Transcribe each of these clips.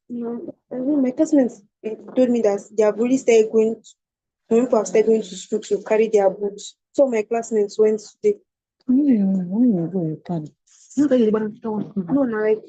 No, I mean, my classmates told me that they have really started going. Some people have started going to school to carry their books. So my classmates went today. No, like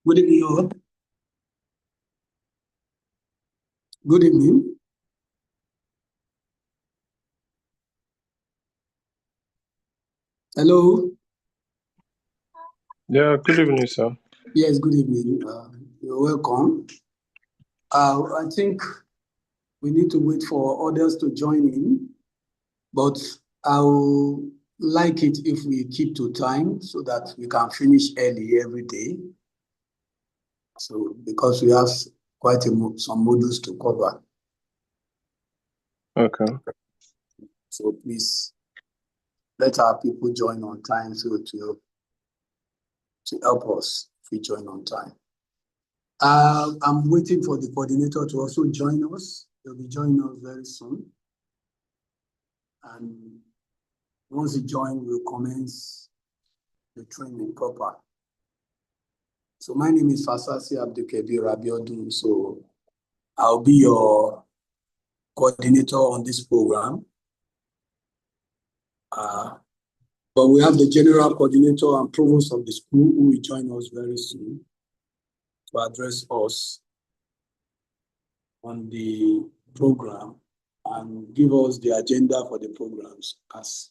Good evening, all. Good evening. Hello. Yeah, good evening, sir. Yes, good evening. You're welcome. I think we need to wait for others to join in, but I would like it if we keep to time so that we can finish early every day. So, because we have quite some modules to cover. Okay. So please let our people join on time so to help us if we join on time. I'm waiting for the coordinator to also join us. They'll be joining us very soon. And once he joins, we'll commence the training proper. So my name is Phlscm Abdulkabir Abiodun. So I'll be your coordinator on this program. But we have the general coordinator and provost of the school who will join us very soon to address us on the program and give us the agenda for the programs as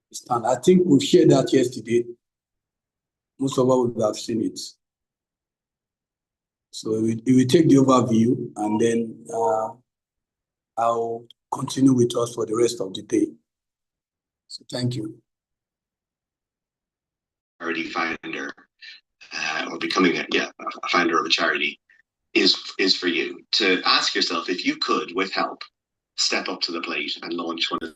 it stands. I think we shared that yesterday. Most of us would have seen it. So we will take the overview and then I'll continue with us for the rest of the day. So thank you. Charity finder, or becoming a finder of a charity. is for you to ask yourself if you could, with help, step up to the plate and launch one of.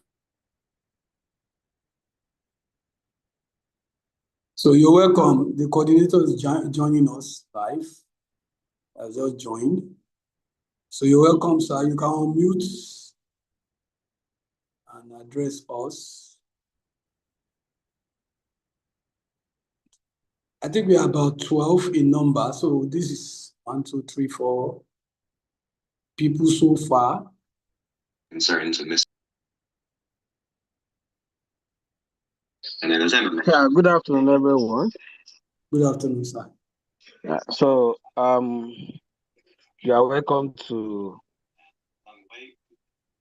So you're welcome. The coordinator is joining us live. I just joined. So you're welcome, sir. You can unmute and address us. I think we are about 12 in number. So this is 1, 2, 3, 4 people so far. Concerns and mis. And then as Emma. Yeah, good afternoon, everyone. Good afternoon, sir. Yeah, so you are welcome to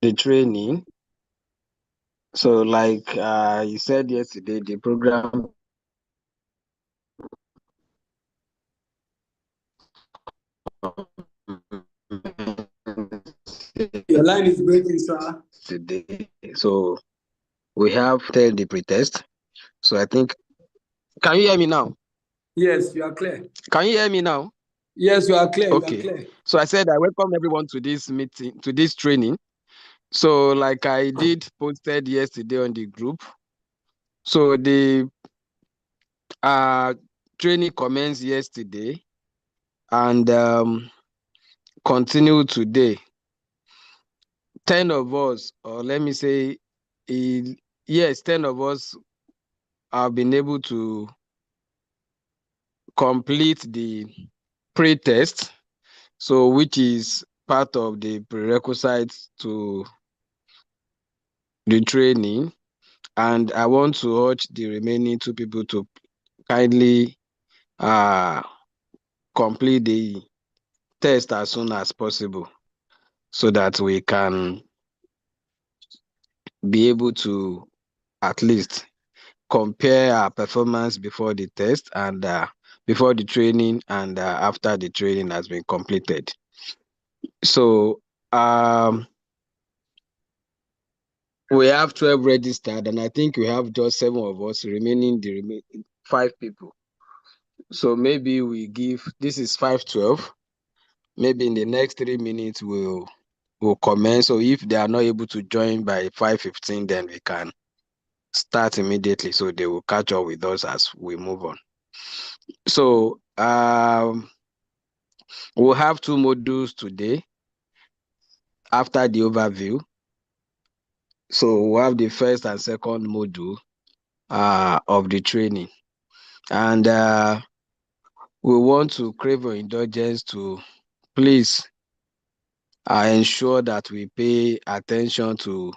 the training. So, like you said yesterday, the program. Your line is breaking, sir. Today, so we have the pretest. So I think, can you hear me now? Yes, you are clear. Can you hear me now? Yes, you are clear. Okay. You are clear. So I said I welcome everyone to this meeting, to this training. So like I did posted yesterday on the group. So the training commenced yesterday and continued today. 10 of us, or let me say, yes, 10 of us have been able to complete the pre-test, so which is part of the prerequisites to the training. And I want to urge the remaining 2 people to kindly complete the test as soon as possible so that we can be able to at least compare our performance before the test and before the training and after the training has been completed. So we have 12 registered, and I think we have just 7 of us remaining, the remaining 5 people. So maybe we give, this is 5:12. Maybe in the next 3 minutes we'll commence. So if they are not able to join by 5:15, then we can start immediately, so they will catch up with us as we move on. So we'll have 2 modules today after the overview. So we'll have the first and second module of the training. And we want to crave your indulgence to please ensure that we pay attention to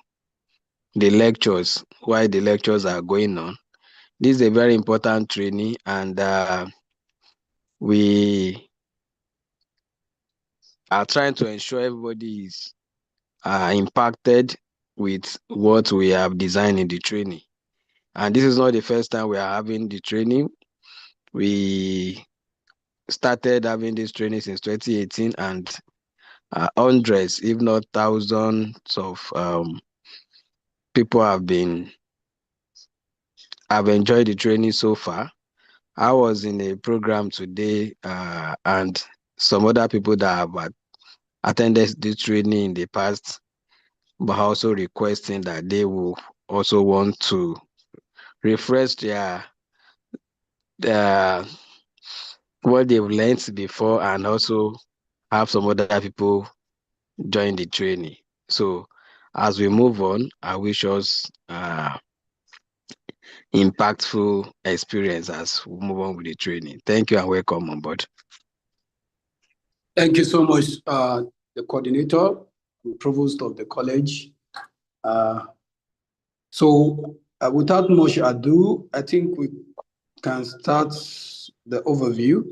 the lectures while the lectures are going on. This is a very important training, and we are trying to ensure everybody is impacted with what we have designed in the training. And this is not the first time we are having the training. We started having this training since 2018, and hundreds, if not thousands of people have enjoyed the training so far. I was in a program today, and some other people that have attended the training in the past, but also requesting that they will also want to refresh their what they've learned before, and also have some other people join the training. So as we move on, I wish us impactful experience as we move on with the training. Thank you and welcome on board. Thank you so much, the coordinator, the provost of the college. So without much ado, I think we can start the overview.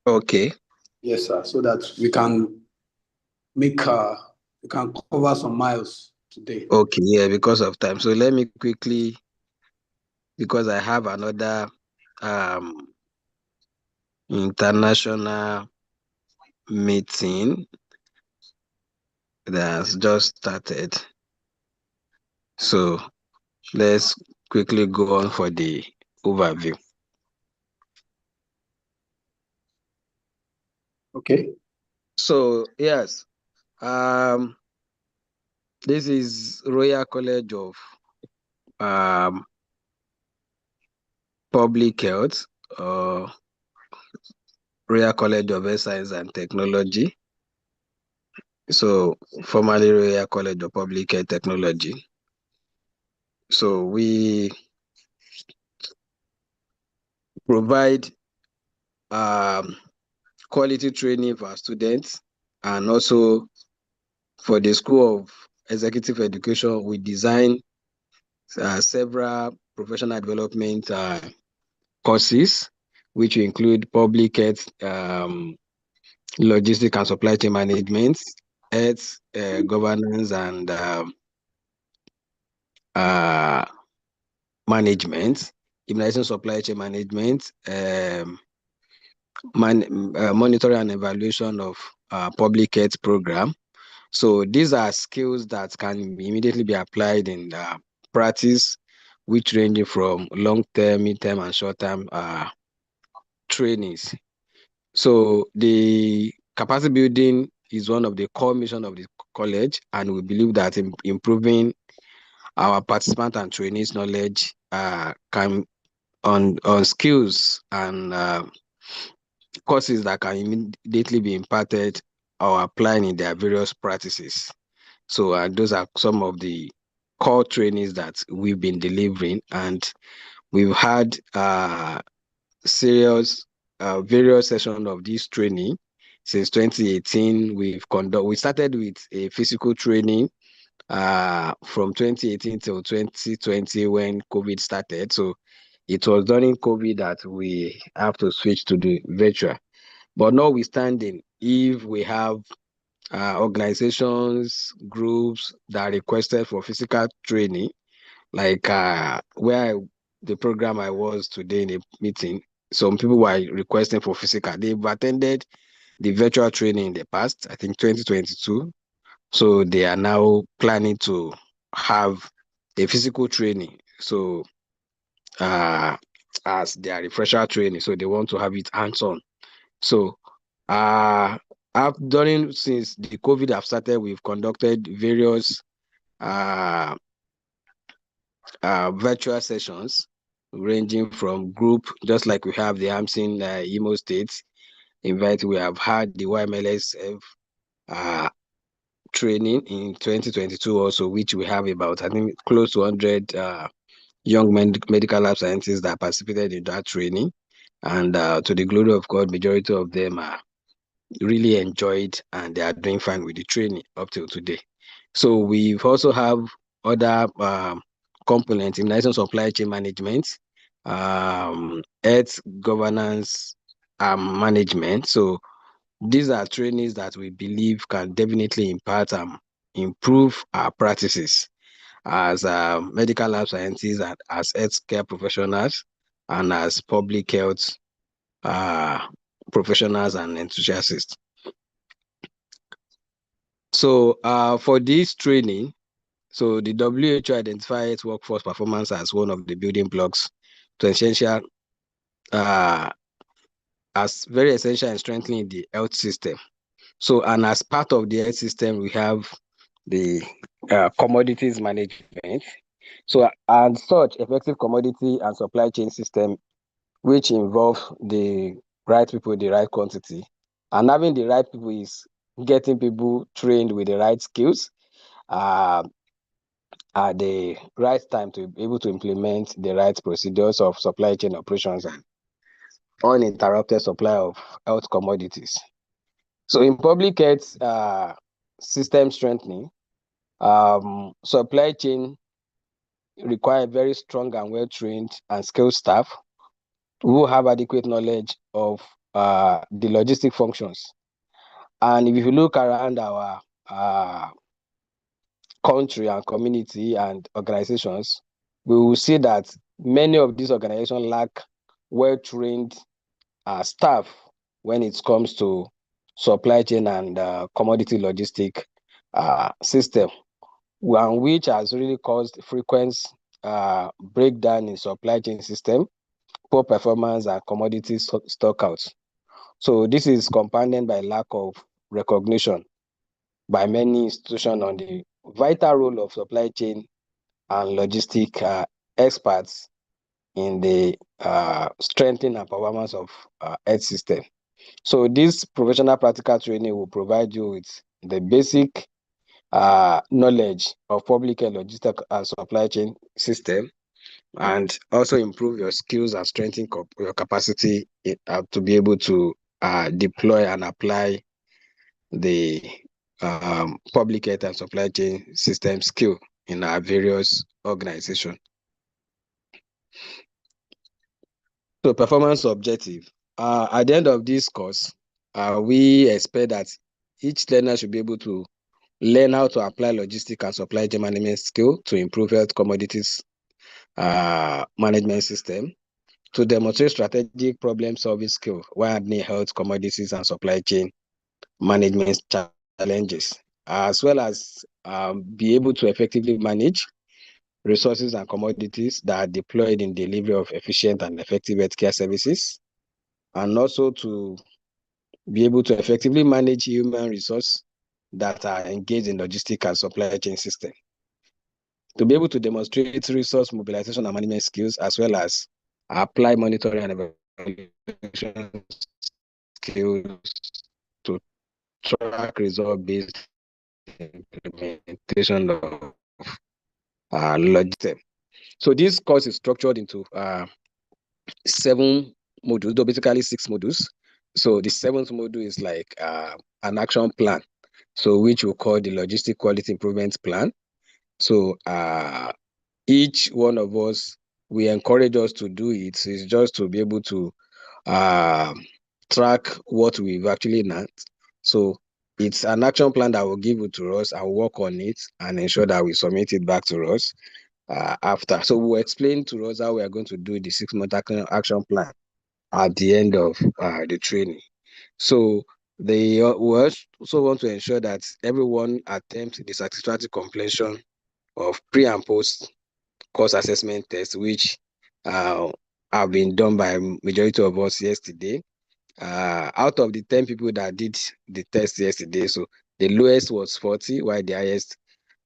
Okay. Yes, sir, so that we can make we can cover some miles today. Okay, yeah, because of time. So let me quickly, because I have another international meeting that's just started. So let's quickly go on for the overview. Okay. So yes, this is Royal College of Public Health, Royal College of Health Science and Technology. So formerly Royal College of Public Health Technology. So we provide quality training for our students, and also for the School of Executive Education, we design several professional development courses, which include public health, logistic and supply chain management, health governance, and management, immunization supply chain management, monitoring and evaluation of public health program. So these are skills that can immediately be applied in practice, which ranging from long-term, mid-term, and short-term trainings. So the capacity building is one of the core mission of the college, and we believe that improving our participant and trainees' knowledge can on skills and courses that can immediately be imparted or applied in their various practices. So those are some of the core trainings that we've been delivering, and we've had various sessions of this training since 2018. We started with a physical training from 2018 till 2020 when COVID started. So it was during COVID that we have to switch to the virtual. But notwithstanding, if we have organizations, groups that requested for physical training, like the program I was today in a meeting, some people were requesting for physical. They've attended the virtual training in the past, I think 2022. So they are now planning to have a physical training. So as their refresher training, so they want to have it hands-on. So since the COVID have started, we've conducted various virtual sessions ranging from group, just like we have the Hamsin Imo State invite. We have had the YMLSF training in 2022 also, which we have about, I think, close to 100 young medical lab scientists that participated in that training. And to the glory of God, majority of them are really enjoyed and they are doing fine with the training up till today. So we've also have other components in license supply chain management, health governance management. So these are trainings that we believe can definitely impart and improve our practices as medical lab scientists and as healthcare professionals and as public health professionals and enthusiasts. So for this training, so the WHO identified workforce performance as one of the building blocks to essential, as very essential in strengthening the health system. So, and as part of the health system, we have the commodities management. So, and such effective commodity and supply chain system, which involve the right people, the right quantity, and having the right people is getting people trained with the right skills at the right time to be able to implement the right procedures of supply chain operations and uninterrupted supply of health commodities. So in public health system strengthening, supply chain require very strong and well-trained and skilled staff who have adequate knowledge of the logistic functions. And if you look around our country and community and organizations, we will see that many of these organizations lack well-trained staff when it comes to supply chain and commodity logistic system, and which has really caused frequent breakdown in supply chain system, poor performance, and commodity stockouts. So this is compounded by lack of recognition by many institutions on the vital role of supply chain and logistic experts in the strengthening and performance of health system. So this professional practical training will provide you with the basic knowledge of public health, logistics and supply chain system, and also improve your skills and strengthen your capacity to be able to deploy and apply the public health and supply chain system skill in our various organizations. So performance objective. At the end of this course, we expect that each learner should be able to learn how to apply logistic and supply chain management skill to improve health commodities management system, to demonstrate strategic problem-solving skill while handling health commodities and supply chain management challenges, as well as be able to effectively manage resources and commodities that are deployed in delivery of efficient and effective healthcare services, and also to be able to effectively manage human resource that are engaged in logistic and supply chain system, to be able to demonstrate resource mobilization and management skills, as well as apply monitoring and evaluation skills to track result-based implementation of logistics. So this course is structured into 7 modules, though basically 6 modules. So the 7th module is like an action plan, so which we call the logistic quality improvement plan. So each one of us, we encourage us to do it is just to be able to track what we've actually learned. So it's an action plan that will give it to us and work on it and ensure that we submit it back to us after. So we'll explain to us how we are going to do the 6-month action plan at the end of the training. So they also want to ensure that everyone attempts the satisfactory completion of pre and post course assessment tests, which have been done by majority of us yesterday. Out of the 10 people that did the test yesterday, so the lowest was 40, while the highest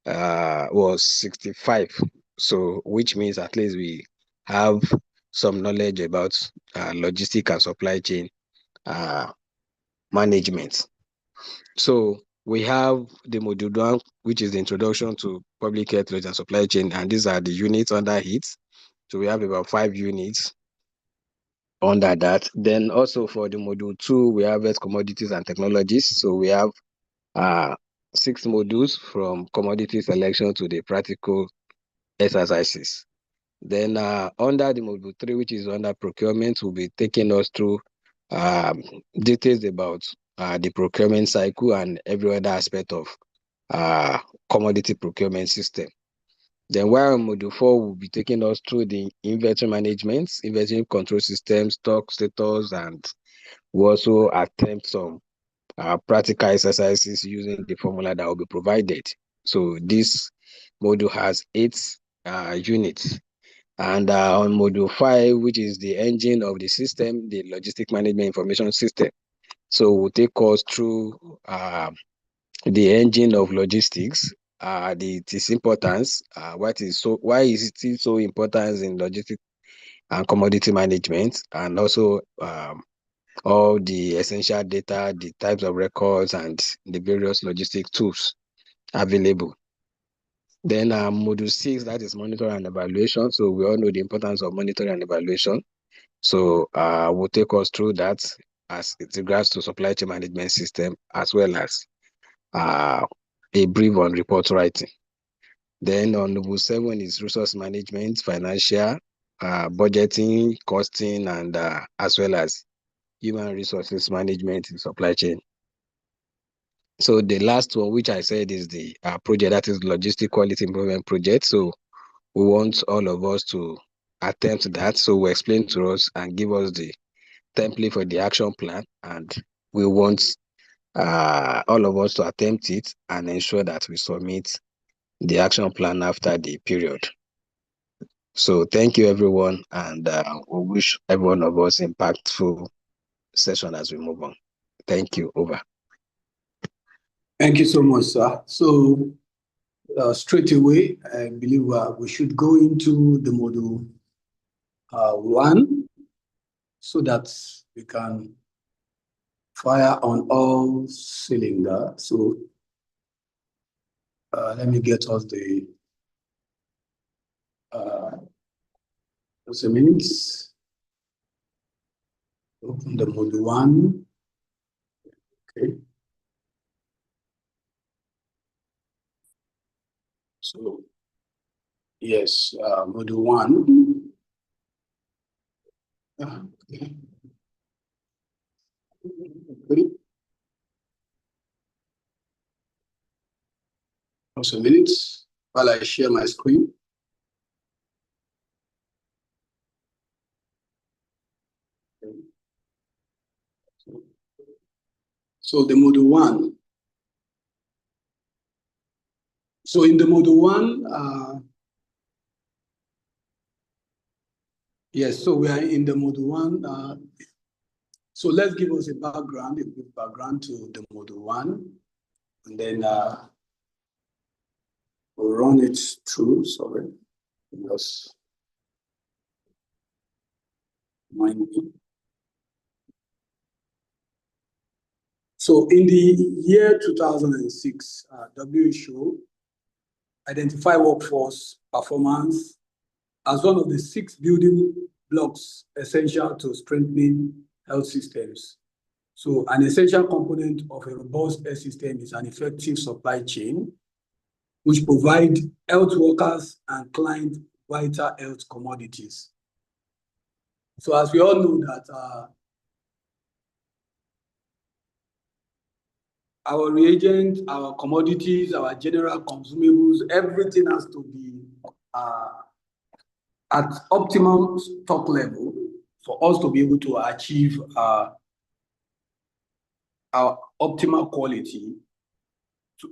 was 65. So which means at least we have some knowledge about logistic and supply chain management. So we have the module 1, which is the introduction to public health and supply chain, and these are the units under it. So we have about 5 units under that. Then also for the module 2, we have health commodities and technologies. So we have 6 modules from commodity selection to the practical exercises. Then under the module 3, which is under procurement, will be taking us through details about the procurement cycle and every other aspect of commodity procurement system. Then while module 4 will be taking us through the inventory management, inventory control system, stock status, and we also attempt some practical exercises using the formula that will be provided. So this module has 8 units. And on module 5, which is the engine of the system, the logistic management information system. So we'll take us through the engine of logistics, its importance, why is it so important in logistics and commodity management, and also all the essential data, the types of records, and the various logistic tools available. Then module 6, that is monitoring and evaluation. So we all know the importance of monitoring and evaluation. So we'll take us through that as it regards to supply chain management system, as well as a brief on report writing. Then on module 7 is resource management, financial, budgeting, costing, and as well as human resources management in supply chain. So the last one, which I said is the project, that is logistic quality improvement project. So we want all of us to attempt that. So we explain to us and give us the template for the action plan, and we want all of us to attempt it and ensure that we submit the action plan after the period. So thank you, everyone, and we wish every one of us impactful session as we move on. Thank you. Over. Thank you so much, sir. So straight away, I believe we should go into the module 1 so that we can fire on all cylinder. So let me get us the just a minute. Open the module 1. Okay. So yes, module 1. Okay. Okay. Just a minute while I share my screen. So the module 1. So in the module 1, yes, so we are in the module 1. So let's give us a brief background to the module 1, and then we'll run it through. Sorry, just mind me. So in the year 2006, WHO identified workforce performance as one of the 6 building blocks essential to strengthening health systems. So an essential component of a robust health system is an effective supply chain, which provide health workers and clients vital health commodities. So as we all know that our reagents, our commodities, our general consumables, everything has to be at optimum stock level for us to be able to achieve our optimal quality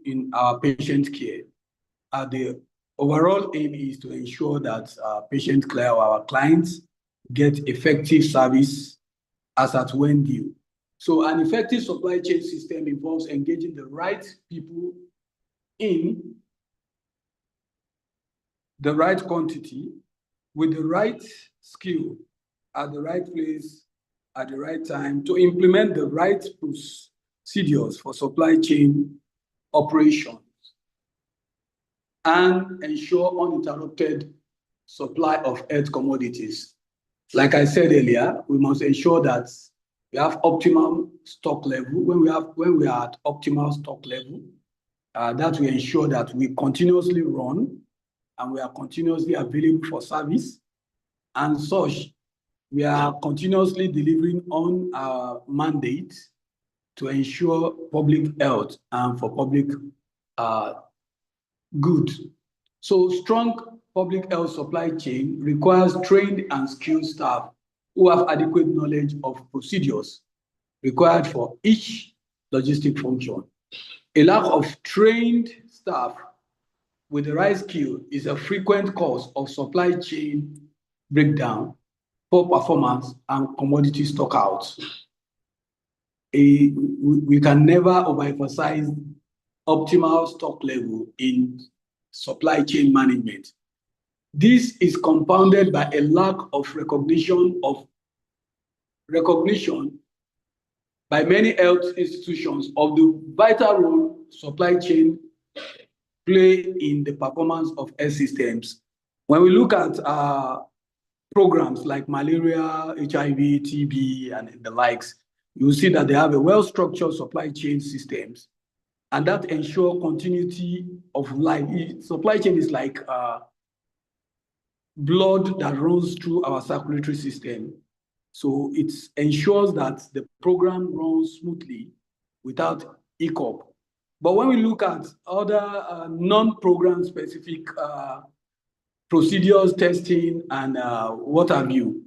in our patient care. The overall aim is to ensure that patient care or our clients get effective service as at when due. So an effective supply chain system involves engaging the right people in the right quantity with the right skill at the right place at the right time to implement the right procedures for supply chain operations and ensure uninterrupted supply of health commodities. Like I said earlier, we must ensure that we have optimal stock level. When we are at optimal stock level, that we ensure that we continuously run and we are continuously available for service, and such we are continuously delivering on our mandate to ensure public health and for public good. So strong public health supply chain requires trained and skilled staff who have adequate knowledge of procedures required for each logistic function. A lack of trained staff with the right skill is a frequent cause of supply chain breakdown, poor performance, and commodity stockouts. We can never overemphasize optimal stock level in supply chain management. This is compounded by a lack of recognition by many health institutions of the vital role supply chain play in the performance of health systems. When we look at programs like malaria, HIV, TB, and the likes, you see that they have a well-structured supply chain systems, and that ensure continuity of life. Supply chain is like blood that runs through our circulatory system. So it ensures that the program runs smoothly without hiccup. But when we look at other non-program specific procedures, testing, and what have you,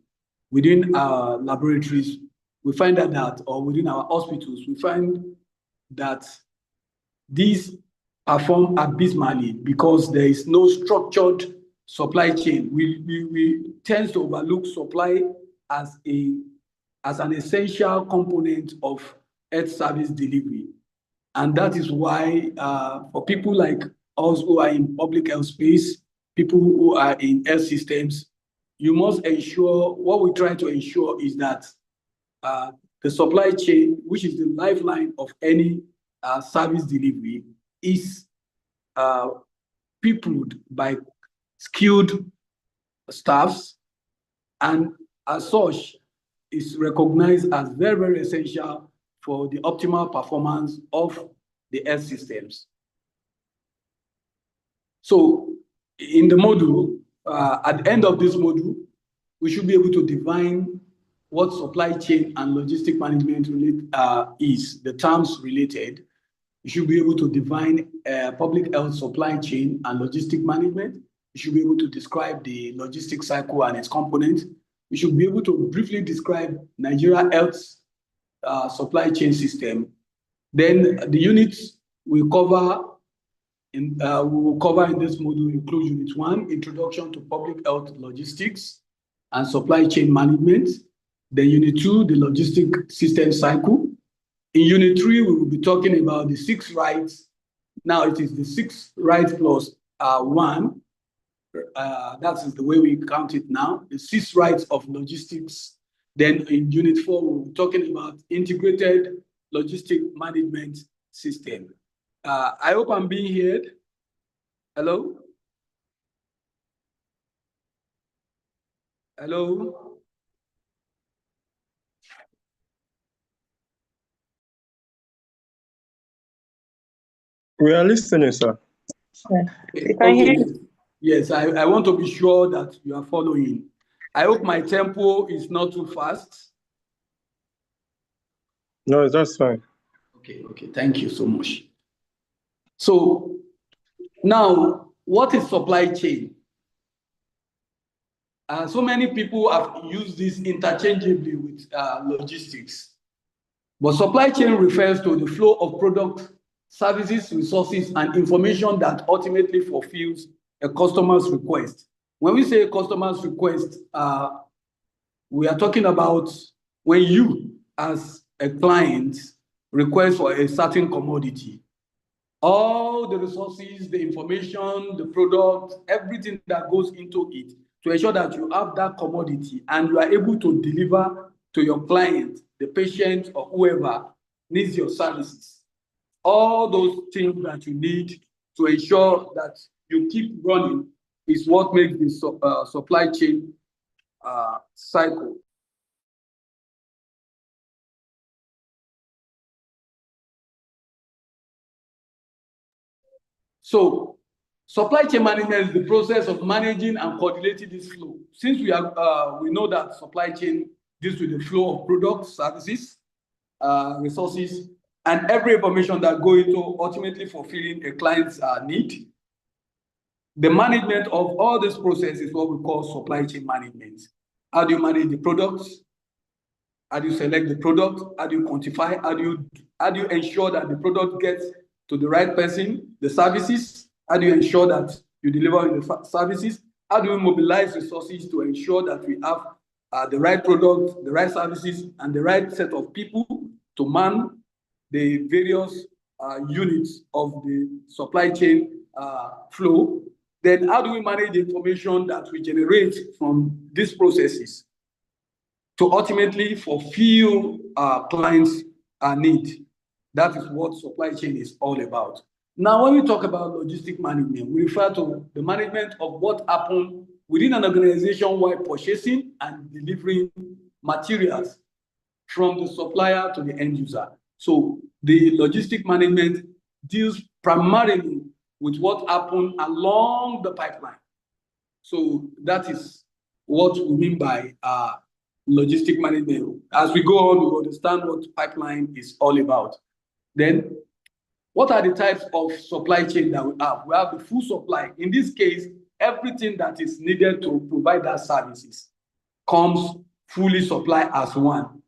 within our laboratories, we find that, or within our hospitals, we find that these perform abysmally because there is no structured supply chain. We tend to overlook supply as an essential component of health service delivery. And that is why for people like us who are in public health space, people who are in health systems, you must ensure, what we try to ensure is that the supply chain, which is the lifeline of any service delivery, is peopled by skilled staffs, and as such is recognized as very, very essential for the optimal performance of the health systems. So in the module, at the end of this module, we should be able to define what supply chain and logistic management is, the terms related. You should be able to define public health supply chain and logistic management. You should be able to describe the logistic cycle and its components. You should be able to briefly describe Nigeria health supply chain system. Then the units we will cover in this module include Unit 1, Introduction to Public Health Logistics and Supply Chain Management. Then Unit 2, the Logistic System Cycle. In Unit 3, we will be talking about the 6 rights. Now it is the 6 rights plus 1. That is the way we count it now, the 6 rights of logistics. Then in Unit 4, we'll be talking about integrated logistic management system. I hope I'm being heard. Hello? Hello? We are listening, sir. Okay. Yes, I want to be sure that you are following. I hope my tempo is not too fast. No, that's fine. Okay, thank you so much. So now, what is supply chain? So many people have used this interchangeably with logistics. But supply chain refers to the flow of products, services, resources, and information that ultimately fulfills a customer's request. When we say a customer's request, we are talking about when you, as a client, request for a certain commodity. All the resources, the information, the product, everything that goes into it to ensure that you have that commodity and you are able to deliver to your client, the patient, or whoever needs your services. All those things that you need to ensure that you keep running is what makes the supply chain cycle. So supply chain management is the process of managing and coordinating this flow. Since we know that supply chain deals with the flow of products, services, resources, and every information that go into ultimately fulfilling a client's need. The management of all this process is what we call supply chain management. How do you manage the products? How do you select the product? How do you quantify? How do you ensure that the product gets to the right person? The services? How do you ensure that you deliver the services? How do we mobilize resources to ensure that we have the right product, the right services, and the right set of people to man the various units of the supply chain flow? Then how do we manage the information that we generate from these processes to ultimately fulfill our clients' need? That is what supply chain is all about. Now, when we talk about logistic management, we refer to the management of what happened within an organization while purchasing and delivering materials from the supplier to the end user. So the logistic management deals primarily with what happened along the pipeline. So that is what we mean by logistic management. As we go on, we understand what pipeline is all about. Then, what are the types of supply chain that we have? We have the full supply. In this case, everything that is needed to provide that services comes fully supplied as one.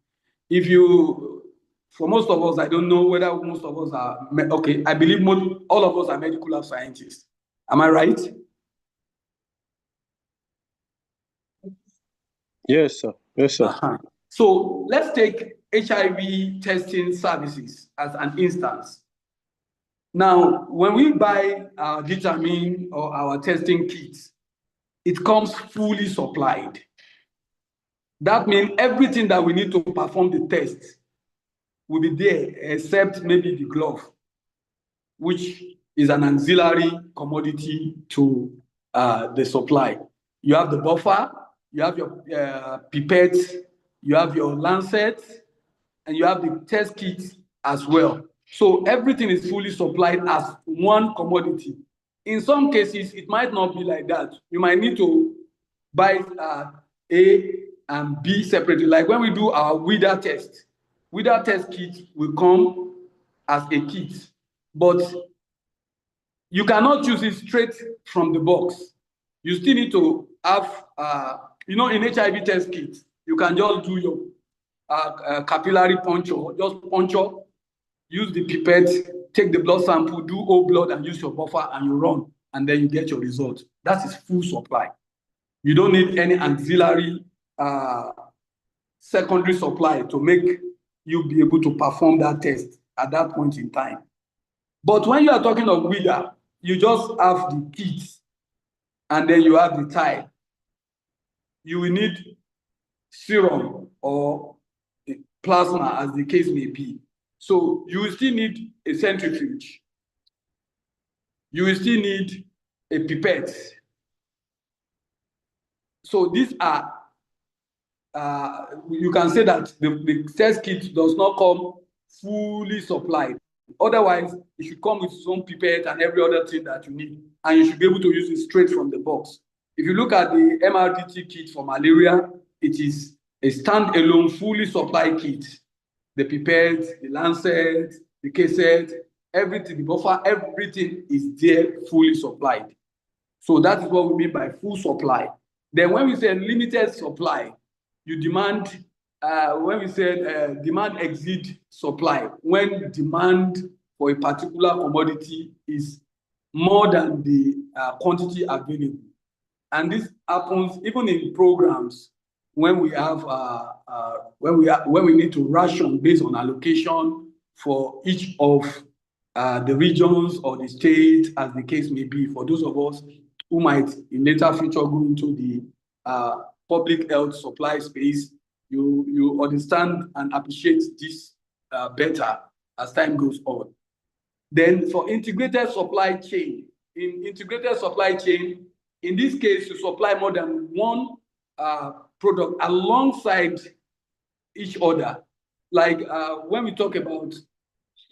For most of us, I don't know whether most of us are, okay, I believe all of us are medical lab scientists. Am I right? Yes, sir. Yes, sir. So let's take HIV testing services as an instance. Now, when we buy our determine or our testing kits, it comes fully supplied. That means everything that we need to perform the test will be there, except maybe the glove, which is an auxiliary commodity to the supply. You have the buffer, you have your pipette, you have your lancet, and you have the test kit as well. So everything is fully supplied as one commodity. In some cases, it might not be like that. You might need to buy A and B separately. Like when we do our weather test kit will come as a kit, but you cannot choose it straight from the box. You still need to have, in HIV test kit, you can just do your capillary puncture, just puncture, use the pipette, take the blood sample, do whole blood, and use your buffer, and you run, and then you get your result. That is full supply. You don't need any auxiliary secondary supply to make you be able to perform that test at that point in time. But when you are talking of WIDA, you just have the kit, and then you have the tile. You will need serum or plasma, as the case may be. So you will still need a centrifuge. You will still need a pipette. So these are, you can say that the test kit does not come fully supplied. Otherwise, it should come with some pipette and every other thing that you need, and you should be able to use it straight from the box. If you look at the MRDT kit for malaria, it is a standalone, fully supplied kit. The pipette, the lancet, the cassette, everything, the buffer, everything is there fully supplied. So that is what we mean by full supply. Then when we say limited supply, you demand, when we say demand exceed supply, when demand for a particular commodity is more than the quantity available. And this happens even in programs when we have when we need to ration based on allocation for each of the regions or the states, as the case may be. For those of us who might in later future go into the public health supply space, you understand and appreciate this better as time goes on. Then for integrated supply chain, in this case, you supply more than one product alongside each other. Like when we talk about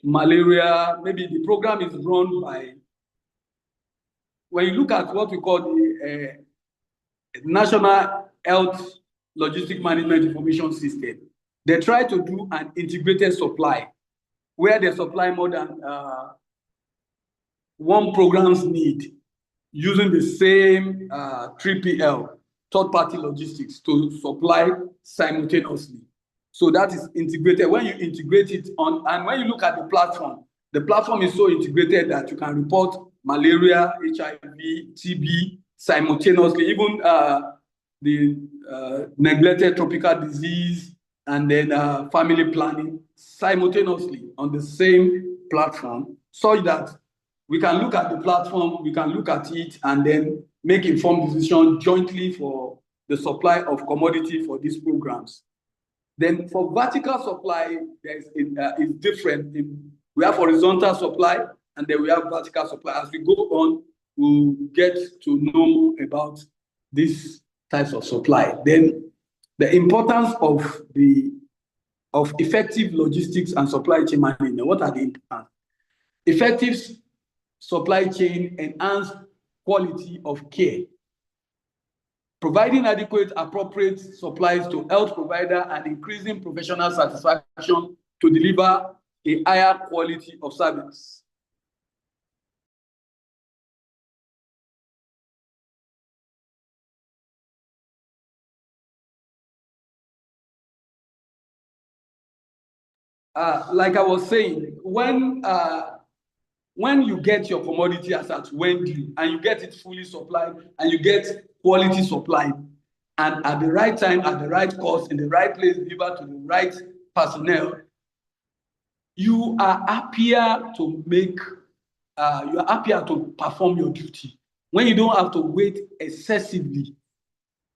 malaria, maybe the program is run by, when you look at what we call the National Health Logistic Management Information System, they try to do an integrated supply where they supply more than one program's need using the same 3PL, third-party logistics, to supply simultaneously. So that is integrated. When you integrate it on, and when you look at the platform is so integrated that you can report malaria, HIV, TB simultaneously, even the neglected tropical disease, and then family planning simultaneously on the same platform, so that we can look at the platform, we can look at it, and then make informed decisions jointly for the supply of commodity for these programs. Then for vertical supply, it's different. We have horizontal supply, and then we have vertical supply. As we go on, we'll get to know more about these types of supply. Then the importance of effective logistics and supply chain management. What are the importance? Effective supply chain enhance quality of care, providing adequate, appropriate supplies to health provider and increasing professional satisfaction to deliver a higher quality of service. Like I was saying, when you get your commodity as at when due, and you get it fully supplied, and you get quality supply, and at the right time, at the right cost, in the right place, delivered to the right personnel, you are happier to make you are happier to perform your duty. When you don't have to wait excessively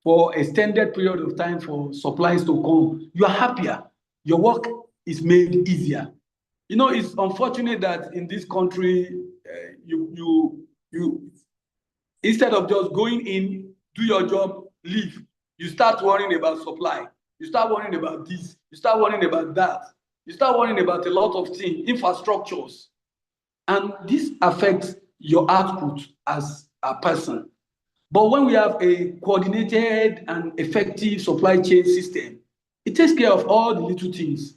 for extended period of time for supplies to come, you are happier. Your work is made easier. You know, it's unfortunate that in this country, you instead of just going in, do your job, leave, you start worrying about supply. You start worrying about this. You start worrying about that. You start worrying about a lot of things, infrastructures. And this affects your output as a person. But when we have a coordinated and effective supply chain system, it takes care of all the little things.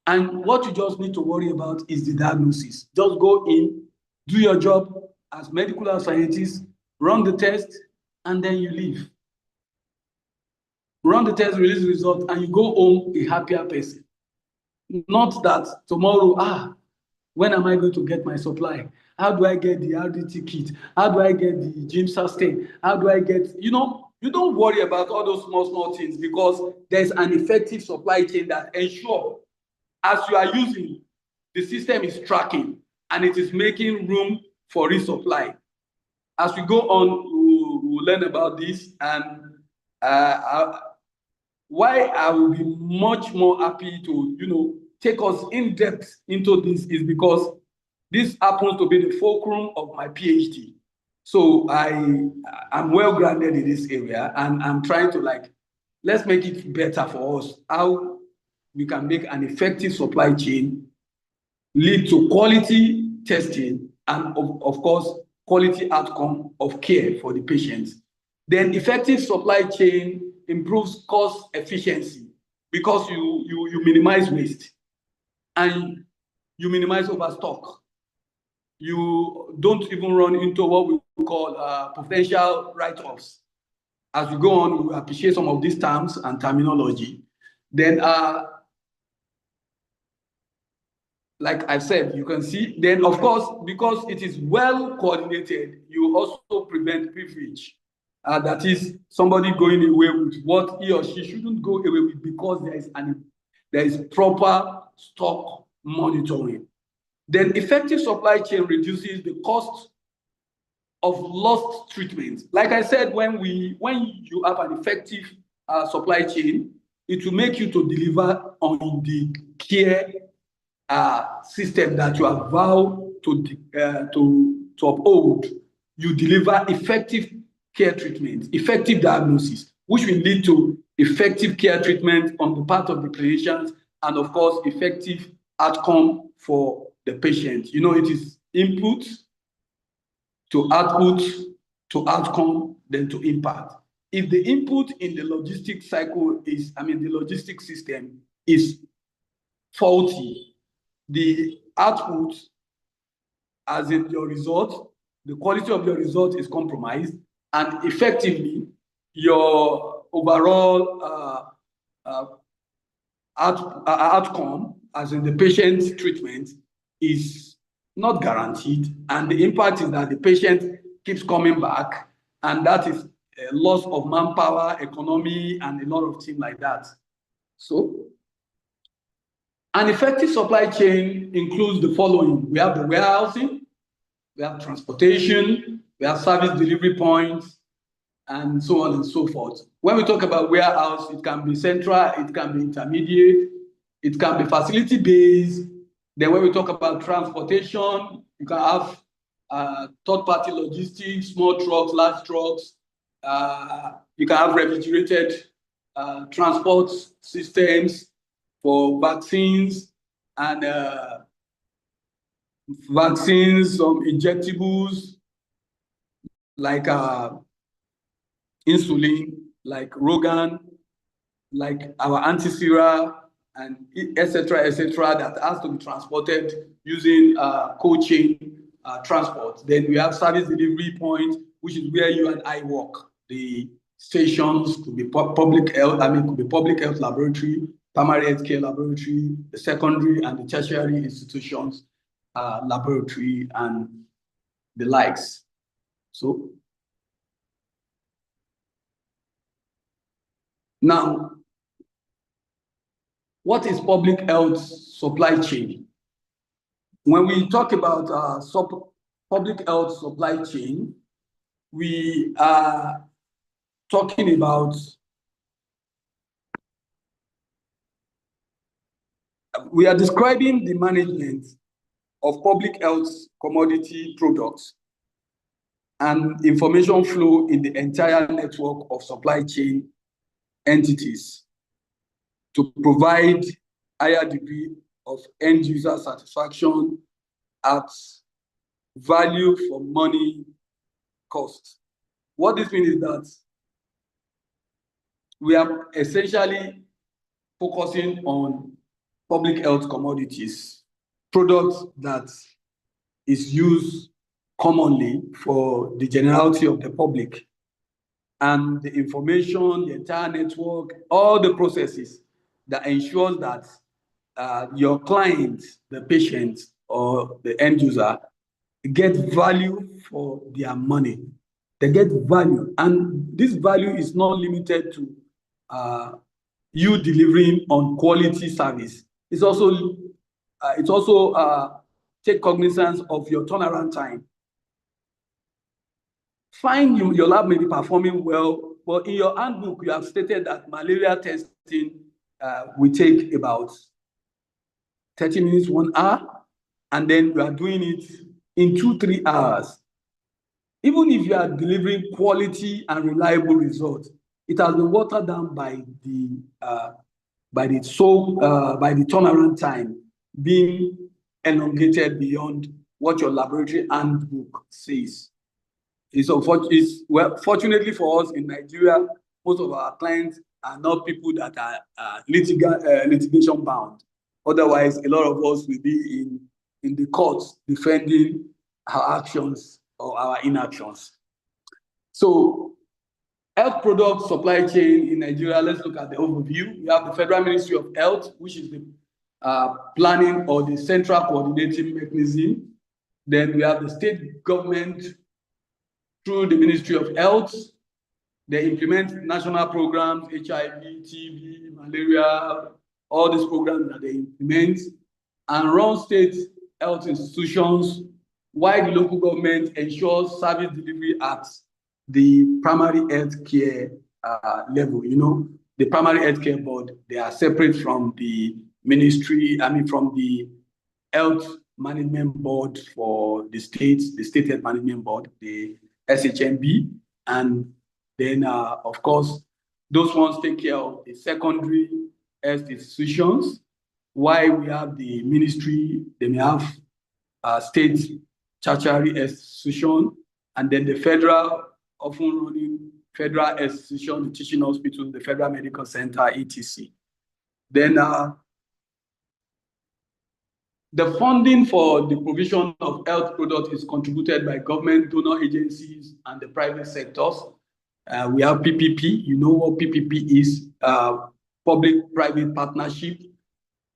And what you just need to worry about is the diagnosis. Just go in, do your job as medical scientists, run the test, and then you leave. Run the test, release the result, and you go home a happier person. Not that tomorrow, when am I going to get my supply? How do I get the RDT kit? How do I get the gym sustain? How do I get, you don't worry about all those small things because there's an effective supply chain that ensure as you are using, the system is tracking and it is making room for resupply. As we go on, we'll learn about this, and why I will be much more happy to take us in depth into this is because this happens to be the fulcrum of my PhD. So I'm well grounded in this area, and I'm trying to let's make it better for us. How we can make an effective supply chain lead to quality testing and of course quality outcome of care for the patients. Then effective supply chain improves cost efficiency because you minimize waste and you minimize overstock. You don't even run into what we call potential write-offs. As we go on, we appreciate some of these terms and terminology. Then like I said, you can see, then of course, because it is well coordinated, you also prevent privilege. That is somebody going away with what he or she shouldn't go away with because there is proper stock monitoring. Then effective supply chain reduces the cost of lost treatment. Like I said, when you have an effective supply chain, it will make you to deliver on the care system that you have vowed to uphold. You deliver effective care treatment, effective diagnosis, which will lead to effective care treatment on the part of the clinicians, and of course, effective outcome for the patient. It is input to output to outcome, then to impact. If the input in the logistics cycle the logistics system is faulty, the output, as in your result, the quality of your result is compromised, and effectively, your overall outcome, as in the patient's treatment, is not guaranteed, and the impact is that the patient keeps coming back, and that is a loss of manpower, economy, and a lot of things like that. So, an effective supply chain includes the following. We have the warehousing, we have transportation, we have service delivery points, and so on and so forth. When we talk about warehouse, it can be central, it can be intermediate, it can be facility-based. Then when we talk about transportation, you can have third-party logistics, small trucks, large trucks. You can have refrigerated transport systems for vaccines and some injectables like insulin, like Rogan, like our anti-sera, and etc., that has to be transported using cold chain transport. Then we have service delivery point, which is where you and I work. The stations could be public health, could be public health laboratory, primary health care laboratory, the secondary and the tertiary institutions, laboratory, and the likes. So now, what is public health supply chain? When we talk about public health supply chain, we are talking about we are describing the management of public health commodity products and information flow in the entire network of supply chain entities to provide higher degree of end user satisfaction at value for money cost. What this means is that we are essentially focusing on public health commodities, products that is used commonly for the generality of the public, and the information, the entire network, all the processes that ensures that your client, the patient or the end user, get value for their money. They get value, and this value is not limited to you delivering on quality service. It's also take cognizance of your turnaround time. Fine, your lab may be performing well, but in your handbook, you have stated that malaria testing will take about 30 minutes, 1 hour, and then you are doing it in 2-3 hours. Even if you are delivering quality and reliable results, it has been watered down by the turnaround time being elongated beyond what your laboratory handbook says. Fortunately for us in Nigeria, most of our clients are not people that are litigation bound. Otherwise, a lot of us will be in the courts defending our actions or our inactions. So, health product supply chain in Nigeria, let's look at the overview. We have the Federal Ministry of Health, which is the planning or the central coordinating mechanism. Then we have the state government through the Ministry of Health. They implement national programs, HIV, TB, malaria, all these programs that they implement, and run state health institutions, while the local government ensures service delivery at the primary health care level. You know, the primary health care board, they are separate from the ministry, from the health management board for the states, the state health management board, the SHMB, and then, of course, those ones take care of the secondary health institutions. While we have the ministry, they may have state tertiary institution, and then the federal, often running federal institution, the teaching hospital, the Federal Medical Center, etc. Then the funding for the provision of health products is contributed by government, donor agencies, and the private sectors. We have PPP. You know what PPP is, public-private partnership.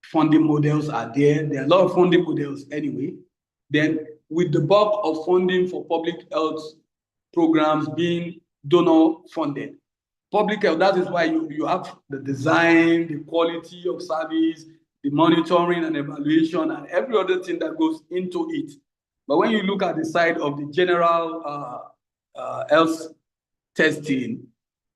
Funding models are there. There are a lot of funding models anyway. Then with the bulk of funding for public health programs being donor funded. Public health, that is why you have the design, the quality of service, the monitoring and evaluation, and every other thing that goes into it. But when you look at the side of the general health testing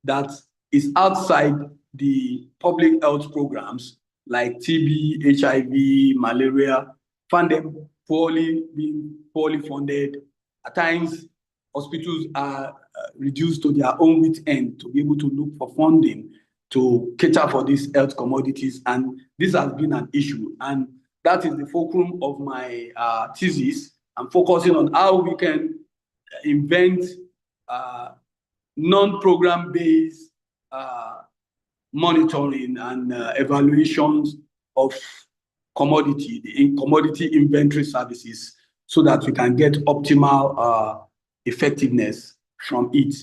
that is outside the public health programs like TB, HIV, malaria, find them being poorly funded. At times, hospitals are reduced to their own wit end to be able to look for funding to cater for these health commodities, and this has been an issue. And that is the fulcrum of my thesis. I'm focusing on how we can invent non-program based monitoring and evaluations of commodity inventory services, so that we can get optimal effectiveness from it.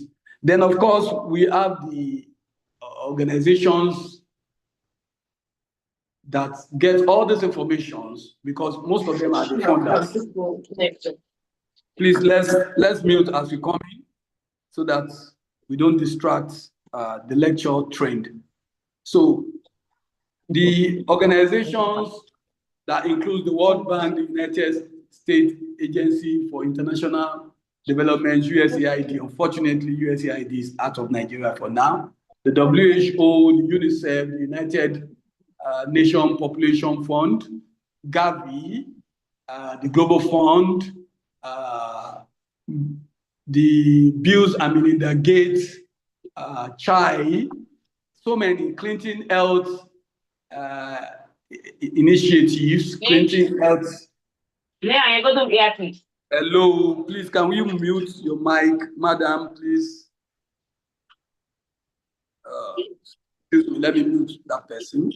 Then, of course, we have the organizations that get all these informations, because most of them are the funders. Please, let's mute as we come in, so that we don't distract the lecture trend. So the organizations that include the World Bank, the United State Agency for International Development, USAID. Unfortunately, USAID is out of Nigeria for now. The WHO, the UNICEF, the United Nations Population Fund, Gavi, the Global Fund, the Bills and Melinda Gates, CHAI, so many Clinton Health initiatives, Clinton Health. Hello, please, can we mute your mic, madam, please? Excuse me, let me mute that person.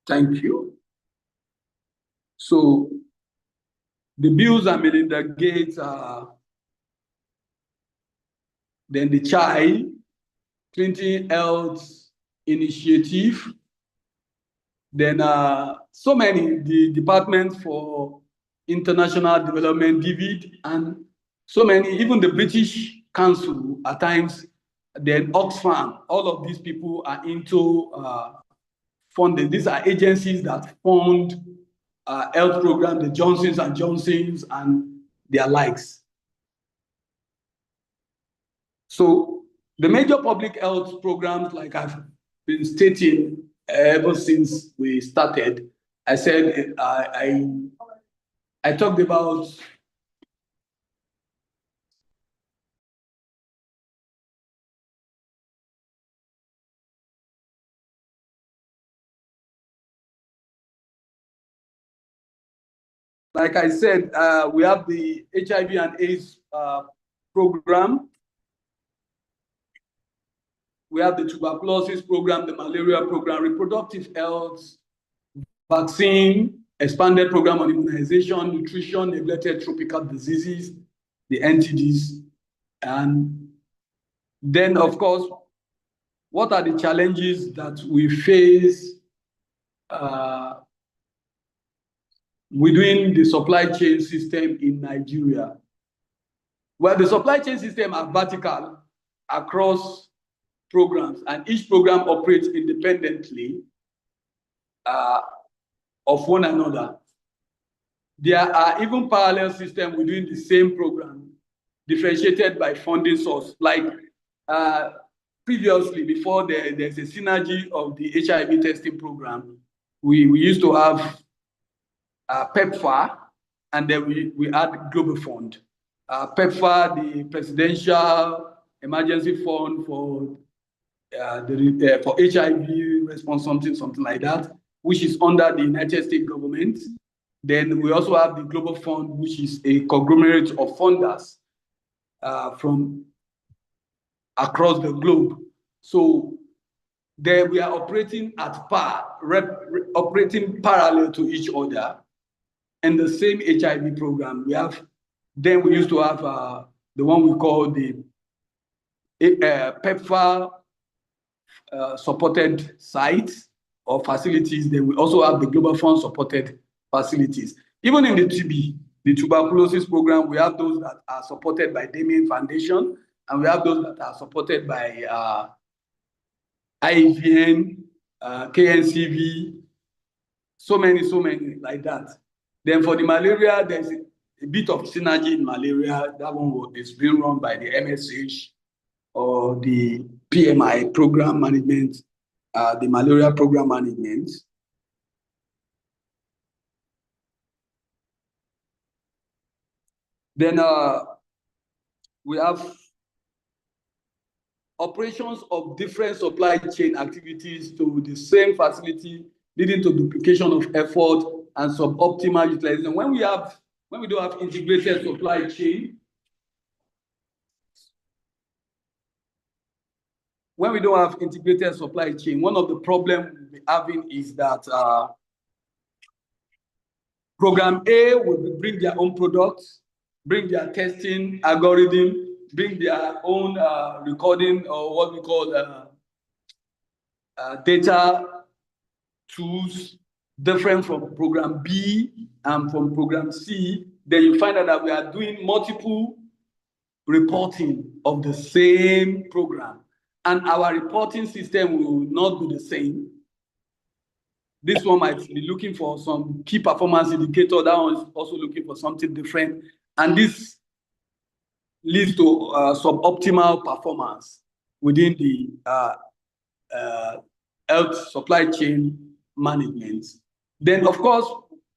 Thank you. So, the Bills and Melinda Gates, then the CHAI, Clinton Health Initiative, then so many, the Department for International Development, DVID, and so many, even the British Council at times, then Oxfam, all of these people are into funding. These are agencies that fund health programs, the Johnsons and Johnsons and their likes. So the major public health programs, like I've been stating ever since we started, I said I talked about like I said, we have the HIV and AIDS program. We have the tuberculosis program, the malaria program, reproductive health, vaccine, expanded program on immunization, nutrition, neglected tropical diseases, the NTDs. And then, of course, what are the challenges that we face within the supply chain system in Nigeria? Well, the supply chain system are vertical across programs, and each program operates independently of one another. There are even parallel systems within the same program, differentiated by funding source. Like previously, before there's a synergy of the HIV testing program, we used to have PEPFAR, and then we had Global Fund. PEPFAR, the Presidential Emergency Fund for HIV response, something like that, which is under the United States government. Then we also have the Global Fund, which is a conglomerate of funders from across the globe. So there we are operating at par, operating parallel to each other. And the same HIV program we have, then we used to have the one we call the PEPFAR supported sites or facilities. Then we also have the Global Fund supported facilities. Even in the TB, the tuberculosis program, we have those that are supported by Damien Foundation, and we have those that are supported by IVN, KNCV, so many like that. Then for the malaria, there's a bit of synergy in malaria. That one is being run by the MSH or the PMI program management, the malaria program management. Then we have operations of different supply chain activities to the same facility, leading to duplication of effort and suboptimal utilization. When we don't have integrated supply chain, one of the problems we're having is that program A will bring their own products, bring their testing algorithm, bring their own recording or what we call data tools, different from program B and from program C. Then you find out that we are doing multiple reporting of the same program, and our reporting system will not be the same. This one might be looking for some key performance indicator. That one is also looking for something different. And this leads to suboptimal performance within the health supply chain management. Then, of course,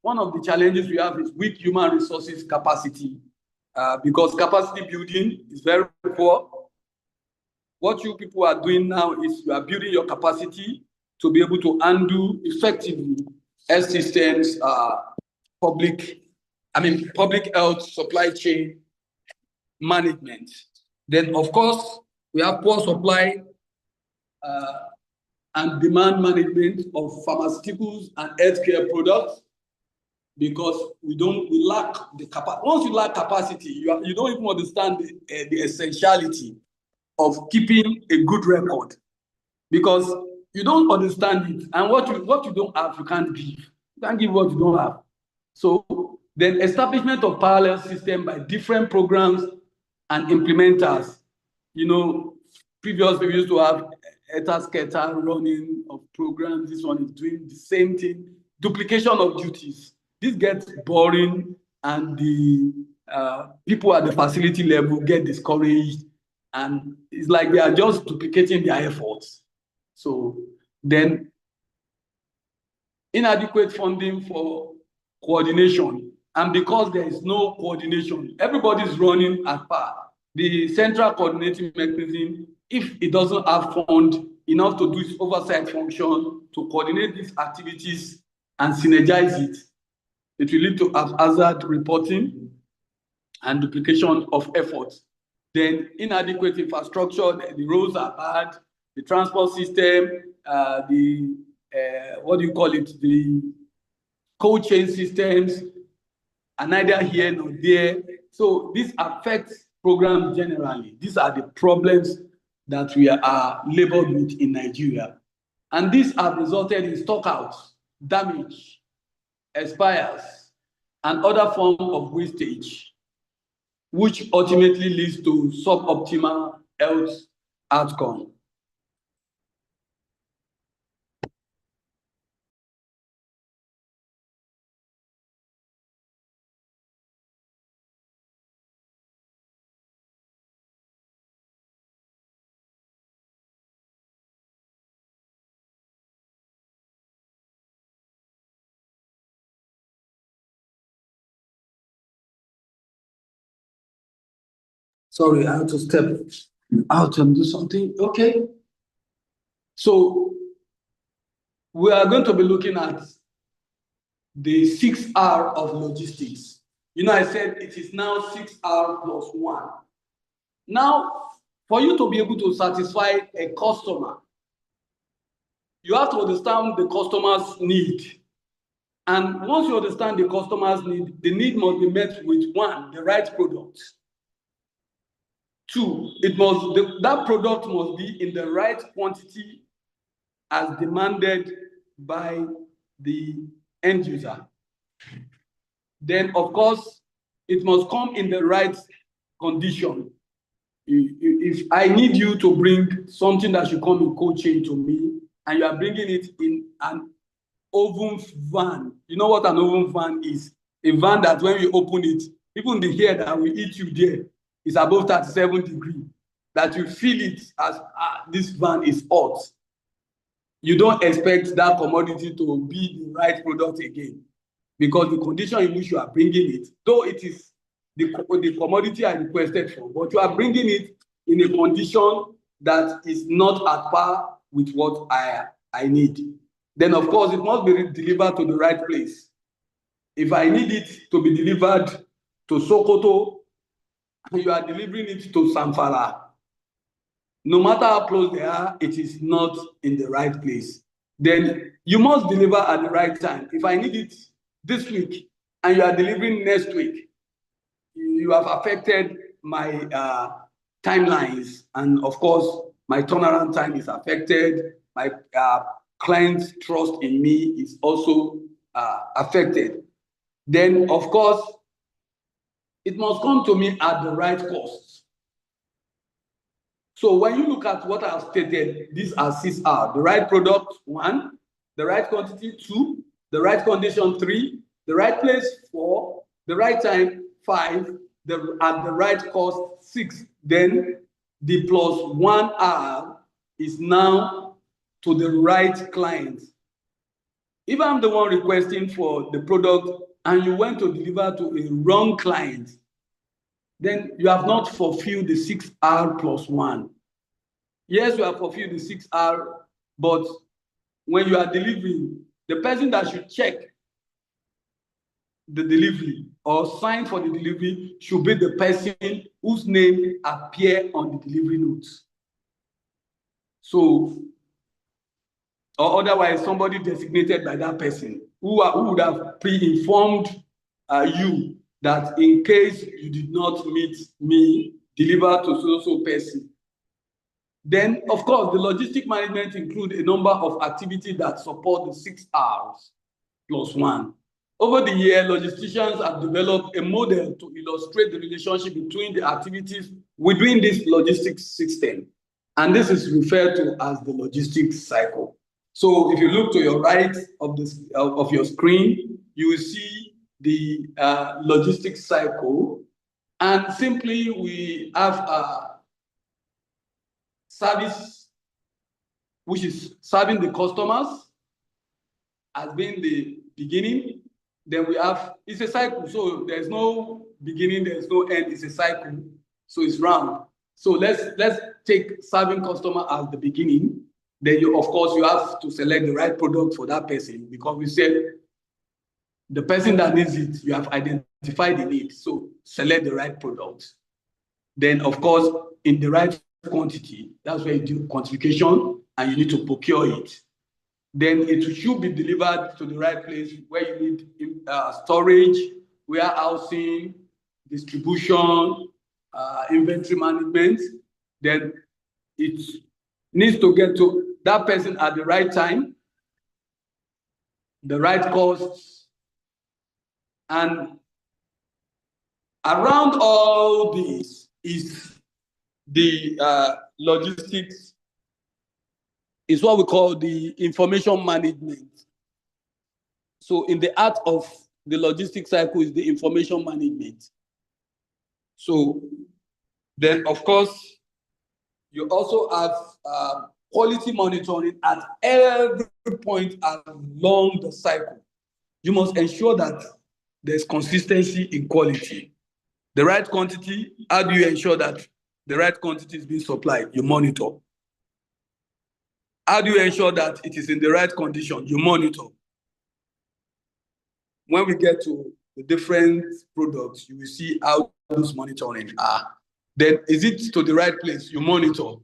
one of the challenges we have is weak human resources capacity, because capacity building is very poor. What you people are doing now is you are building your capacity to be able to handle effectively health systems, public health supply chain management. Then, of course, we have poor supply and demand management of pharmaceuticals and healthcare products, because we lack the capacity. Once you lack capacity, you don't even understand the essentiality of keeping a good record, because you don't understand it, and what you don't have, you can't give. You can't give what you don't have. So then establishment of parallel system by different programs and implementers. Previously we used to have eta running of programs. This one is doing the same thing. Duplication of duties. This gets boring, and the people at the facility level get discouraged, and it's like they are just duplicating their efforts. So then inadequate funding for coordination. And because there is no coordination, everybody is running at par. The central coordinating mechanism, if it doesn't have fund enough to do its oversight function, to coordinate these activities and synergize it, it will lead to haphazard reporting and duplication of efforts. Then inadequate infrastructure, the roads are bad, the transport system, the cold chain systems are neither here nor there. So this affects programs generally. These are the problems that we are labored with in Nigeria. And these have resulted in stockouts, damage, expires, and other forms of wastage, which ultimately leads to suboptimal health outcome. Sorry, I have to step out and do something. Okay. So we are going to be looking at the 6R of logistics. I said it is now 6R plus 1. Now, for you to be able to satisfy a customer, you have to understand the customer's need. And once you understand the customer's need, the need must be met with, one, the right product. Two, that product must be in the right quantity as demanded by the end user. Then, of course, it must come in the right condition. If I need you to bring something that should come in cold chain to me, and you are bringing it in an oven van, you know what an oven van is? A van that when you open it, even the air that will eat you there is above 37 degrees, that you feel it as this van is hot. You don't expect that commodity to be the right product again, because the condition in which you are bringing it, though it is the commodity I requested for, but you are bringing it in a condition that is not at par with what I need. Then, of course, it must be delivered to the right place. If I need it to be delivered to Sokoto, and you are delivering it to Zamfara, no matter how close they are, it is not in the right place. Then you must deliver at the right time. If I need it this week and you are delivering next week, you have affected my timelines. And of course, my turnaround time is affected. My client's trust in me is also affected. Then, of course, it must come to me at the right cost. So when you look at what I've stated, these are 6R. The right product, 1. the right quantity 2, the right condition 3, the right place 4, the right time 5, at the right cost 6. Then the plus 1 R is now to the right client. If I'm the one requesting for the product and you went to deliver to a wrong client, then you have not fulfilled the 6R plus 1. Yes, you have fulfilled the 6R, but when you are delivering, the person that should check the delivery or sign for the delivery should be the person whose name appears on the delivery notes. So, or otherwise somebody designated by that person who would have pre-informed you that in case you did not meet me, deliver to so person. Then, of course, the logistic management includes a number of activities that support the 6 R's plus 1. Over the year, logisticians have developed a model to illustrate the relationship between the activities within this logistics system. And this is referred to as the logistics cycle. So if you look to your right of your screen, you will see the logistics cycle. And simply, we have a service, which is serving the customers, has been the beginning. Then we have, it's a cycle. So there's no beginning, there's no end, it's a cycle. So it's round. So let's take serving customer as the beginning. Then you, of course, you have to select the right product for that person, because we said the person that needs it, you have identified the need. So select the right product. Then, of course, in the right quantity, that's where you do quantification and you need to procure it. Then it should be delivered to the right place where you need storage, warehousing, distribution, inventory management. Then it needs to get to that person at the right time, the right costs, and around all this is the logistics, is what we call the information management. So in the art of the logistics cycle is the information management. So then, of course, you also have quality monitoring at every point along the cycle. You must ensure that there's consistency in quality. The right quantity, how do you ensure that the right quantity is being supplied? You monitor. How do you ensure that it is in the right condition? You monitor. When we get to the different products, you will see how those monitoring are. Then is it to the right place? You monitor.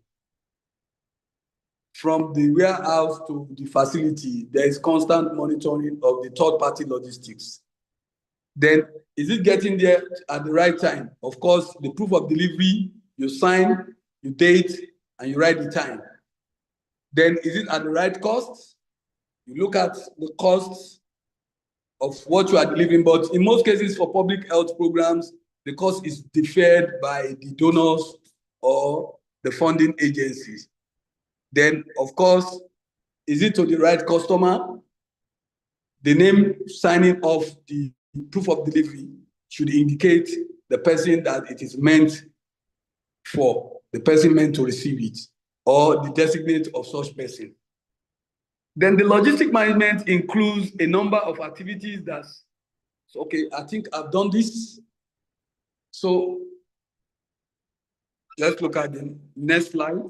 From the warehouse to the facility, there is constant monitoring of the third-party logistics. Then is it getting there at the right time? Of course, the proof of delivery, you sign, you date, and you write the time. Then is it at the right cost? You look at the costs of what you are delivering, but in most cases for public health programs, the cost is deferred by the donors or the funding agencies. Then, of course, is it to the right customer? The name signing off the proof of delivery should indicate the person that it is meant for, the person meant to receive it, or the designate of such person. Then the logistic management includes a number of activities that's, okay, I think I've done this. So let's look at the next slide.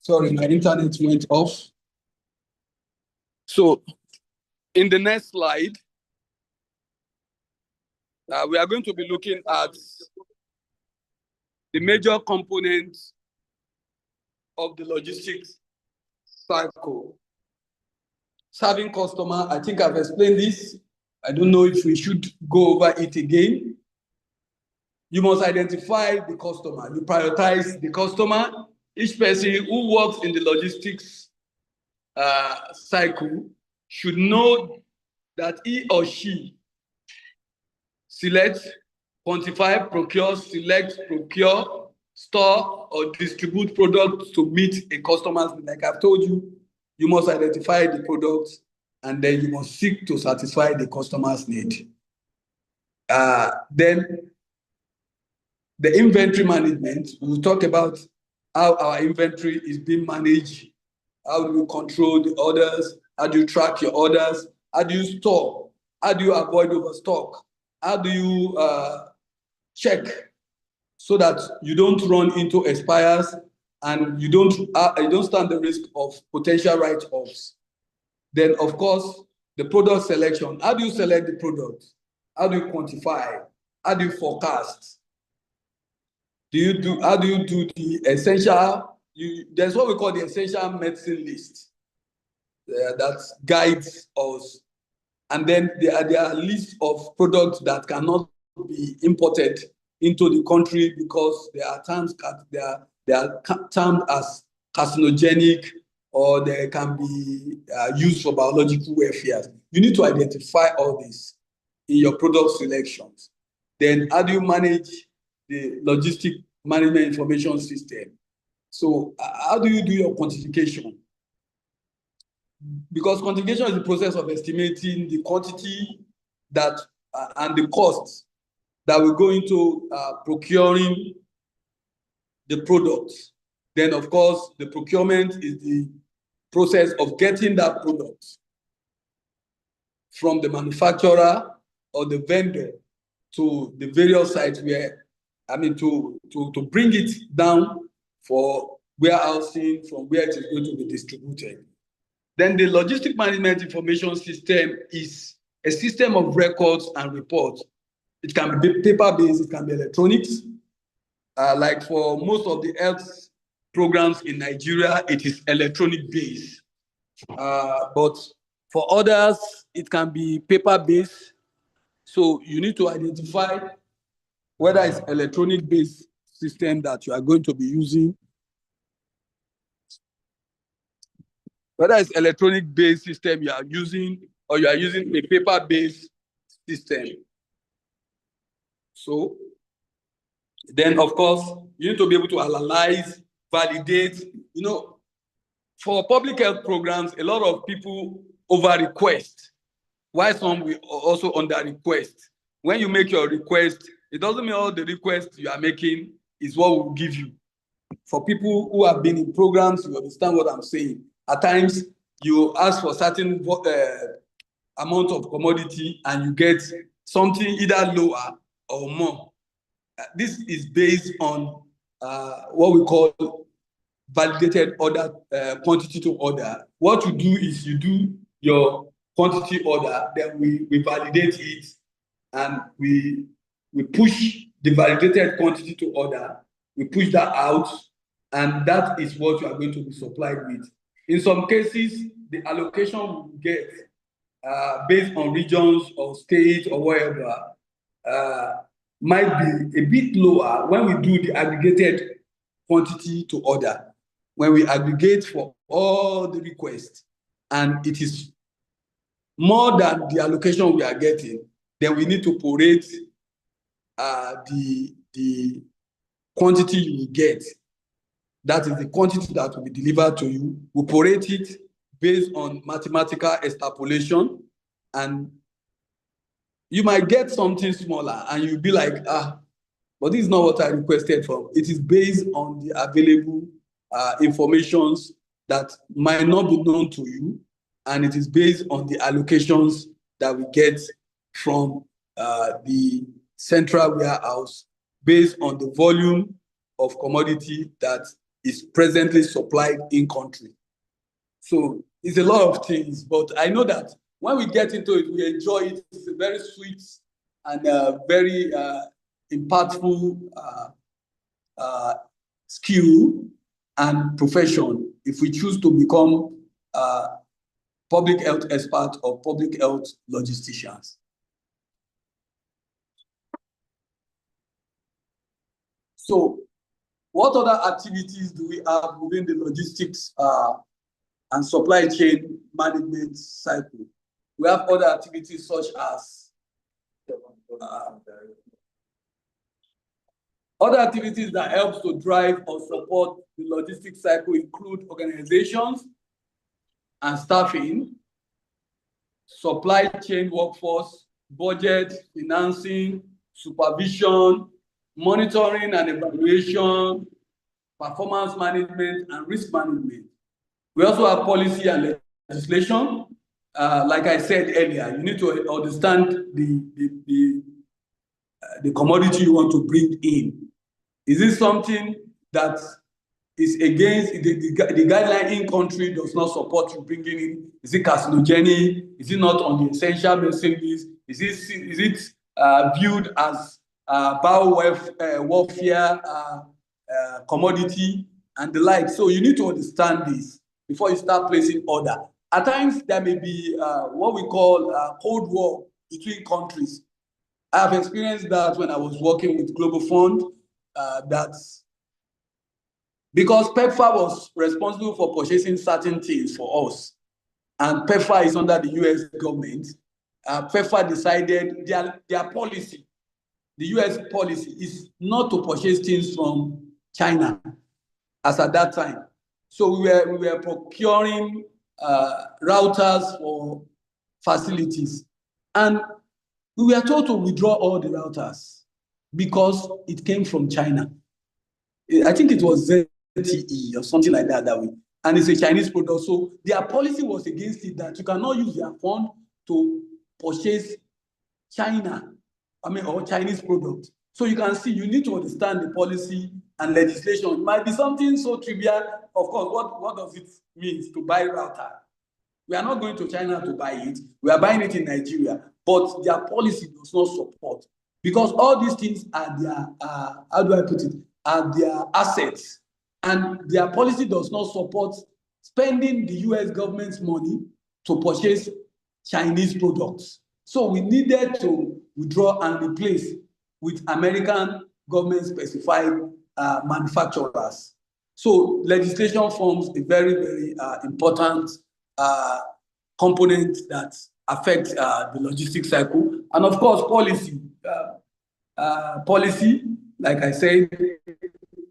Sorry, my internet went off. So in the next slide, we are going to be looking at the major components of the logistics cycle. Serving customer, I think I've explained this. I don't know if we should go over it again. You must identify the customer. You prioritize the customer. Each person who works in the logistics cycle should know that he or she select, quantify, procure, select, procure, store, or distribute products to meet a customer's need. Like I've told you, you must identify the product and then you must seek to satisfy the customer's need. Then the inventory management, we'll talk about how our inventory is being managed. How do you control the orders? How do you track your orders? How do you store? How do you avoid overstock? How do you check so that you don't run into expires and you don't stand the risk of potential write-offs? Then, of course, the product selection. How do you select the product? How do you quantify? How do you forecast? How do you do the essential? There's what we call the essential medicine list that guides us. And then there are lists of products that cannot be imported into the country because they are termed as carcinogenic, or they can be used for biological welfare. You need to identify all this in your product selections. Then how do you manage the logistic management information system? So how do you do your quantification? Because quantification is the process of estimating the quantity that and the costs that will go into procuring the products. Then, of course, the procurement is the process of getting that product from the manufacturer or the vendor to the various sites where, to bring it down for warehousing from where it is going to be distributed. Then the logistic management information system is a system of records and reports. It can be paper-based, it can be electronics. Like for most of the health programs in Nigeria, it is electronic-based. But for others, it can be paper-based. So you need to identify whether it's electronic-based system that you are going to be using, whether it's electronic-based system you are using, or you are using a paper-based system. So then, of course, you need to be able to analyze, validate. For public health programs, a lot of people over-request, while some will also under-request. When you make your request, it doesn't mean all the requests you are making is what we'll give you. For people who have been in programs, you understand what I'm saying. At times, you ask for certain amount of commodity and you get something either lower or more. This is based on what we call validated order, quantity to order. What you do is you do your quantity order, then we validate it, and we push the validated quantity to order. We push that out, and that is what you are going to be supplied with. In some cases, the allocation we get based on regions or states or wherever might be a bit lower when we do the aggregated quantity to order. When we aggregate for all the requests and it is more than the allocation we are getting, then we need to prorate the quantity you get. That is the quantity that will be delivered to you. We prorate it based on mathematical extrapolation, and you might get something smaller and you'll be like, but this is not what I requested for. It is based on the available informations that might not be known to you, and it is based on the allocations that we get from the central warehouse based on the volume of commodity that is presently supplied in country. So it's a lot of things, but I know that when we get into it, we enjoy it. It's a very sweet and very impactful skill and profession if we choose to become public health experts or public health logisticians. So what other activities do we have within the logistics and supply chain management cycle? We have other activities such as other activities that helps to drive or support the logistics cycle include organizations and staffing, supply chain workforce, budget, financing, supervision, monitoring and evaluation, performance management, and risk management. We also have policy and legislation. Like I said earlier, you need to understand the commodity you want to bring in. Is this something that is against the guideline in country does not support you bringing in? Is it carcinogenic? Is it not on the essential medicine list? Is it viewed as warfare commodity and the like? So you need to understand this before you start placing order. At times there may be what we call Cold War between countries. I have experienced that when I was working with Global Fund, that's because PEPFAR was responsible for purchasing certain things for us, and PEPFAR is under the US government. PEPFAR decided their policy, the US policy, is not to purchase things from China as at that time. So we were procuring routers for facilities, and we were told to withdraw all the routers because it came from China. I think it was ZTE or something like that, and it's a Chinese product. So their policy was against it, that you cannot use their fund to purchase China, or Chinese product. So you can see, you need to understand the policy and legislation. It might be something so trivial. Of course, what does it mean to buy router? We are not going to China to buy it. We are buying it in Nigeria, but their policy does not support, because all these things are their, how do I put it, are their assets, and their policy does not support spending the US government's money to purchase Chinese products. So we needed to withdraw and replace with American government specified manufacturers. So legislation forms a very, very important component that affects the logistics cycle. And of course, policy. Policy, like I said,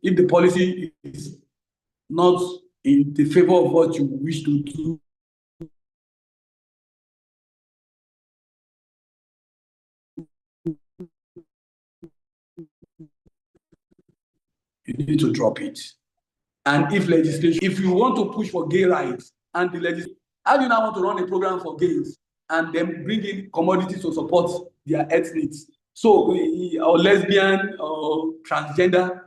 if the policy is not in the favor of what you wish to do, you need to drop it. And if you want to push for gay rights, and the legislation, how do you now want to run a program for gays and then bring in commodities to support their ethnics? So, or lesbian or transgender,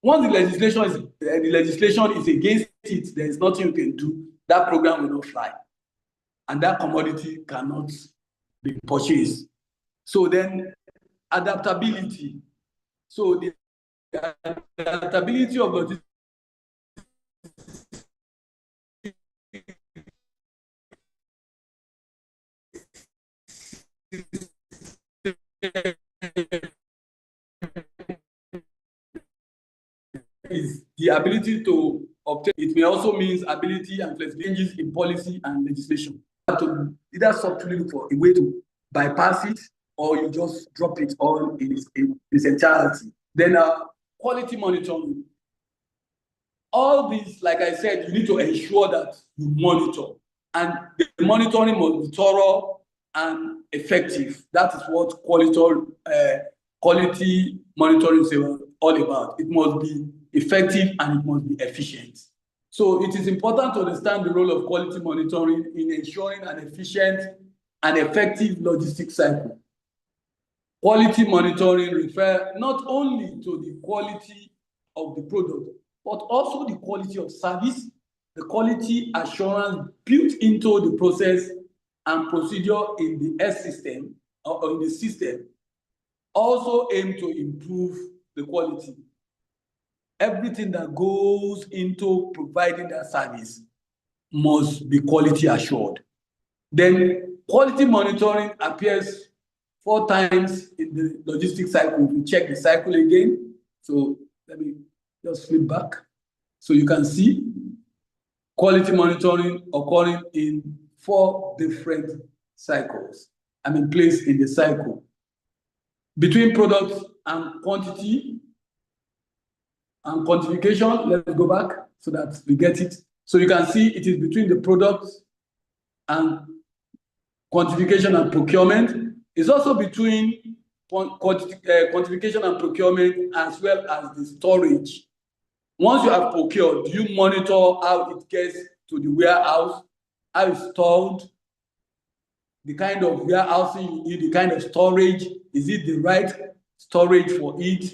once the legislation is against it, there is nothing you can do. That program will not fly, and that commodity cannot be purchased. So then, adaptability. So the adaptability of logistics is the ability to obtain. It may also mean ability and flexibility in policy and legislation. You have to either subtly look for a way to bypass it, or you just drop it all in its entirety. Then quality monitoring. All these, like I said, you need to ensure that you monitor, and the monitoring must be thorough and effective. That is what quality monitoring is all about. It must be effective and it must be efficient. So it is important to understand the role of quality monitoring in ensuring an efficient and effective logistics cycle. Quality monitoring refers not only to the quality of the product, but also the quality of service, the quality assurance built into the process and procedure in the S system or in the system, also aim to improve the quality. Everything that goes into providing that service must be quality assured. Then quality monitoring appears 4 times in the logistics cycle. We check the cycle again. So let me just flip back. So you can see quality monitoring occurring in 4 different cycles. Placed in the cycle. Between product and quantity and quantification, let's go back so that we get it. So you can see it is between the product and quantification and procurement. It's also between quantification and procurement as well as the storage. Once you have procured, do you monitor how it gets to the warehouse, how it's stored, the kind of warehousing you need, the kind of storage? Is it the right storage for it?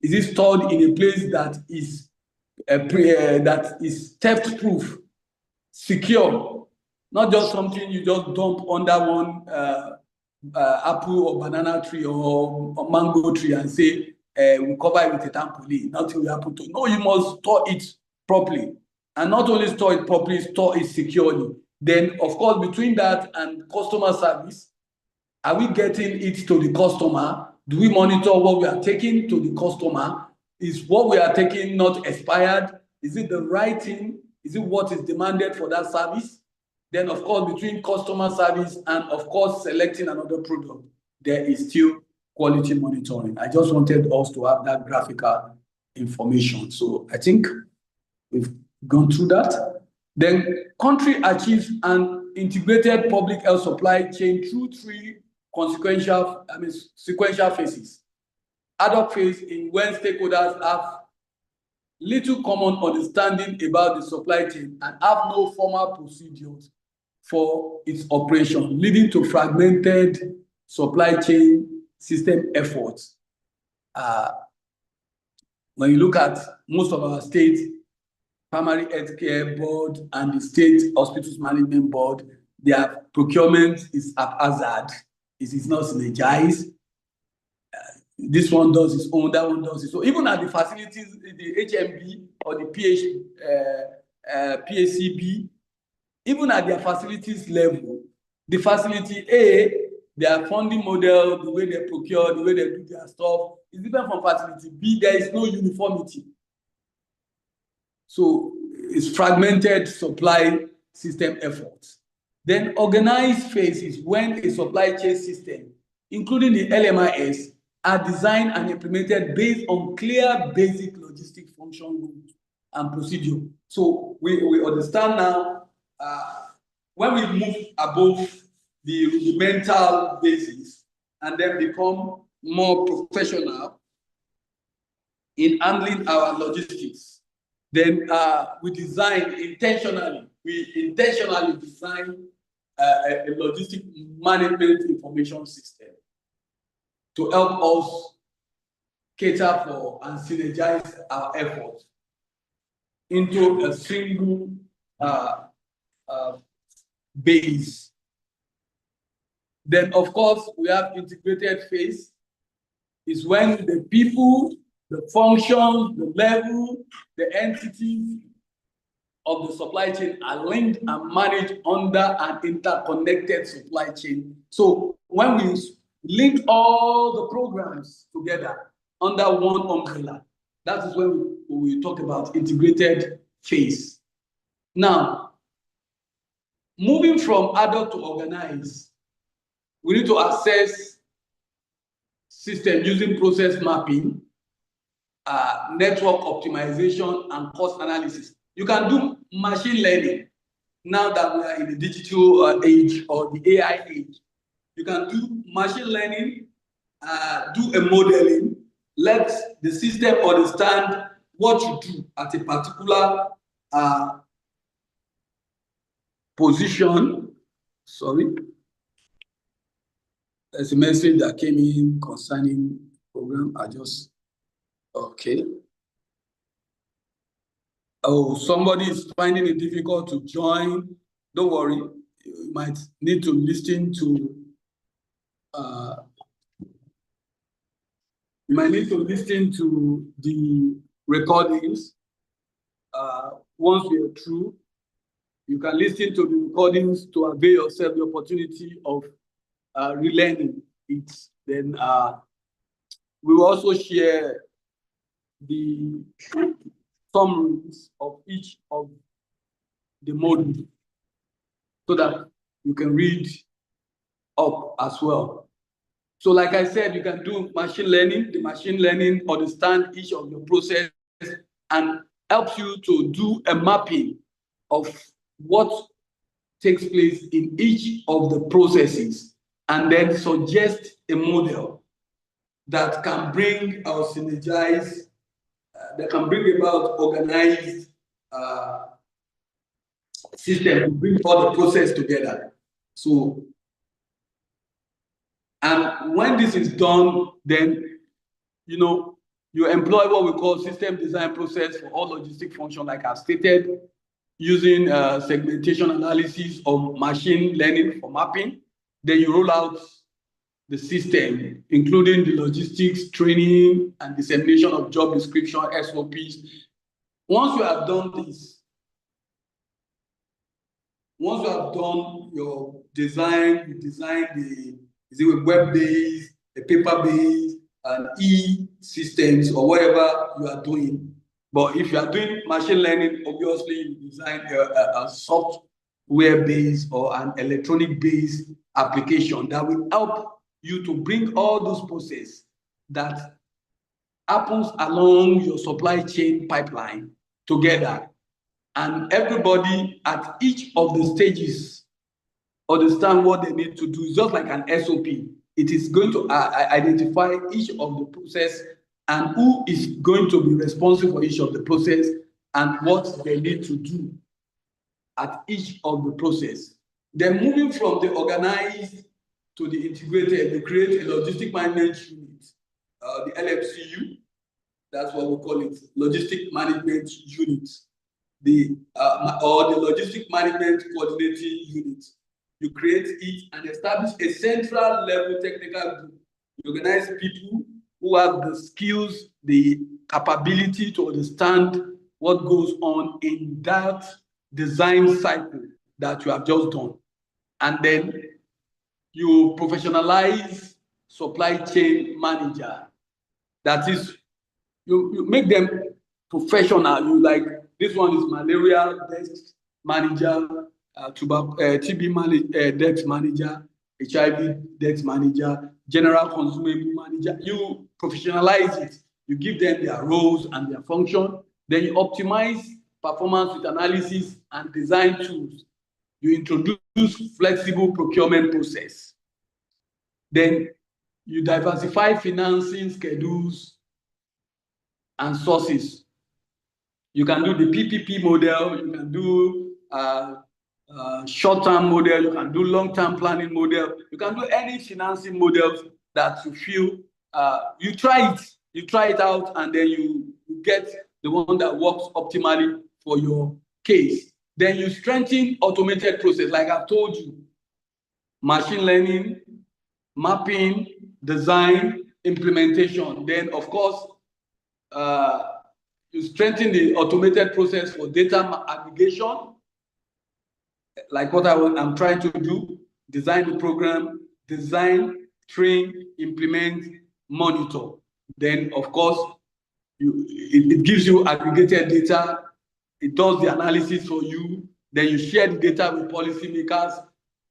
Is it stored in a place that is theft-proof, secure, not just something you just dump under one apple or banana tree or mango tree and say we cover it with a trampoline, nothing will happen to it. No, you must store it properly, and not only store it properly, store it securely. Then, of course, between that and customer service, are we getting it to the customer? Do we monitor what we are taking to the customer? Is what we are taking not expired? Is it the right thing? Is it what is demanded for that service? Then, of course, between customer service and, of course, selecting another product, there is still quality monitoring. I just wanted us to have that graphical information. So I think we've gone through that. Then, country achieves an integrated public health supply chain through 3 sequential phases. Ad hoc phase in when stakeholders have little common understanding about the supply chain and have no formal procedures for its operation, leading to fragmented supply chain system efforts. When you look at most of our states, Primary Healthcare Board and the State Hospitals Management Board, their procurement is haphazard. It is not synergized. This one does its own, that one does its own. Even at the facilities, the HMB or the PACB, even at their facilities level, the facility A, their funding model, the way they procure, the way they do their stuff, is different from facility B. There is no uniformity. So it's fragmented supply system efforts. Then organized phase is when a supply chain system, including the LMIS, are designed and implemented based on clear basic logistic function rules and procedure. So we understand now when we move above the rudimental basis and then become more professional in handling our logistics, then we intentionally design a logistic management information system to help us cater for and synergize our efforts into a single base. Then, of course, we have integrated phase. Is when the people, the functions, the level, the entities of the supply chain are linked and managed under an interconnected supply chain. So when we link all the programs together under one umbrella, that is when we talk about integrated phase. Now, moving from adult to organized, we need to assess system using process mapping, network optimization, and cost analysis. You can do machine learning now that we are in the digital age or the AI age. You can do machine learning, do a modeling, let the system understand what to do at a particular position. Sorry. There's a message that came in concerning program. Okay. Oh, somebody is finding it difficult to join. Don't worry. You might need to listen to the recordings. Once we are through, you can listen to the recordings to avail yourself the opportunity of relearning it. Then we will also share the summaries of each of the modules so that you can read up as well. So like I said, you can do machine learning. The machine learning understand each of the process and helps you to do a mapping of what takes place in each of the processes and then suggest a model that can bring or synergize, that can bring about organized system to bring all the process together. So, and when this is done, then, you know, you employ what we call system design process for all logistic function, like I've stated, using segmentation analysis or machine learning for mapping. Then you roll out the system, including the logistics, training, and dissemination of job description, SOPs. Once you have done this, once you have done your design, you design is it a web-based, a paper-based, an e-systems, or whatever you are doing. But if you are doing machine learning, obviously you design a software-based or an electronic-based application that will help you to bring all those processes that happens along your supply chain pipeline together. And everybody at each of the stages understand what they need to do. It's just like an SOP. It is going to identify each of the process and who is going to be responsible for each of the process and what they need to do at each of the process. Then moving from the organized to the integrated, you create a logistic management unit, the LMCU. That's what we call it, logistic management unit. Or the logistic management coordinating unit. You create it and establish a central level technical group. You organize people who have the skills, the capability to understand what goes on in that design cycle that you have just done. And then you professionalize supply chain manager. That is, you make them professional. You like, this one is malaria desk manager, TB desk manager, HIV desk manager, general consumable manager. You professionalize it. You give them their roles and their function. Then you optimize performance with analysis and design tools. You introduce flexible procurement process. Then you diversify financing schedules and sources. You can do the PPP model, you can do short-term model, you can do long-term planning model, you can do any financing models that you feel, you try it out, and then you get the one that works optimally for your case. Then you strengthen automated process, like I've told you, machine learning, mapping, design, implementation. Then, of course, you strengthen the automated process for data aggregation, like what I'm trying to do, design the program, design, train, implement, monitor. Then, of course, it gives you aggregated data, it does the analysis for you, then you share the data with policymakers.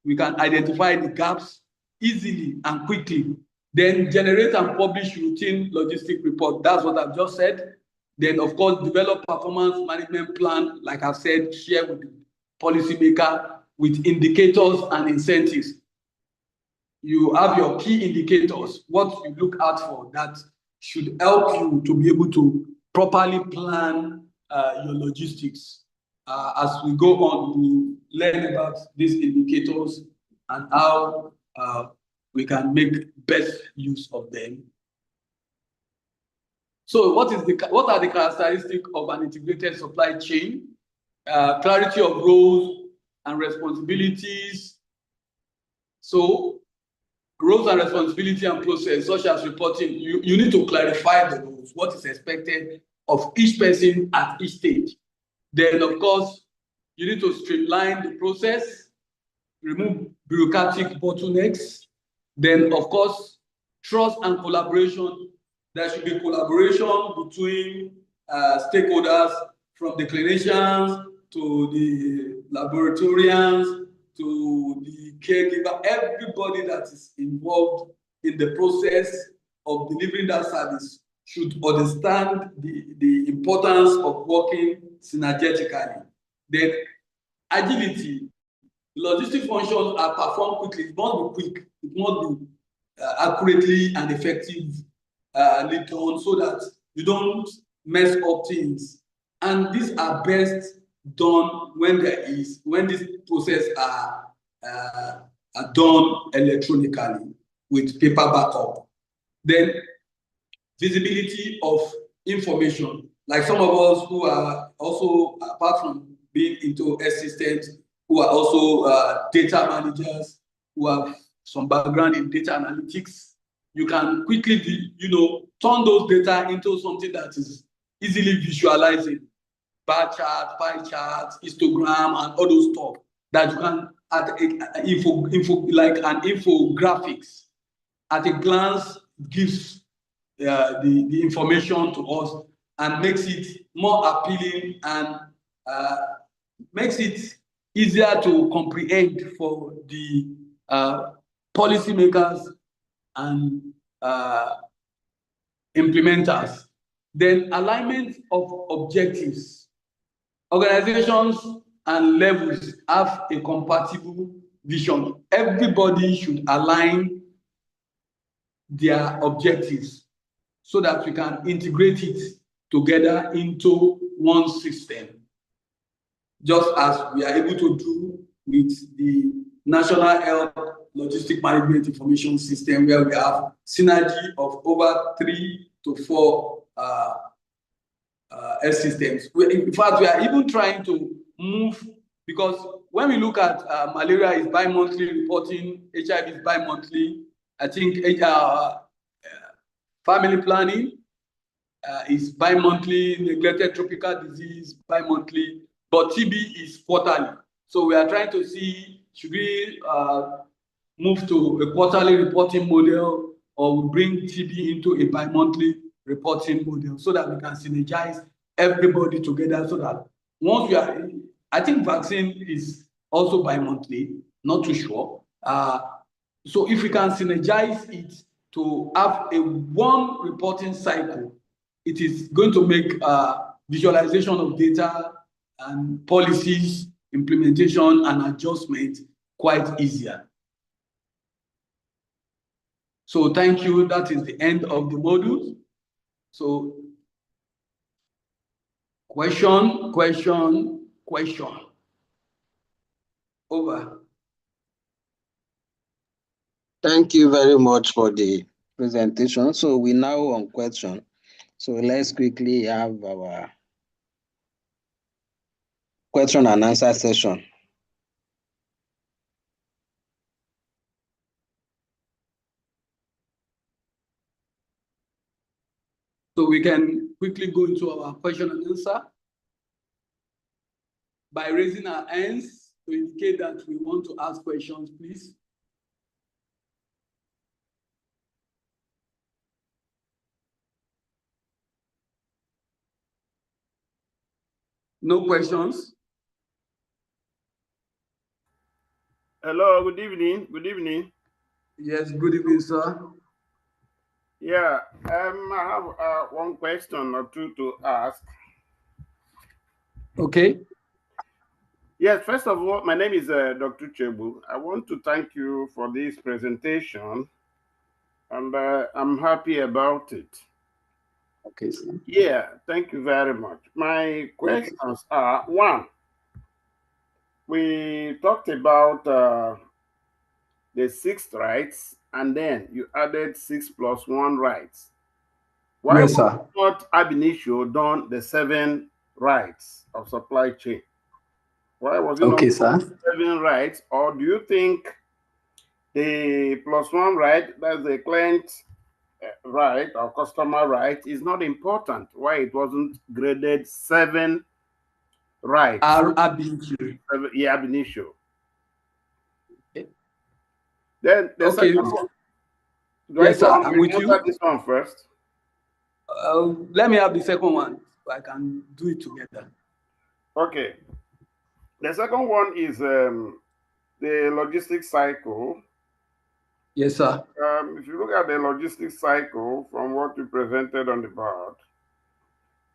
We can identify the gaps easily and quickly. Then generate and publish routine logistic report. That's what I've just said. Then, of course, develop performance management plan, like I've said, share with the policymaker with indicators and incentives. You have your key indicators, what you look out for that should help you to be able to properly plan your logistics. As we go on, we learn about these indicators and how we can make best use of them. So what are the characteristics of an integrated supply chain? Clarity of roles and responsibilities. So roles and responsibility and process, such as reporting, you need to clarify the roles, what is expected of each person at each stage. Then, of course, you need to streamline the process, remove bureaucratic bottlenecks. Then, of course, trust and collaboration there should be collaboration between stakeholders, from the clinicians to the laboratorians to the caregiver, everybody that is involved in the process of delivering that service should understand the importance of working synergetically. Then agility, logistic functions are performed quickly. It must be quick. It must be accurately and effectively done so that you don't mess up things. And these are best done when this process are done electronically with paper backup. Then visibility of information. Like some of us who are also, apart from being into health systems, who are also data managers, who have some background in data analytics, you can quickly, turn those data into something that is easily visualizing. Bar chart, pie charts, histogram, and all those stuff that you can like an infographics. At a glance, gives the information to us and makes it more appealing and makes it easier to comprehend for the policymakers and implementers. Then alignment of objectives. Organizations and levels have a compatible vision. Everybody should align their objectives so that we can integrate it together into one system, just as we are able to do with the National Health Logistic Management Information System, where we have synergy of over 3 to 4 health systems. In fact, we are even trying to move, because when we look at malaria is bi-monthly reporting, HIV is bi-monthly. I think family planning is bi-monthly, neglected tropical disease bi-monthly, but TB is quarterly. So we are trying to see, should we move to a quarterly reporting model, or bring TB into a bi-monthly reporting model, so that we can synergize everybody together, so that once we are, I think vaccine is also bi-monthly, not too sure. So if we can synergize it to have a one reporting cycle, it is going to make visualization of data and policies, implementation and adjustment quite easier. So thank you. That is the end of the module. So question. Over. Thank you very much for the presentation. So we now on question. So let's quickly have our question and answer session. So we can quickly go into our question and answer by raising our hands to indicate that we want to ask questions, please. No questions? Hello, good evening. Good evening. Yes, good evening, sir. Yeah, I have one question or two to ask. Okay. Yes, first of all, my name is Dr. Chebu. I want to thank you for this presentation, and I'm happy about it. Okay, sir. Yeah, thank you very much. My questions are, one, we talked about the 6 rights, and then you added 6 + 1 rights. Why Yes, was sir. not ab initio done the 7 rights of supply chain? Why was it Okay, not sir. 7 rights? Or do you think the +1 right, that's the client right or customer right, is not important? Why it wasn't graded 7 rights? Ab initio. Yeah, ab initio. Then the Okay. second one. Yes, sir. I'm with you. This one first. Let me have the second one so I can do it together. Okay. The second one is the logistics cycle. Yes, sir. If you look at the logistics cycle from what you presented on the board,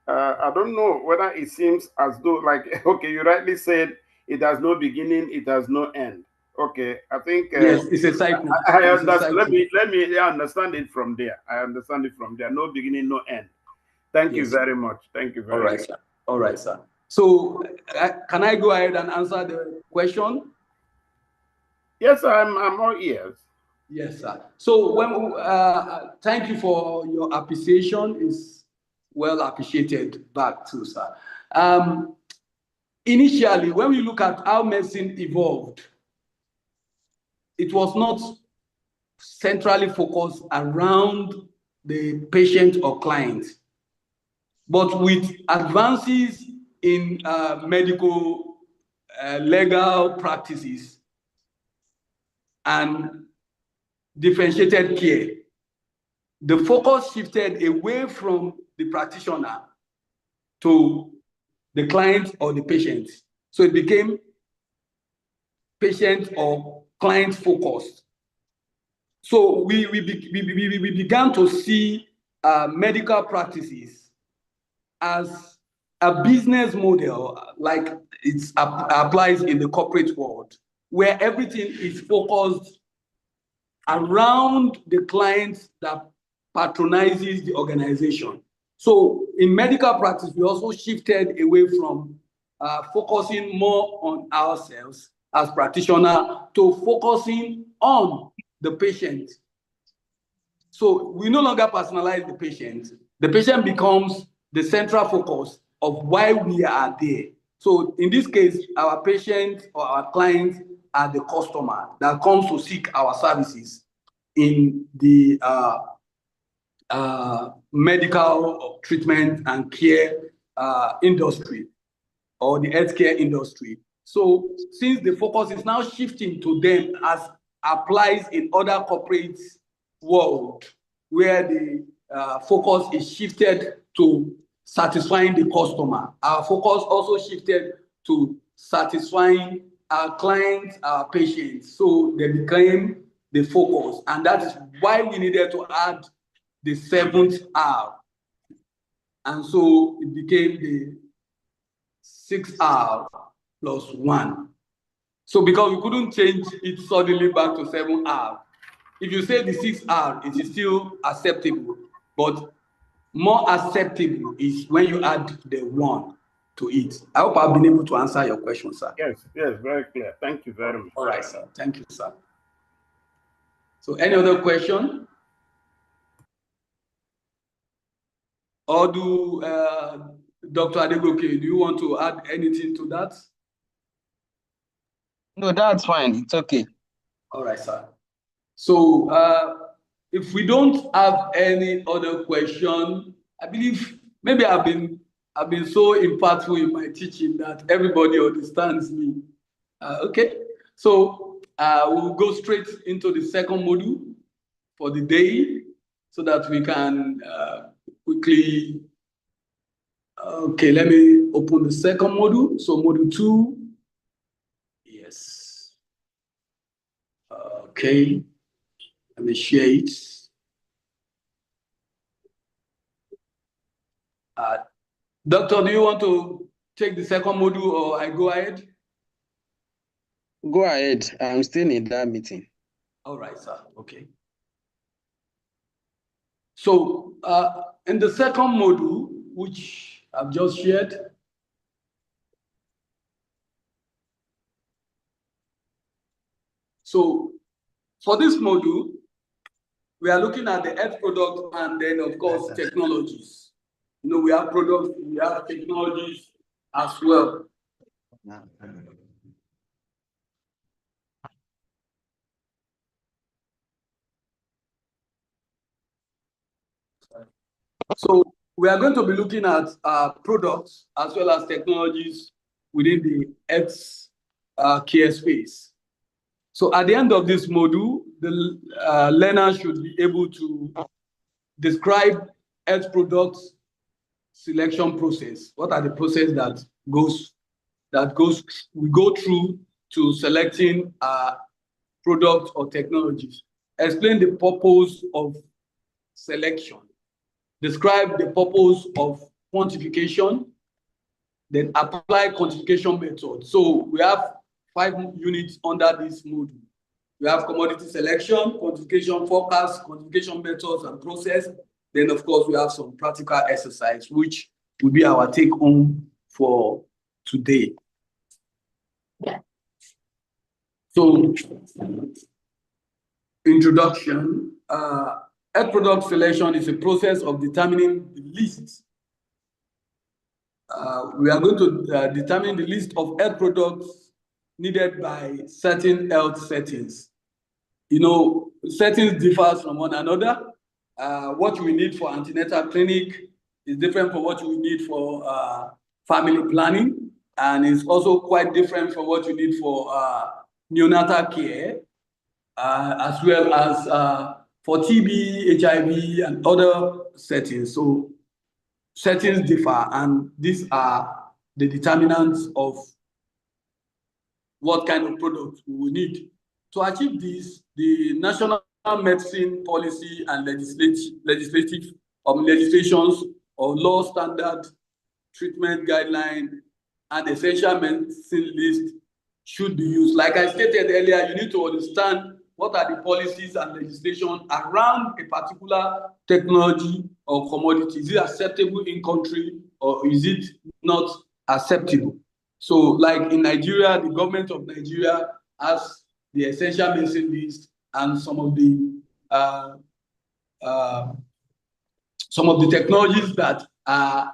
I don't know whether it seems as though, like, okay, you rightly said it has no beginning, it has no end. Okay, I think yes, it's a cycle. I understand. Let me understand it from there. I understand it from there. No beginning, no end. Thank you very much. Thank you very much. All right, sir. All right, sir. So, can I go ahead and answer the question? Yes, I'm all ears. Yes, sir. So, when thank you for your appreciation. Is well appreciated back too, sir. Initially, when we look at how medicine evolved, it was not centrally focused around the patient or client. But with advances in medical legal practices and differentiated care, the focus shifted away from the practitioner to the client or the patient. So it became patient or client focused. So we began to see medical practices as a business model, like it applies in the corporate world, where everything is focused around the client that patronizes the organization. So in medical practice, we also shifted away from focusing more on ourselves as practitioners to focusing on the patient. So we no longer personalize the patient. The patient becomes the central focus of why we are there. So in this case, our patient or our client are the customer that comes to seek our services in the medical treatment and care industry or the healthcare industry. So since the focus is now shifting to them as applies in other corporate world, where the focus is shifted to satisfying the customer, our focus also shifted to satisfying our clients, our patients. So they became the focus, and that is why we needed to add the seventh R. And so it became the 6R plus 1. So because we couldn't change it suddenly back to 7R, if you say the 6R, it is still acceptable, but more acceptable is when you add the 1 to it. I hope I've been able to answer your question, sir. Yes, very clear. Thank you very much. All right, sir. Thank you, sir. So any other question? Or do Dr. Adegoke, do you want to add anything to that? No, that's fine. It's okay. All right, sir. So if we don't have any other question, I believe maybe I've been so impactful in my teaching that everybody understands me. Okay, so we'll go straight into the second module for the day so that we can quickly. Okay, let me open the second module. So module 2. Yes. Okay. Let me share it. Doctor, do you want to take the second module or I go ahead? Go ahead. I'm still in that meeting. All right, sir. Okay. So in the second module, which I've just shared, so for this module, we are looking at the health product and then, of course, technologies. You know, we have products, we have technologies as well. So we are going to be looking at products as well as technologies within the health care space. So at the end of this module, the learner should be able to describe health products selection process. What are the process that we go through to selecting products or technologies? Explain the purpose of selection. Describe the purpose of quantification. Then apply quantification method. So we have 5 units under this module. We have commodity selection, quantification forecast, quantification methods and process. Then, of course, we have some practical exercise, which will be our take home for today. So, introduction. Health product selection is a process of determining the list. We are going to determine the list of health products needed by certain health settings. You know, settings differ from one another. What we need for antenatal clinic is different from what we need for family planning, and it's also quite different from what we need for neonatal care, as well as for TB, HIV, and other settings. So settings differ, and these are the determinants of what kind of product we will need. To achieve this, the National Medicine Policy and legislations or law standard, treatment guideline, and essential medicine list should be used. Like I stated earlier, you need to understand what are the policies and legislation around a particular technology or commodity. Is it acceptable in country or is it not acceptable? So like in Nigeria, the government of Nigeria has the essential medicine list and some of the technologies that are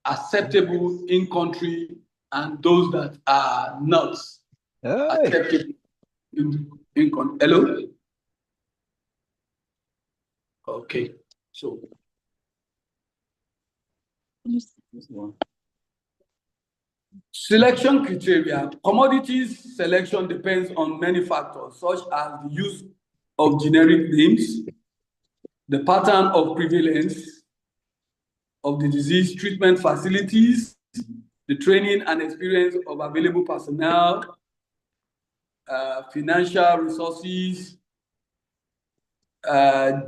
acceptable in country and those that are not acceptable in country. Hello? Okay, so selection criteria. Commodities selection depends on many factors, such as the use of generic names, the pattern of prevalence of the disease, treatment facilities, the training and experience of available personnel, financial resources,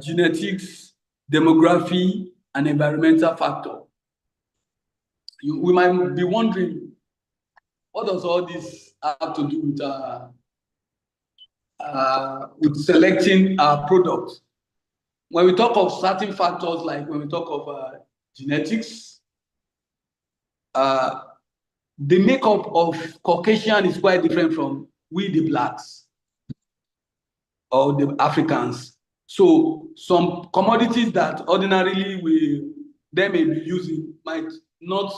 genetics, demography, and environmental factor. We might be wondering, what does all this have to do with selecting our products? When we talk of certain factors, like when we talk of genetics, the makeup of Caucasian is quite different from we the blacks or the Africans. So some commodities that ordinarily they may be using might not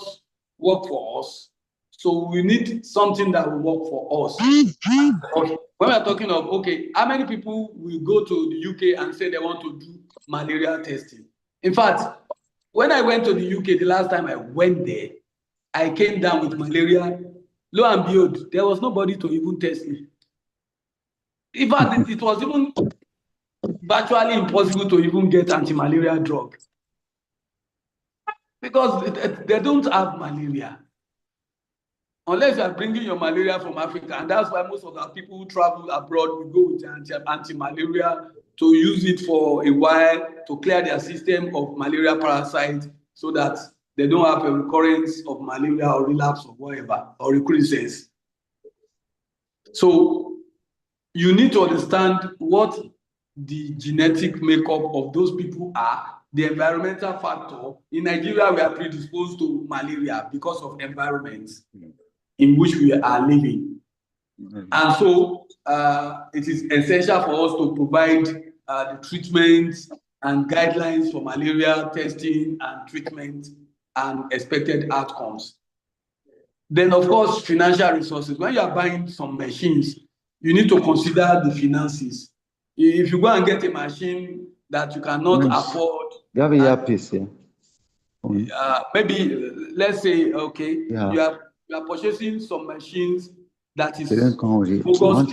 work for us. So we need something that will work for us. When we're talking of, okay, how many people will go to the UK and say they want to do malaria testing? In fact, when I went to the UK, the last time I went there, I came down with malaria. Lo and behold, there was nobody to even test me. In fact, it was even virtually impossible to even get anti-malaria drug because they don't have malaria. Unless you are bringing your malaria from Africa, and that's why most of our people who travel abroad will go with anti-malaria to use it for a while to clear their system of malaria parasites so that they don't have a recurrence of malaria or relapse or whatever, or recrudescence. So you need to understand what the genetic makeup of those people are, the environmental factor. In Nigeria, we are predisposed to malaria because of environment in which we are living. And so it is essential for us to provide the treatment and guidelines for malaria testing and treatment and expected outcomes. Then, of course, financial resources. When you are buying some machines, you need to consider the finances. If you go and get a machine that you cannot afford, you have a earpiece here. Maybe let's say, okay, you are purchasing some machines that is focused.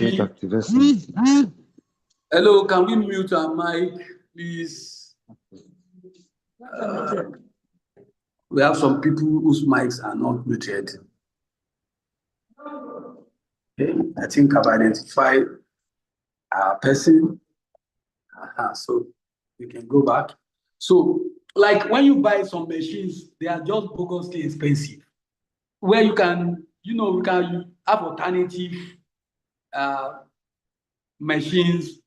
Hello, can we mute our mic, please? We have some people whose mics are not muted. Okay, I think I've identified a person. So we can go back. So, like when you buy some machines, they are just bogusly expensive. Where you can, we can have alternative machines.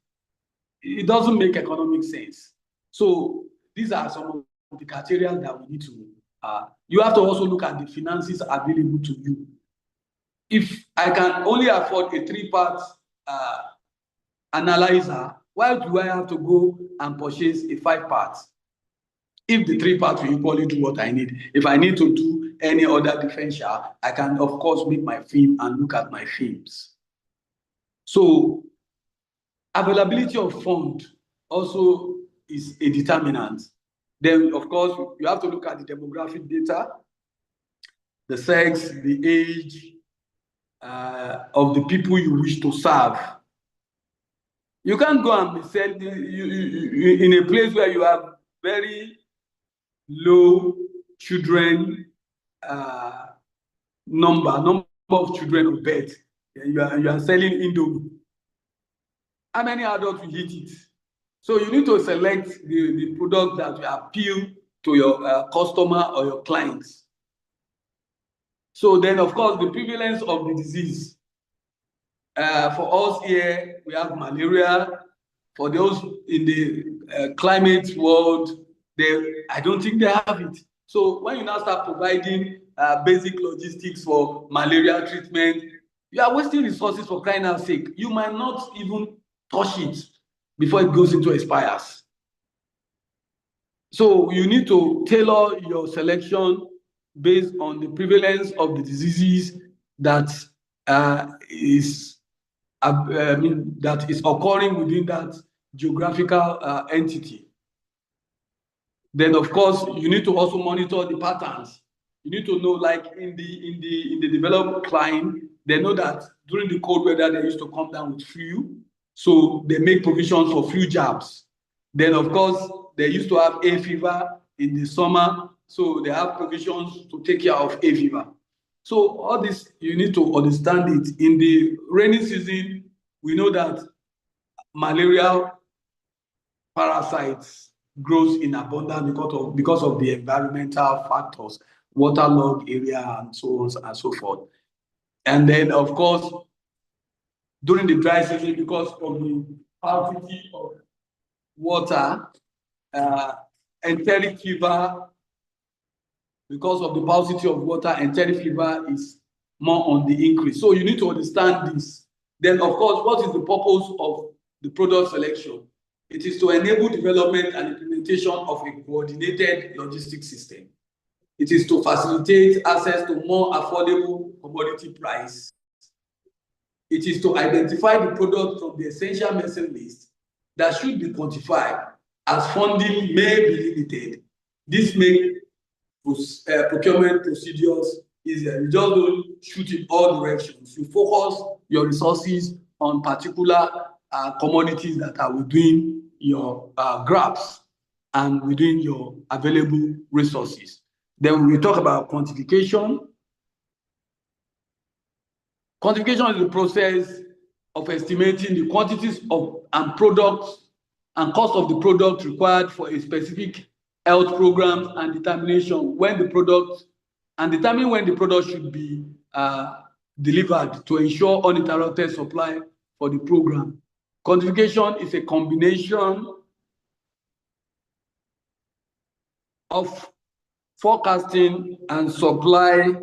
It doesn't make economic sense. So these are some of the criteria that we need to. You have to also look at the finances available to you. If I can only afford a 3-part analyzer, why do I have to go and purchase a 5-part? If the 3-part will equally do what I need. If I need to do any other differential, I can of course make my film and look at my films. So availability of fund also is a determinant. Then of course you have to look at the demographic data, the sex, the age of the people you wish to serve. You can't go and be selling in a place where you have very low children number of children of birth. You are selling Indomie. How many adults will eat it? So you need to select the product that will appeal to your customer or your clients. So then, of course, the prevalence of the disease. For us here, we have malaria. For those in the climate world, I don't think they have it. So when you now start providing basic logistics for malaria treatment, you are wasting resources for crying out sake. You might not even touch it before it goes into expires. So you need to tailor your selection based on the prevalence of the diseases that is occurring within that geographical entity. Then, of course, you need to also monitor the patterns. You need to know, like in the developed client, they know that during the cold weather they used to come down with flu, so they make provisions for flu jabs. Then, of course, they used to have hay fever in the summer, so they have provisions to take care of hay fever. So all this, you need to understand it. In the rainy season, we know that malaria parasites grows in abundance because of the environmental factors, waterlogged area, and so on and so forth. And then, of course, during the dry season, because of the paucity of water, enteric fever, because of the paucity of water, enteric fever is more on the increase. So you need to understand this. Then, of course, what is the purpose of the product selection? It is to enable development and implementation of a coordinated logistics system. It is to facilitate access to more affordable commodity price. It is to identify the product from the essential missing list that should be quantified as funding may be limited. This makes procurement procedures easier. You just don't shoot in all directions. You focus your resources on particular commodities that are within your grasp and within your available resources. Then we talk about quantification. Quantification is the process of estimating the quantities of and products and cost of the product required for a specific health program and determining when the product should be delivered to ensure uninterrupted supply for the program. Quantification is a combination of forecasting and supply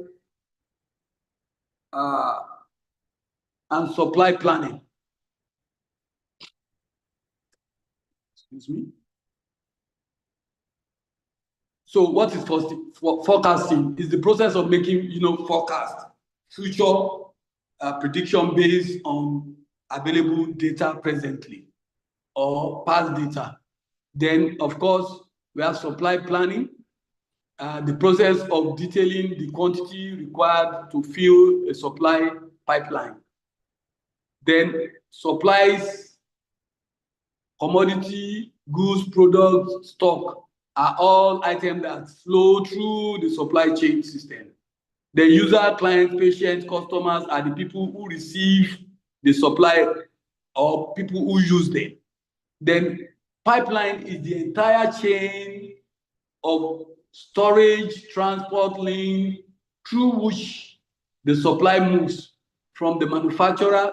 planning. Excuse me. So what is forecasting? Is the process of making forecast, future prediction based on available data presently or past data. Then, of course, we have supply planning, the process of detailing the quantity required to fill a supply pipeline. Then supplies, commodity, goods, products, stock, are all items that flow through the supply chain system. The user, client, patient, customers are the people who receive the supply or people who use them. Then pipeline is the entire chain of storage, transport link through which the supply moves from the manufacturer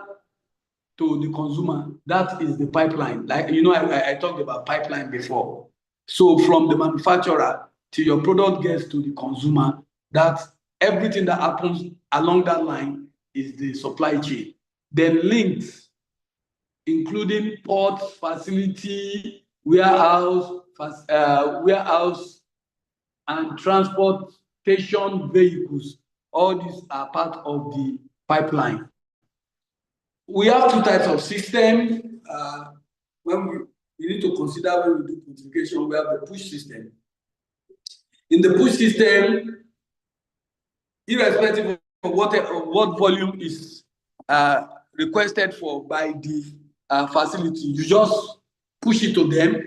to the consumer. That is the pipeline. Like, you know, I talked about pipeline before. So from the manufacturer till your product gets to the consumer, that everything that happens along that line is the supply chain. Then links, including port, facility, warehouse, and transportation vehicles. All these are part of the pipeline. We have two types of systems. When we need to consider when we do quantification, we have the push system. In the push system, irrespective of what volume is requested for by the facility, you just push it to them,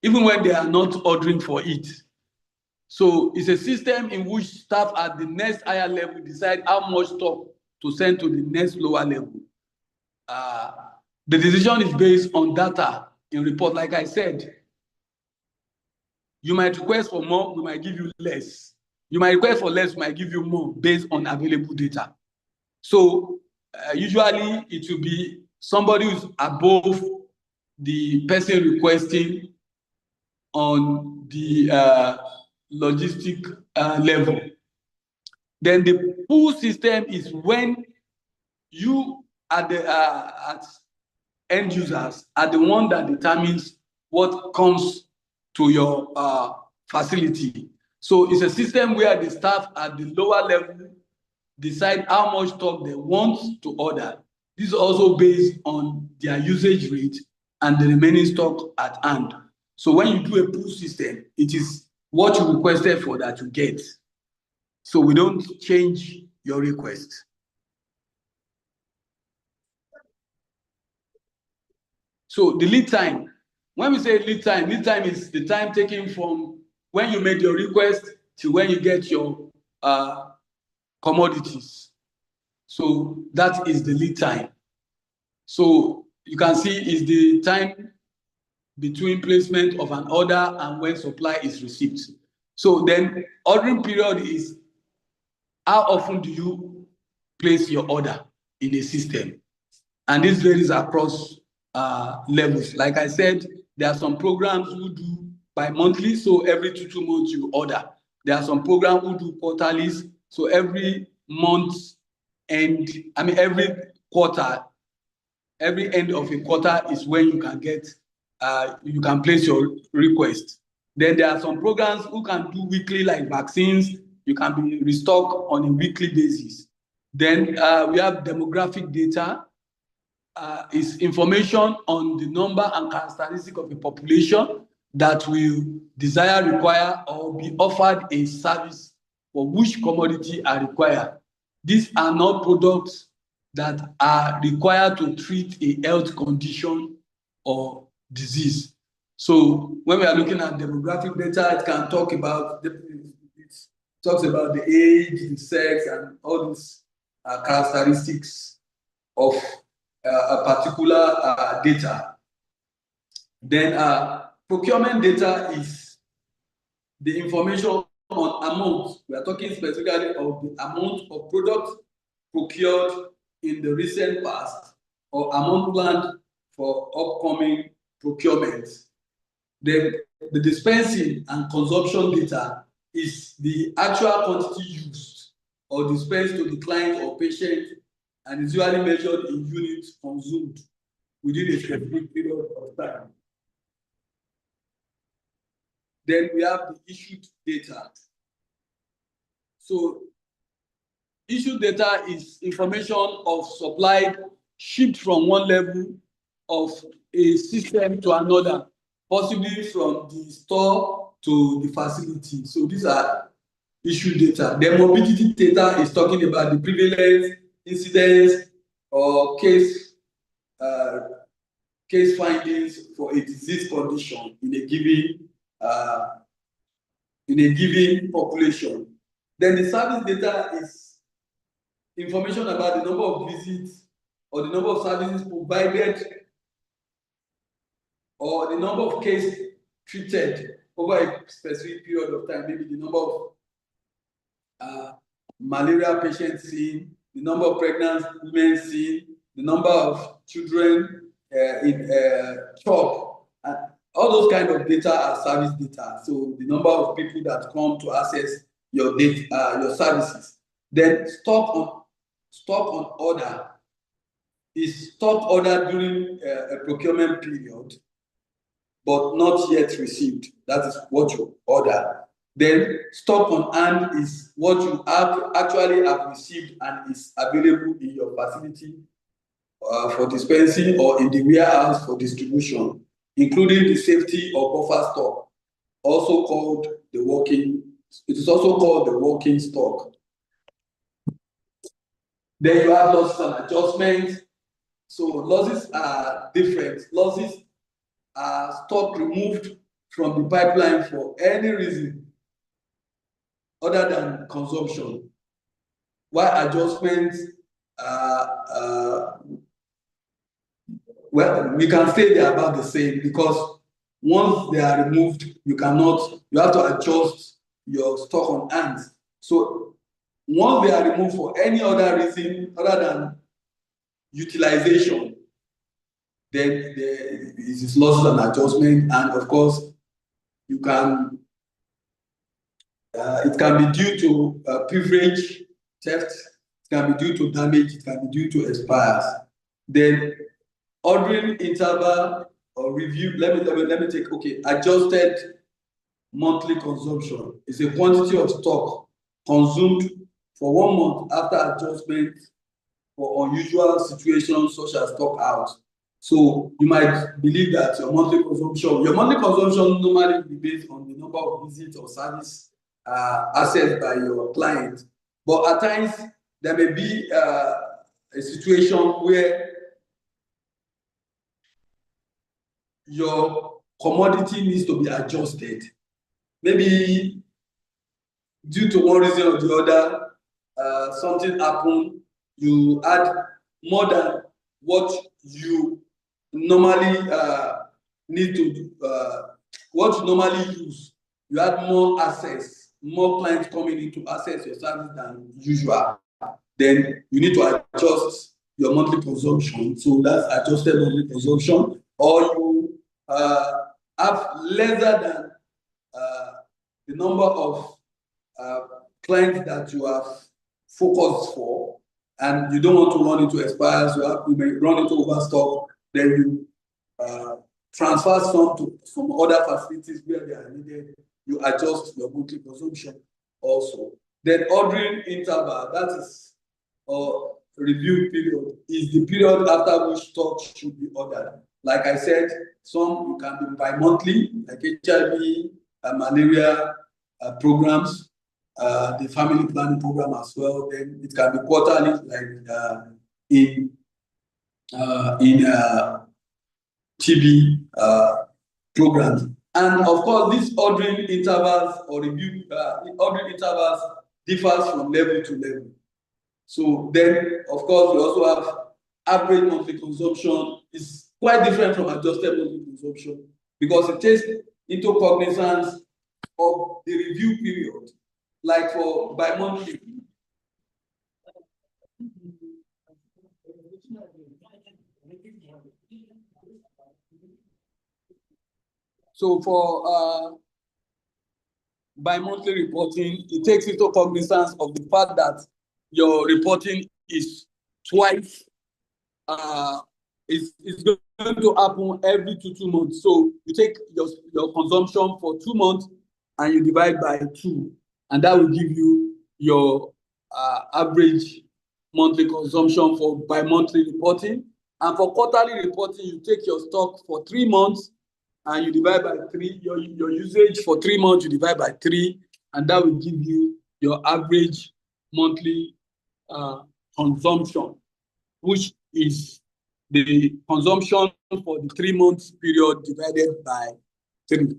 even when they are not ordering for it. So it's a system in which staff at the next higher level decide how much stock to send to the next lower level. The decision is based on data in report. Like I said, you might request for more, we might give you less. You might request for less, we might give you more based on available data. So usually it will be somebody who's above the person requesting on the logistic level. Then the pull system is when you at end users are the one that determines what comes to your facility. So it's a system where the staff at the lower level decide how much stock they want to order. This is also based on their usage rate and the remaining stock at hand. So when you do a pull system, it is what you requested for that you get. So we don't change your request. So the lead time, when we say lead time is the time taken from when you made your request to when you get your commodities. So that is the lead time. So you can see is the time between placement of an order and when supply is received. So then ordering period is how often do you place your order in a system? And this varies across levels. Like I said, there are some programs who do bi-monthly, so every two months you order. There are some programs who do quarterlies, so every month and every quarter, every end of a quarter is when you can get, you can place your request. Then there are some programs who can do weekly, like vaccines. You can be restocked on a weekly basis. Then we have demographic data. Is information on the number and characteristic of a population that will desire, require, or be offered a service for which commodity are required. These are not products that are required to treat a health condition or disease. So when we are looking at demographic data, it can talk about the age, the sex, and all these characteristics of a particular data. Then procurement data is the information on amount. We are talking specifically of the amount of products procured in the recent past or amount planned for upcoming procurement. Then the dispensing and consumption data is the actual quantity used or dispensed to the client or patient, and is usually measured in units consumed within a specific period of time. Then we have the issued data. So issued data is information of supply shipped from one level of a system to another, possibly from the store to the facility. So these are issued data. The morbidity data is talking about the prevalence, incidence, or case findings for a disease condition in a given in a given population. Then the service data is information about the number of visits or the number of services provided or the number of cases treated over a specific period of time, maybe the number of malaria patients seen, the number of pregnant women seen, the number of children in CHOP, and all those kind of data are service data. So the number of people that come to access your data, your services. Then stop on order is stop order during a procurement period, but not yet received. That is what you order. Then stock on hand is what you actually have received and is available in your facility for dispensing or in the warehouse for distribution, including the safety or buffer stock, also called the working. It is also called the working stock. Then you have losses and adjustments. So losses are different. Losses are stock removed from the pipeline for any reason other than consumption, while adjustments well, we can say they are about the same, because once they are removed, you have to adjust your stock on hand. So once they are removed for any other reason other than utilization, then it is losses and adjustment, and of course you can it can be due to privilege, theft, it can be due to damage, it can be due to expires. Then ordering interval or review, let me take, okay, adjusted monthly consumption is a quantity of stock consumed for 1 month after adjustment for unusual situations such as stock out. So you might believe that your monthly consumption normally will be based on the number of visits or service accessed by your client. But at times, there may be a situation where your commodity needs to be adjusted. Maybe due to one reason or the other, something happened, you add more than what you normally need to what you normally use. You add more access, more clients coming in to access your service than usual. Then you need to adjust your monthly consumption. So that's adjusted monthly consumption. Or you have lesser than the number of clients that you have focused for, and you don't want to run into expires, you may run into overstock, then you transfer some to some other facilities where they are needed. You adjust your monthly consumption also. Then ordering interval, that is review period, is the period after which stock should be ordered. Like I said, some you can be bi-monthly, like HIV, malaria programs, the family planning program as well. Then it can be quarterly, like in TB programs. And of course, these ordering intervals or review ordering intervals differs from level to level. So then, of course, we also have average monthly consumption. Is quite different from adjusted monthly consumption because it takes into cognizance of the review period. Like for bi-monthly, so for bi-monthly reporting, it takes into cognizance of the fact that your reporting is twice, it's going to happen every 2 months. So you take your consumption for 2 months and you divide by 2, and that will give you your average monthly consumption for bi-monthly reporting. And for quarterly reporting, you take your stock for 3 months and you divide by 3, your usage for 3 months, you divide by 3, and that will give you your average monthly consumption, which is the consumption for the 3 months period divided by 3.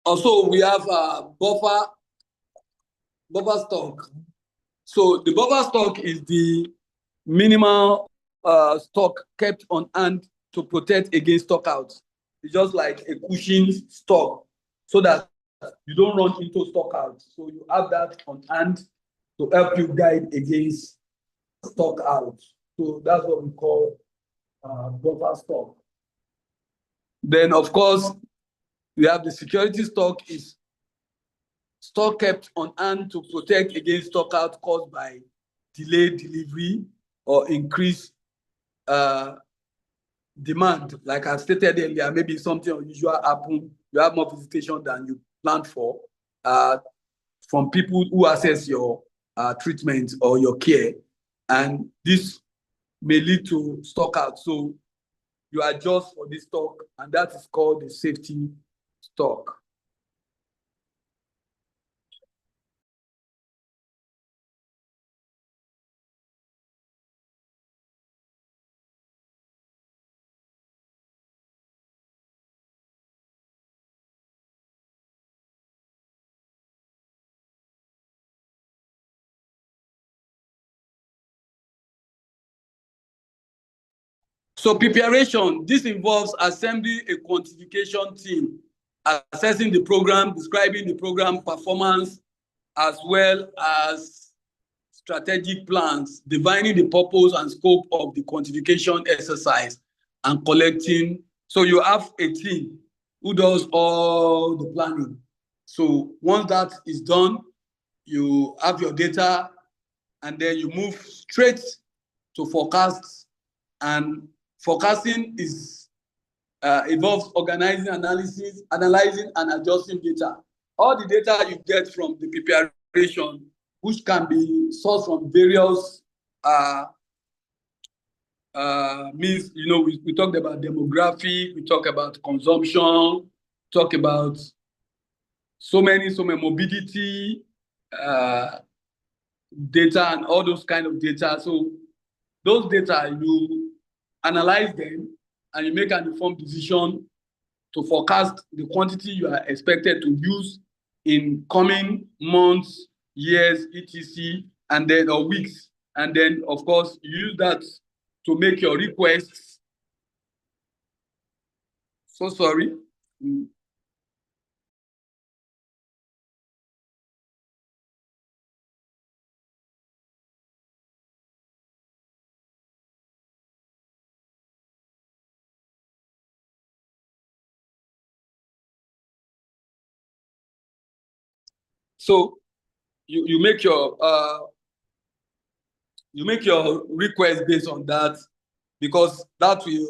Also, we have buffer stock. So the buffer stock is the minimal stock kept on hand to protect against stockouts. It's just like a cushion stock so that you don't run into stockouts. So you have that on hand to help you guide against stockouts. So that's what we call buffer stock. Then, of course, we have the security stock is stock kept on hand to protect against stockout caused by delayed delivery or increased demand. Like I stated earlier, maybe something unusual happened, you have more visitation than you planned for from people who access your treatment or your care, and this may lead to stockout. So you adjust for this stock, and that is called the safety stock. So preparation, this involves assembling a quantification team, assessing the program, describing the program performance, as well as strategic plans, defining the purpose and scope of the quantification exercise, and collecting. So you have a team who does all the planning. So once that is done, you have your data, and then you move straight to forecasts. And forecasting involves organizing, analyzing, and adjusting data. All the data you get from the preparation, which can be sourced from various means, we talked about demographic, we talk about consumption, talk about so many morbidity data and all those kind of data. So those data, you analyze them and you make an informed decision to forecast the quantity you are expected to use in coming months, years, etc., and then or weeks. And then, of course, you use that to make your requests. So sorry. So you make your request based on that, because that will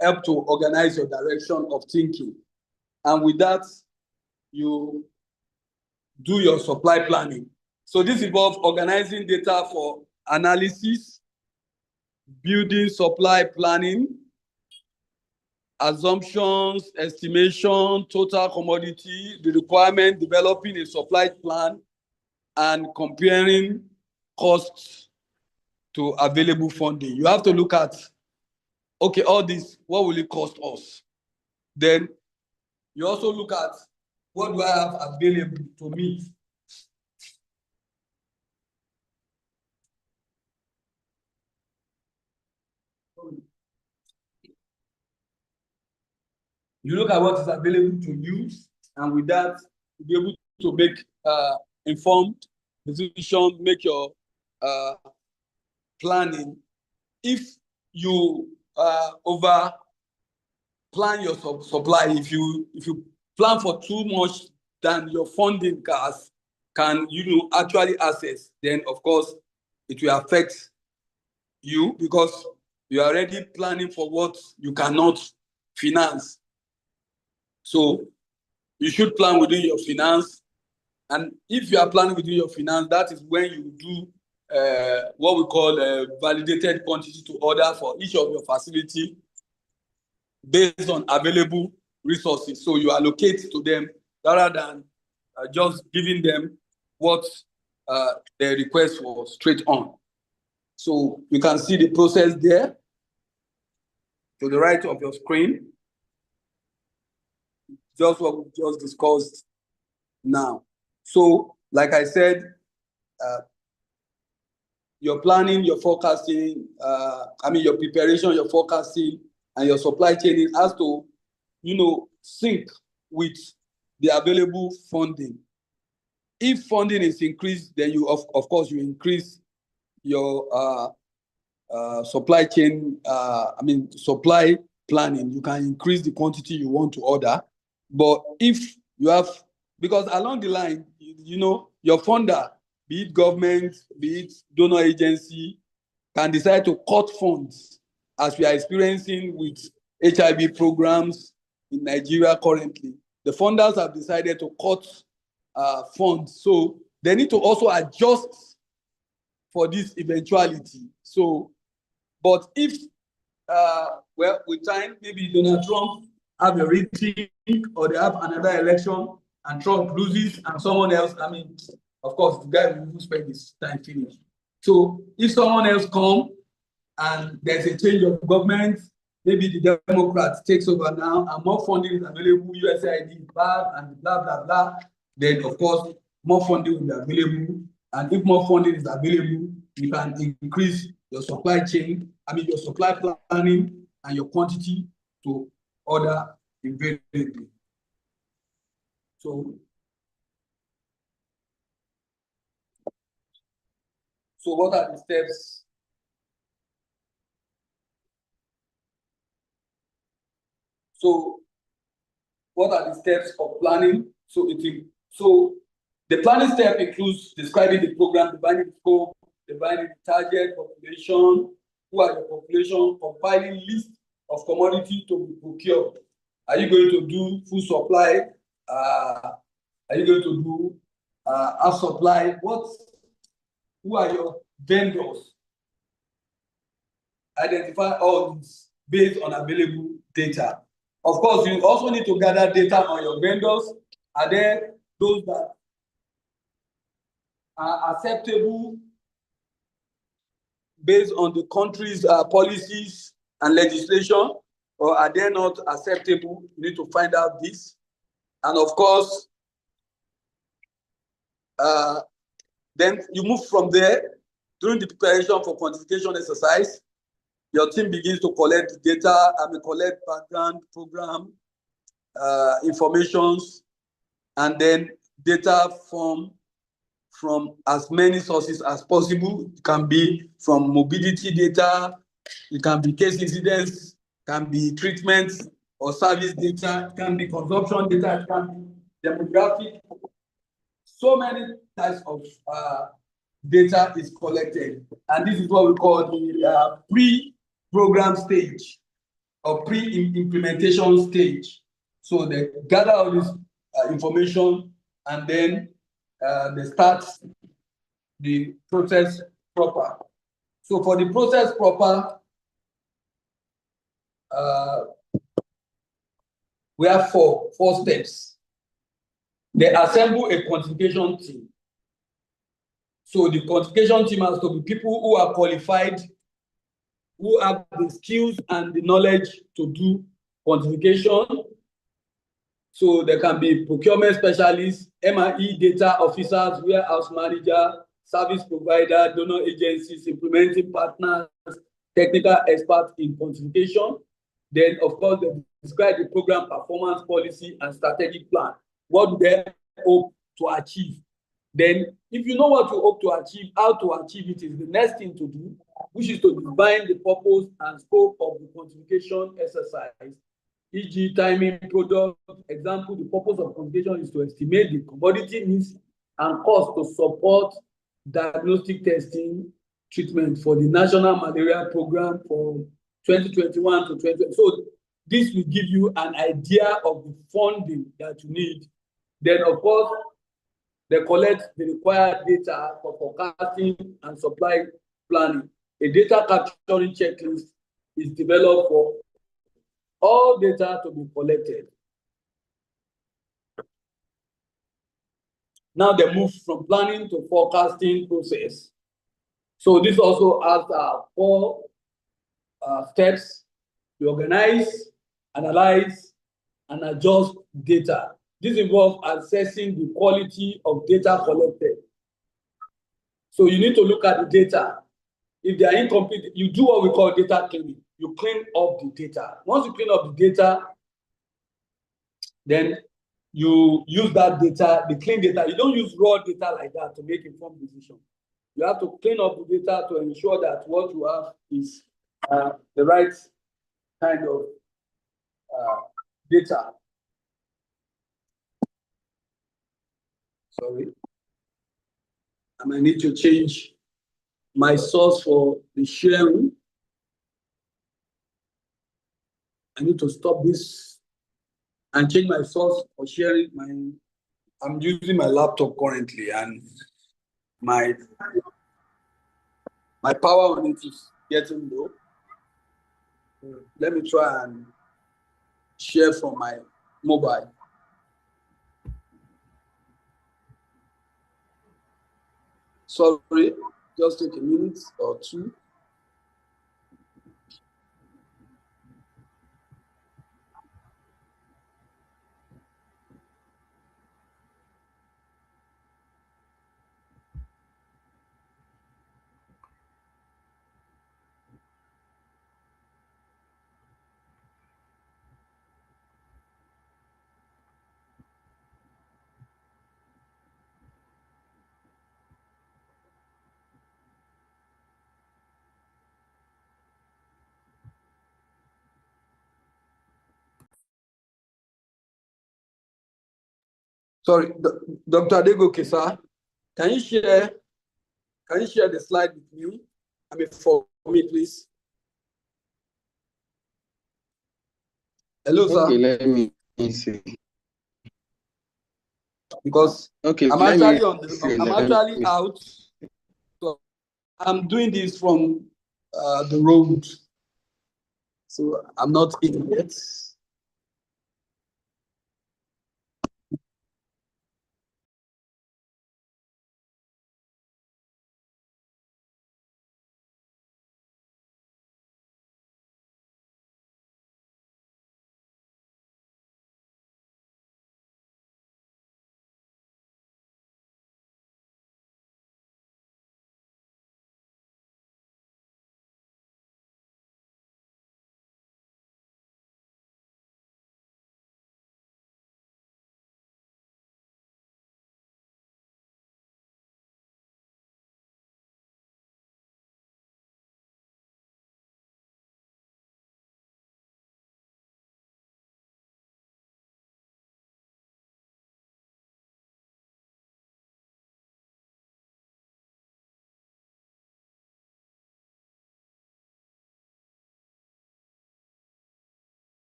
help to organize your direction of thinking. And with that, you do your supply planning. So this involves organizing data for analysis, building supply planning, assumptions, estimation, total commodity, the requirement, developing a supply plan, and comparing costs to available funding. You have to look at, okay, all this, what will it cost us? Then you also look at, what do I have available to meet? You look at what is available to use, and with that, you'll be able to make informed decision, make your planning. If you over plan your supply, if you plan for too much than your funding can actually access, then of course it will affect you, because you are already planning for what you cannot finance. So you should plan within your finance. And if you are planning within your finance, that is when you do what we call a validated quantity to order for each of your facility based on available resources. So you allocate to them rather than just giving them what they request for straight on. So you can see the process there to the right of your screen. Just what we just discussed now. So, like I said, your planning, your forecasting, your preparation, your forecasting, and your supply chain has to, sync with the available funding. If funding is increased, then you, of course, you increase your supply chain, supply planning. You can increase the quantity you want to order. But if you have, because along the line, your funder, be it government, be it donor agency, can decide to cut funds, as we are experiencing with HIV programs in Nigeria currently. The funders have decided to cut funds. So they need to also adjust for this eventuality. So, but if, with time, maybe Donald Trump have a retreat, or they have another election and Trump loses and someone else, of course, the guy will spend his time finished. So if someone else comes and there's a change of government, maybe the Democrats takes over now and more funding is available, USAID is back and blah, blah, blah, then of course, more funding will be available. And if more funding is available, you can increase your supply chain, your supply planning and your quantity to order invariably. So what are the steps? So what are the steps of planning? So the planning step includes describing the program, defining the scope, defining the target population, who are the population, compiling list of commodity to be procured. Are you going to do food supply? Are you going to do house supply? Who are your vendors? Identify all these based on available data. Of course, you also need to gather data on your vendors. Are there those that are acceptable based on the country's policies and legislation, or are they not acceptable? You need to find out this. And of course, then you move from there. During the preparation for quantification exercise, your team begins to collect data, collect background program informations, and then data from as many sources as possible. It can be from mobility data, it can be case incidents, can be treatment or service data, it can be consumption data, it can be demographic. So many types of data is collected, and this is what we call the pre-program stage or pre-implementation stage. So they gather all this information, and then they start the process proper. So for the process proper, we have four steps. They assemble a quantification team. So the quantification team has to be people who are qualified, who have the skills and the knowledge to do quantification. So there can be procurement specialists, MRE data officers, warehouse manager, service provider, donor agencies, implementing partners, technical experts in quantification. Then, of course, they describe the program performance policy and strategic plan. What do they hope to achieve? Then, if you know what you hope to achieve, how to achieve it is the next thing to do, which is to define the purpose and scope of the quantification exercise, e.g. timing, product. Example, the purpose of quantification is to estimate the commodity needs and cost to support diagnostic testing treatment for the National Malaria Program for 2021 to 2020. So this will give you an idea of the funding that you need. Then, of course, they collect the required data for forecasting and supply planning. A data capturing checklist is developed for all data to be collected. Now they move from planning to forecasting process. So this also has 4 steps: to organize, analyze, and adjust data. This involves assessing the quality of data collected. So you need to look at the data. If they are incomplete, you do what we call data cleaning. You clean up the data. Once you clean up the data, then you use that data, the clean data. You don't use raw data like that to make informed decisions. You have to clean up the data to ensure that what you have is the right kind of data. Sorry. I might need to change my source for the sharing. I need to stop this and change my source for sharing. I'm using my laptop currently, and my power on it is getting low. Let me try and share from my mobile. Sorry, just take a minute or two. Sorry, Dr. Adego Kesa, can you share the slide with me? I mean, for me, please. Hello, sir. Okay, let me see. Because Okay, I'm let me actually see. I'm actually out. So I'm doing this from the road. So I'm not in yet.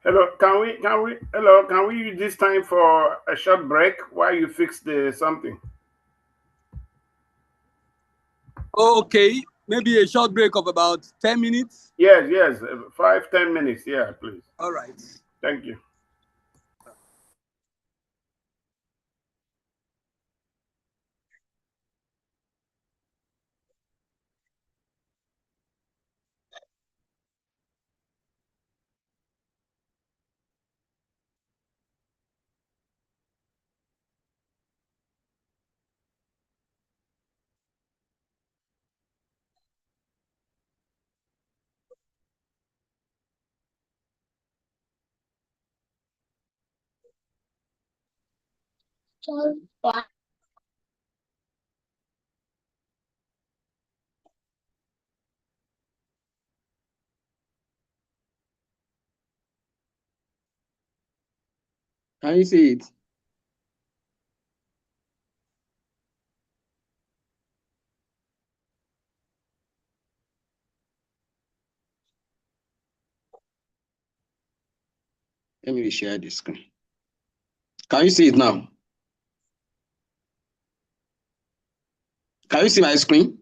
Hello, can we use this time for a short break while you fix the something? Okay, maybe a short break of about 10 minutes. Yes, 5-10 minutes. Yeah, please. All right. Thank you. Can you see it? Let me share the screen. Can you see it now? Can you see my screen?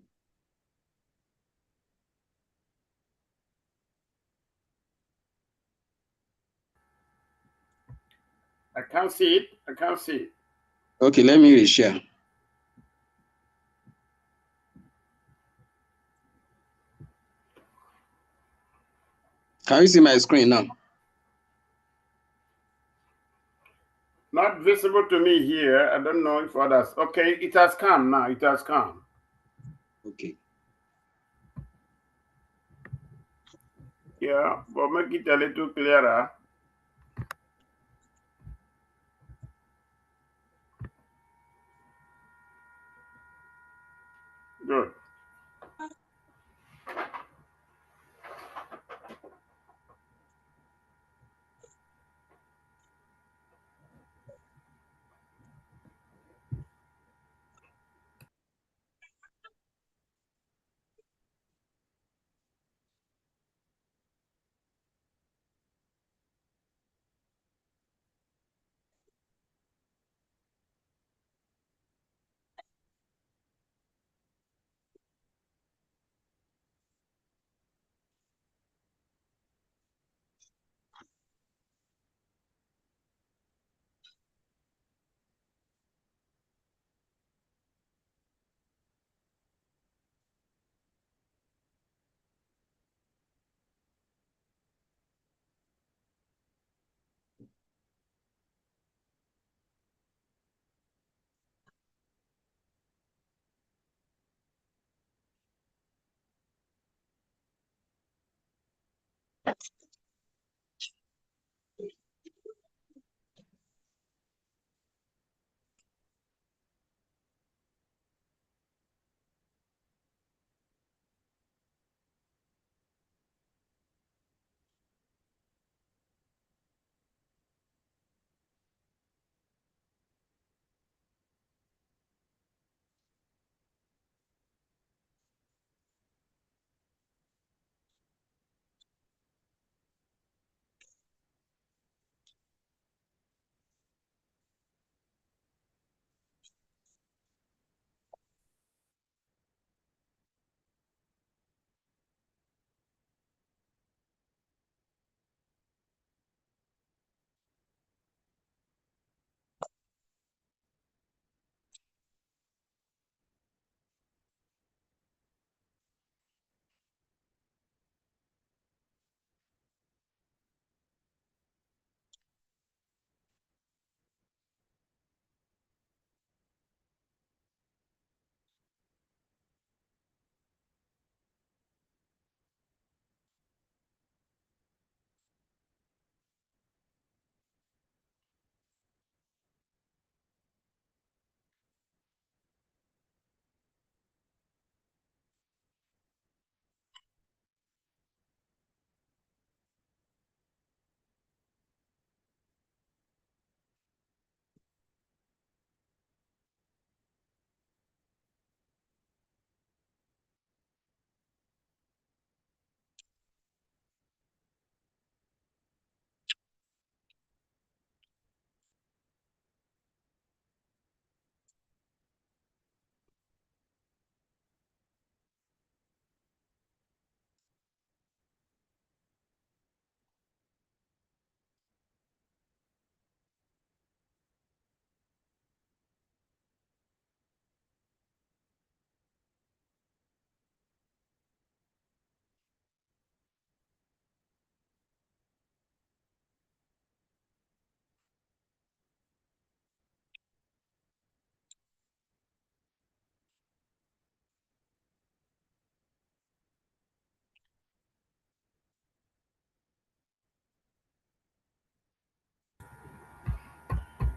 I can't see it. I can't see it. Okay, let me reshare. Can you see my screen now? Not visible to me here. I don't know if others. Okay, it has come now. It has come. Okay. Yeah, but make it a little clearer. Good.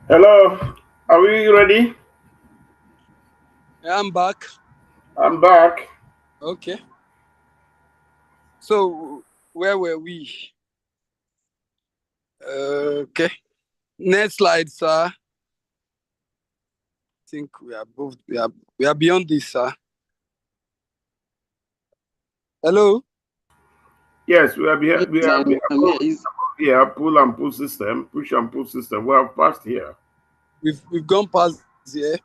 Hello. Are we ready? I'm back. I'm back. Okay. So where were we? Okay. Next slide, sir. I think we are beyond this, sir. Hello. Yes, we are here. We are here. Pull and pull system. Push and pull system. We have passed here. We've gone past here.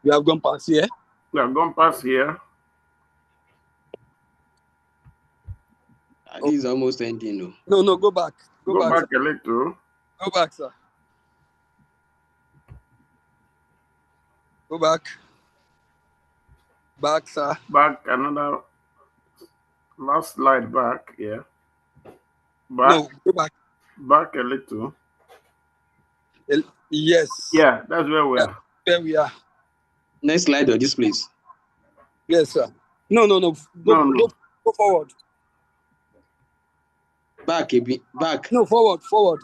We have gone past here. We have gone past here. This is almost ending. No, go back. Go back sir. a little. Go back, sir. Go back. Back, sir. Back another. Last slide back. Yeah. Back. No, go back. Back a little. Yes. Yeah, that's where we are. There we are. Next slide on this, please. Yes, sir. No. Go forward. Back a bit. Back. No, forward.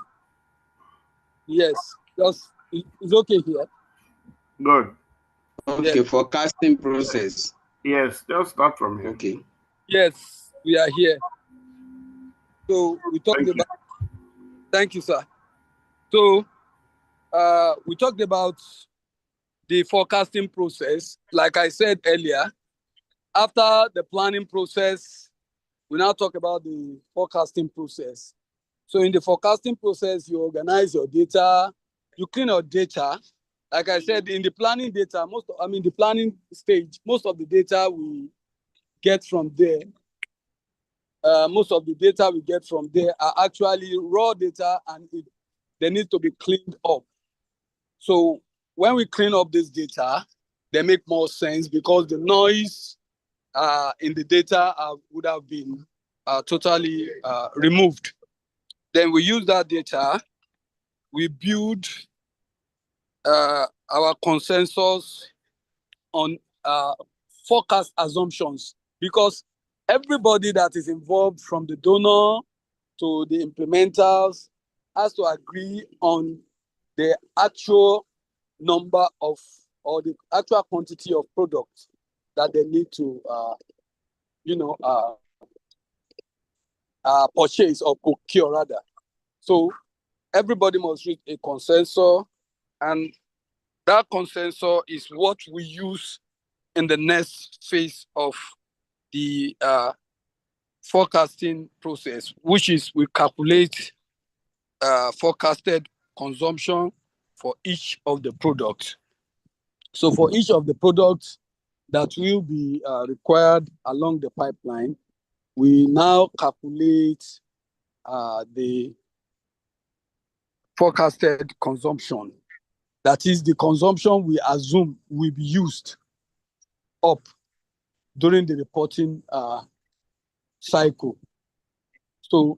Yes. It's okay here. Good. Okay, Yes. forecasting process. Yes, just start from here. Okay. Yes, we are here. So we talked about. Thank you, sir. So we talked about the forecasting process. Like I said earlier, after the planning process, we now talk about the forecasting process. So in the forecasting process, you organize your data, you clean your data. Like I said, in the planning data, the planning stage, most of the data we get from there, are actually raw data, and they need to be cleaned up. So when we clean up this data, they make more sense because the noise in the data would have been totally removed. Then we use that data, we build our consensus on forecast assumptions, because everybody that is involved, from the donor to the implementers, has to agree on the actual number of, or the actual quantity of products that they need to purchase or procure rather. So everybody must reach a consensus, and that consensus is what we use in the next phase of the forecasting process, which is we calculate forecasted consumption for each of the products. So for each of the products that will be required along the pipeline, we now calculate the forecasted consumption. That is the consumption we assume will be used up during the reporting cycle. So,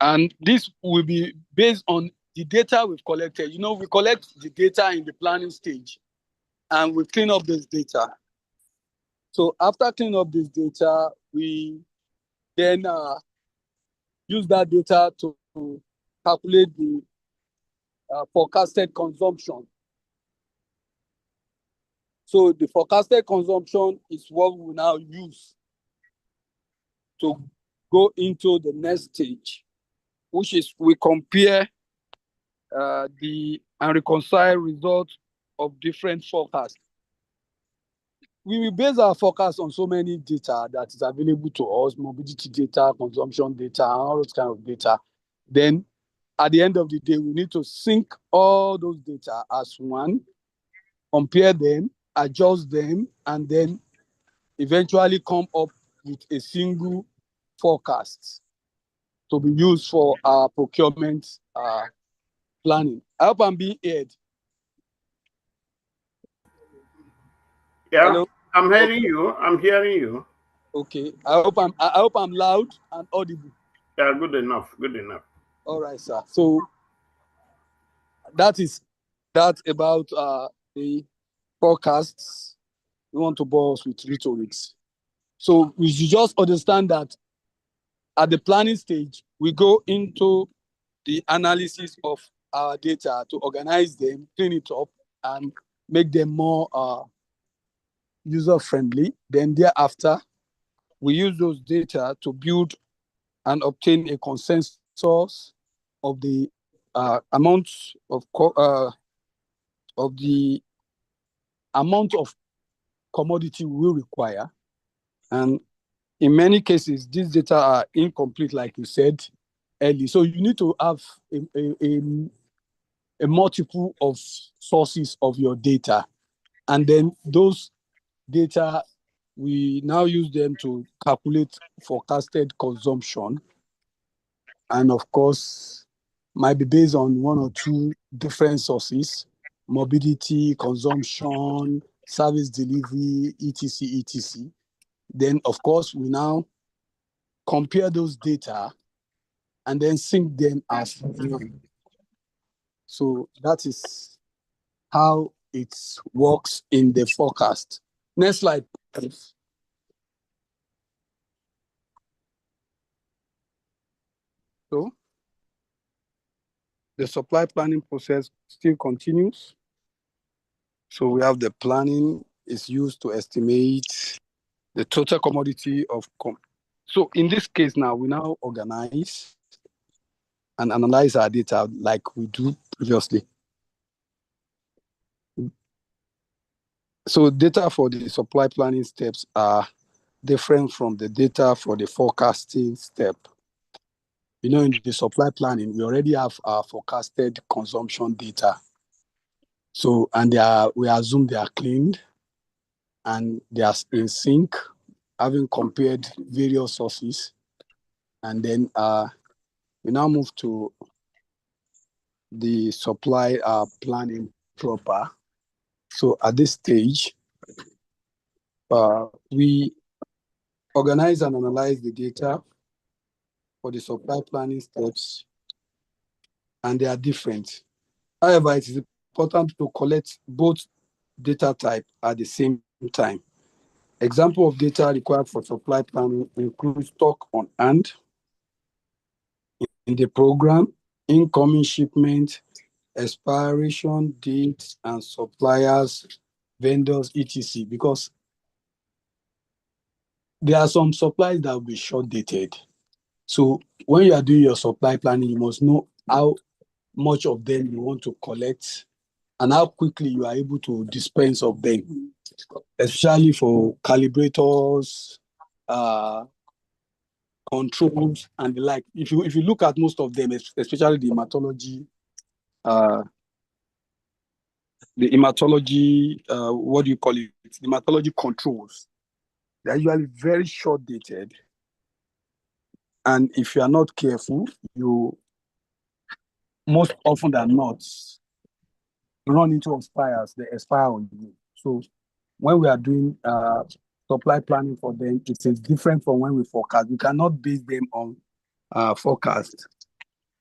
and this will be based on the data we've collected. We collect the data in the planning stage, and we clean up this data. So after cleaning up this data, we then use that data to calculate the forecasted consumption. So the forecasted consumption is what we now use to go into the next stage, which is we compare and reconcile results of different forecasts. We will base our forecast on so many data that is available to us, mobility data, consumption data, and all those kind of data. Then at the end of the day, we need to sync all those data as one, compare them, adjust them, and then eventually come up with a single forecast to be used for our procurement planning. I hope I'm being heard. Yeah, hello? I'm hearing you. I'm hearing you. Okay. I hope I'm loud and audible. Yeah, good enough. Good enough. All right, sir. So that's about the forecasts. We want to bore us with rhetorics. So we should just understand that at the planning stage, we go into the analysis of our data to organize them, clean it up, and make them more user-friendly. Then thereafter, we use those data to build and obtain a consensus of the amount of commodity we will require. And in many cases, these data are incomplete, like you said early. So you need to have a multiple of sources of your data. And then those data, we now use them to calculate forecasted consumption. And of course, might be based on one or two different sources: mobility, consumption, service delivery, etc., etc. Then, of course, we now compare those data and then sync them as one. So that is how it works in the forecast. Next slide, please. So the supply planning process still continues. So we have the planning is used to estimate the total commodity of. So in this case now, we now organize and analyze our data like we do previously. So data for the supply planning steps are different from the data for the forecasting step. You know, in the supply planning, we already have our forecasted consumption data. So, and we assume they are cleaned and they are in sync, having compared various sources. And then we now move to the supply planning proper. So at this stage, we organize and analyze the data for the supply planning steps, and they are different. However, it is important to collect both data type at the same time. Example of data required for supply planning include stock on hand in the program, incoming shipment, expiration dates, and suppliers, vendors, etc. Because there are some supplies that will be short dated. So when you are doing your supply planning, you must know how much of them you want to collect and how quickly you are able to dispense of them, especially for calibrators, controls, and the like. If you look at most of them, especially the hematology, what do you call it? The hematology controls. They're usually very short dated. And if you are not careful, you most often than not run into expires, they expire on you. So when we are doing supply planning for them, it is different from when we forecast. We cannot base them on forecast.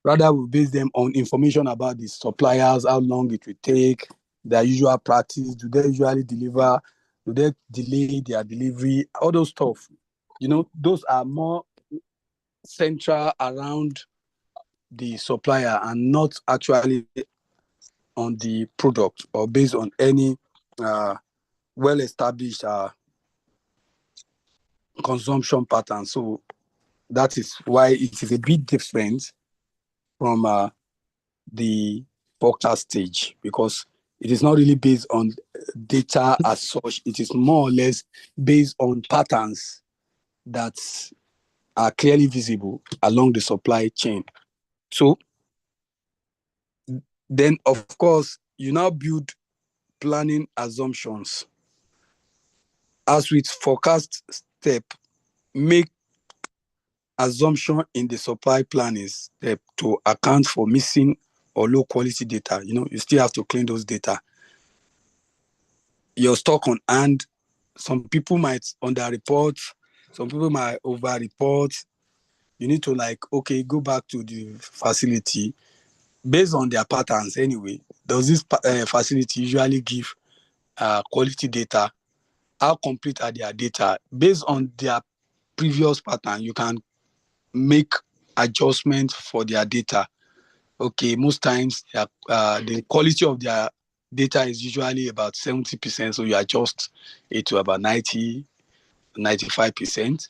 Rather, we base them on information about the suppliers, how long it will take, their usual practice, do they usually deliver, do they delay their delivery, all those stuff. You know, those are more central around the supplier and not actually on the product or based on any well-established consumption pattern. So that is why it is a bit different from the forecast stage, because it is not really based on data as such. It is more or less based on patterns that are clearly visible along the supply chain. So then, of course, you now build planning assumptions. As with forecast step, make assumption in the supply planning step to account for missing or low quality data. You know, you still have to clean those data. Your stock on hand, some people might underreport, some people might over-report. You need to go back to the facility based on their patterns anyway. Does this facility usually give quality data how complete are their data. Based on their previous pattern, you can make adjustments for their data. Okay, most times the quality of their data is usually about 70%, so you adjust it to about 90, 95%.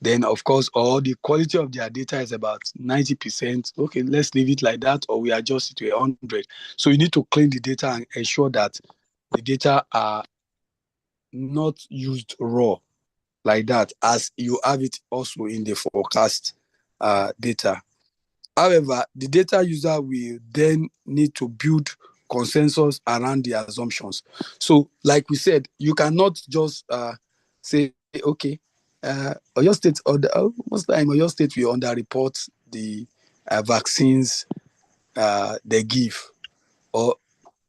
Then, of course, or the quality of their data is about 90%. Okay, let's leave it like that, or we adjust it to 100. So you need to clean the data and ensure that the data are not used raw like that, as you have it also in the forecast data. However, the data user will then need to build consensus around the assumptions. So, like we said, you cannot just say, okay, Oyo State, most time Oyo State will underreport the vaccines they give, or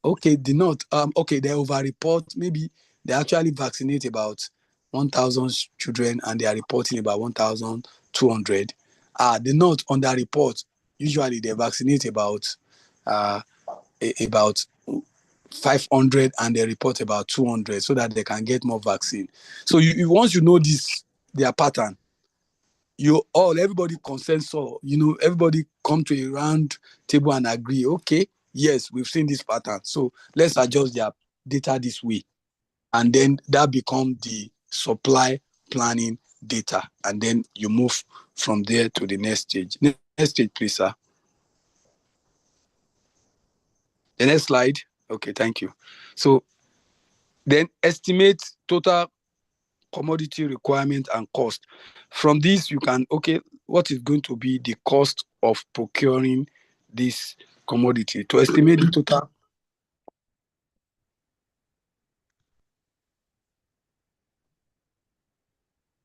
okay, they not okay, they overreport. Maybe they actually vaccinate about 1,000 children and they are reporting about 1,200. They not underreport. Usually they vaccinate about uh, about 500 and they report about 200 so that they can get more vaccine. So once you know this, their pattern, everybody consensus, everybody come to a round table and agree, okay, yes, we've seen this pattern, so let's adjust their data this way. And then that becomes the supply planning data. And then you move from there to the next stage. Next stage, please, sir. The next slide. Okay, thank you. So then estimate total commodity requirement and cost. From this, you can, okay, what is going to be the cost of procuring this commodity? To estimate the total.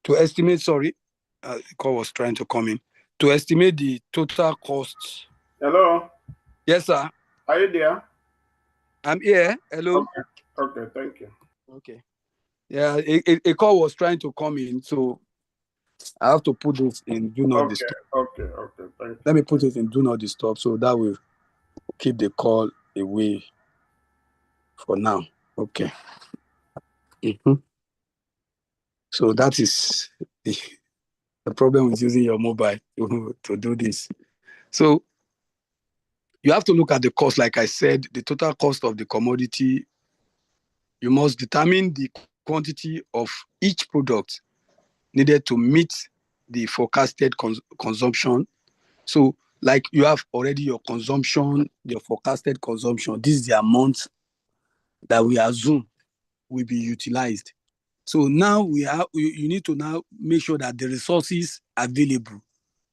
The call was trying to come in. To estimate the total costs. Hello? Yes, sir. Are you there? I'm here. Hello. Okay, thank you. Okay. Yeah, a call was trying to come in, so I have to put this in do not disturb. Okay, thank you. Let me put it in do not disturb, so that will keep the call away for now. Okay. Mm-hmm. So that is the problem with using your mobile to do this. So you have to look at the cost. Like I said, the total cost of the commodity. You must determine the quantity of each product needed to meet the forecasted consumption. So, like you have already your consumption, your forecasted consumption. This is the amount that we assume will be utilized. So now you need to now make sure that the resources available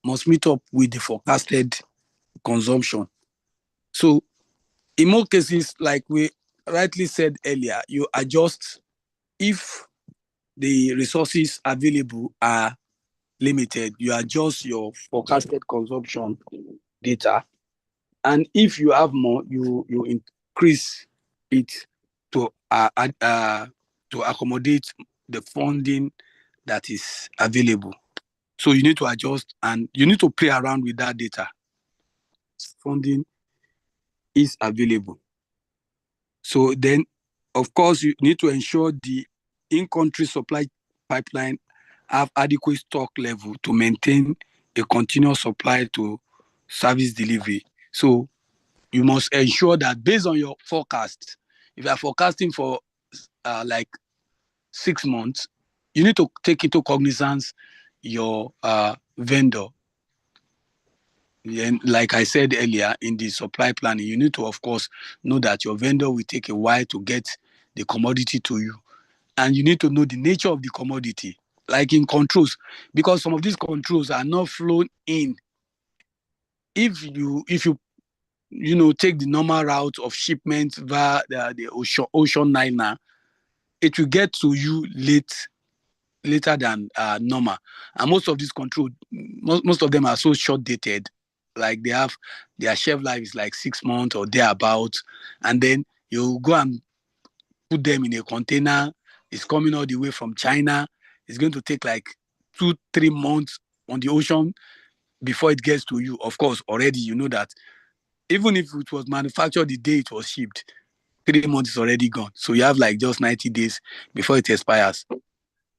must meet up with the forecasted consumption. So in most cases, like we rightly said earlier, you adjust if the resources available are limited, you adjust your forecasted consumption data. And if you have more, you increase it to accommodate the funding that is available. So you need to adjust and you need to play around with that data. Funding is available. So then, of course, you need to ensure the in-country supply pipeline have adequate stock level to maintain a continuous supply to service delivery. So you must ensure that based on your forecast, if you are forecasting for like 6 months, you need to take into cognizance your vendor. And like I said earlier, in the supply planning, you need to, of course, know that your vendor will take a while to get the commodity to you. And you need to know the nature of the commodity, like in controls, because some of these controls are not flown in. If you take the normal route of shipment via the ocean liner, it will get to you later than normal. And most of these controls, most of them are so short dated, like they have their shelf life is like 6 months or thereabout, and then you go and put them in a container. It's coming all the way from China. It's going to take like 2-3 months on the ocean before it gets to you. Of course, already you know that even if it was manufactured the day it was shipped, 3 months is already gone. So you have like just 90 days before it expires.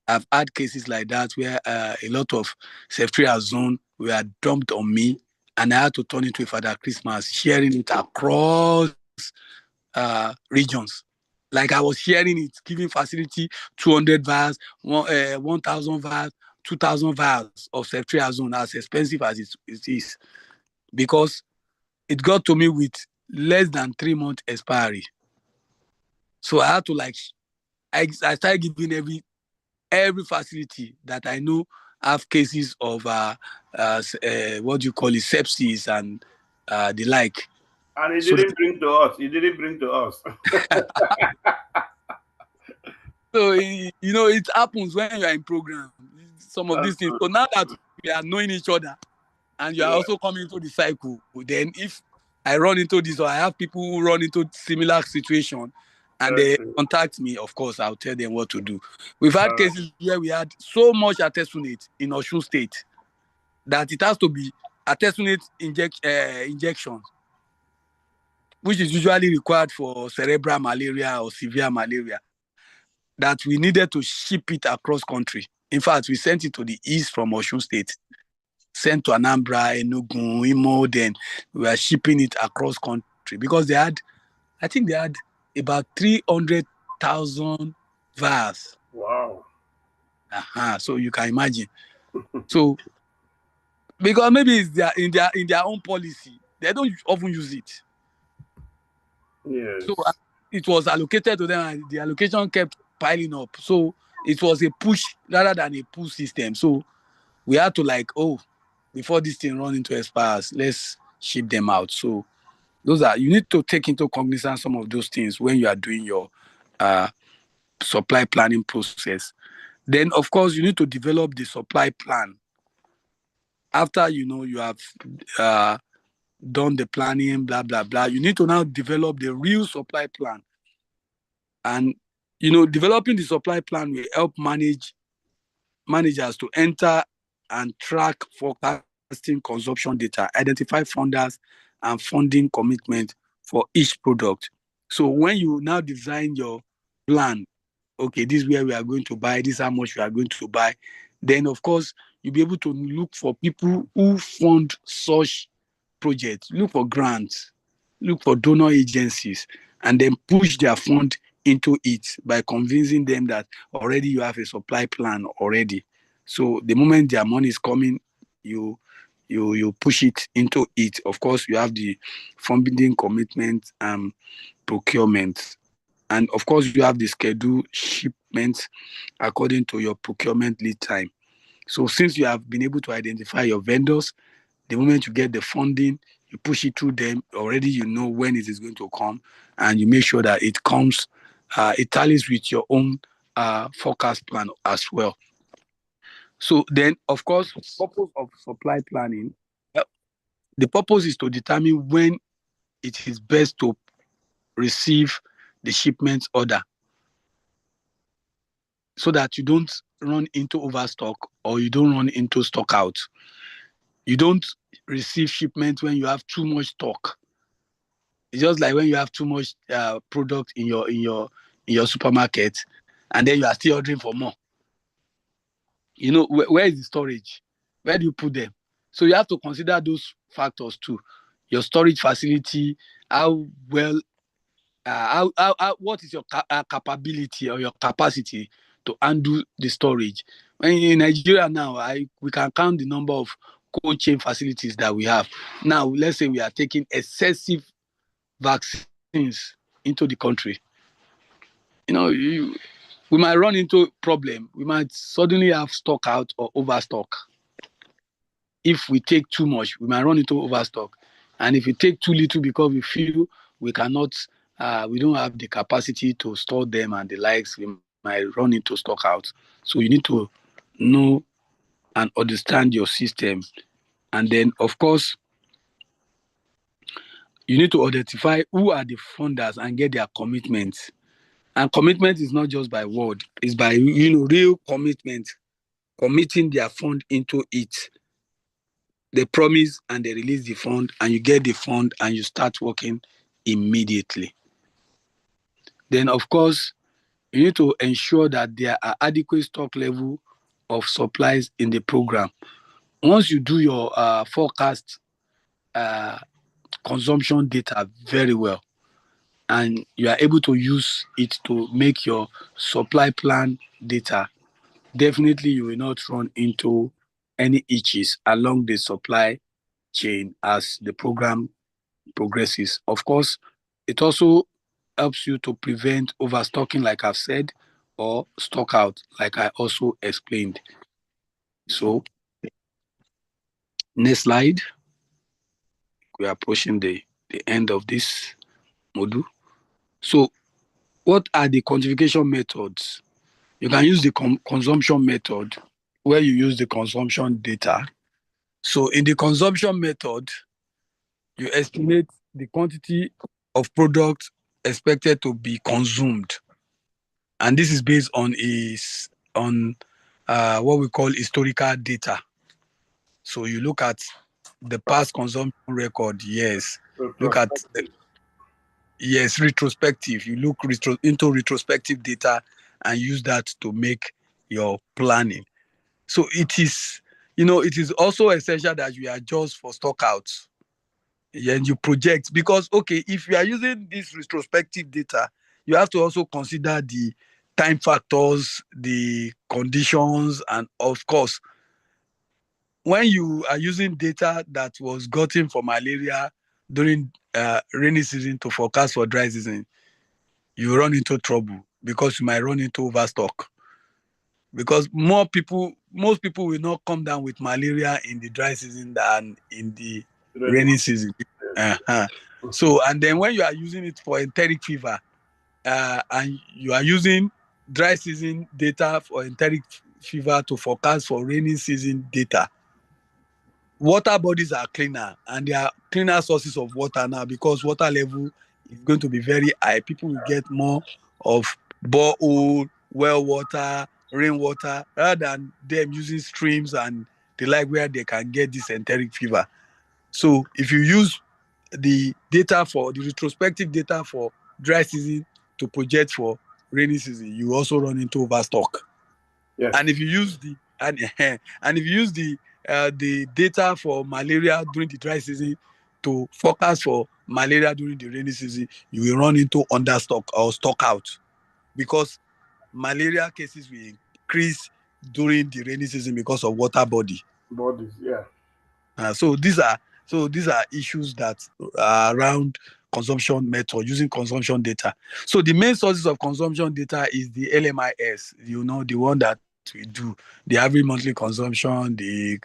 I've had cases like that where a lot of ceftriaxone were dumped on me, and I had to turn into a Father Christmas, sharing it across regions. Like I was sharing it, giving facility 200 vials, 1,000 vials, 2,000 vials of ceftriaxone, as expensive as it is, because it got to me with less than 3 month expiry. So I had to I started giving every facility that I know have cases of what do you call it, sepsis and the like. And it So didn't bring to us. It didn't bring to us. So, it happens when you are in program, some of these things. So now that we are knowing each other and you are also coming into the cycle, then if I run into this or I have people who run into similar situation and they contact me, of course, I'll tell them what to do. We've had cases where we had so much artesunate in Osun State that it has to be artesunate injections, which is usually required for cerebral malaria or severe malaria, that we needed to ship it across country. In fact, we sent it to the east from Osun State, sent to Anambra, Enugu, Imo, then we were shipping it across country because I think they had about 300,000 vials. Wow. So you can imagine. So, because maybe it's in their own policy, they don't often use it. Yes. So it was allocated to them and the allocation kept piling up. So it was a push rather than a pull system. So we had to before this thing run into expires, let's ship them out. So you need to take into cognizance some of those things when you are doing your supply planning process. Then, of course, you need to develop the supply plan. After, you have done the planning, blah, blah, blah, you need to now develop the real supply plan. And, developing the supply plan will help managers to enter and track forecasting consumption data, identify funders and funding commitment for each product. So when you now design your plan, okay, this is where we are going to buy, this is how much we are going to buy, then of course you'll be able to look for people who fund such projects, look for grants, look for donor agencies, and then push their fund into it by convincing them that already you have a supply plan already. So the moment their money is coming, you push it into it. Of course, you have the funding commitment and procurement. And of course, you have the schedule shipments according to your procurement lead time. So since you have been able to identify your vendors, the moment you get the funding, you push it through them. Already you know when it is going to come, and you make sure that it comes, it tallies with your own forecast plan as well. So then, of course, the purpose of supply planning, the purpose is to determine when it is best to receive the shipment order so that you don't run into overstock or you don't run into stock out. You don't receive shipment when you have too much stock. It's just like when you have too much product in your supermarket, and then you are still ordering for more. Where is the storage? Where do you put them? So you have to consider those factors too. Your storage facility, how well, what is your capability or your capacity to handle the storage? When in Nigeria now, we can count the number of cold chain facilities that we have. Now, let's say we are taking excessive vaccines into the country. We might run into problem. We might suddenly have stock out or overstock. If we take too much, we might run into overstock. And if we take too little because we feel we cannot, we don't have the capacity to store them and the likes, we might run into stock out. So you need to know and understand your system. And then, of course, you need to identify who are the funders and get their commitments. And commitment is not just by word, it's by real commitment, committing their fund into it. They promise and they release the fund, and you get the fund and you start working immediately. Then, of course, you need to ensure that there are adequate stock level of supplies in the program. Once you do your forecast consumption data very well, and you are able to use it to make your supply plan data, definitely you will not run into any itches along the supply chain as the program progresses. Of course, it also helps you to prevent overstocking, like I've said, or stock out, like I also explained. So, next slide. We are approaching the end of this module. So, what are the quantification methods? You can use the consumption method where you use the consumption data. So, in the consumption method, you estimate the quantity of product expected to be consumed, and this is based on what we call historical data. So you look at the past consumption record. Yes, look at yes, retrospective. You look into retrospective data and use that to make your planning. So it is, it is also essential that you adjust for stock outs. And you project, because okay, if you are using this retrospective data, you have to also consider the time factors, the conditions, and of course, when you are using data that was gotten for malaria during rainy season to forecast for dry season, you run into trouble because you might run into overstock. Because most people will not come down with malaria in the dry season than in the rainy season. Uh-huh. So, and then when you are using it for enteric fever, and you are using dry season data for enteric fever to forecast for rainy season data, water bodies are cleaner, and they are cleaner sources of water now because water level is going to be very high. People will get more of borehole, well water, rainwater, rather than them using streams and the like where they can get this enteric fever. So if you use the data for the retrospective data for dry season to project for rainy season, you also run into overstock. Yes. And if you use the data for malaria during the dry season to forecast for malaria during the rainy season, you will run into understock or stock out, because malaria cases will increase during the rainy season because of water bodies. Yeah. So these are issues that are around consumption method, using consumption data. So the main sources of consumption data is the LMIS, the one that we do, the average monthly consumption, the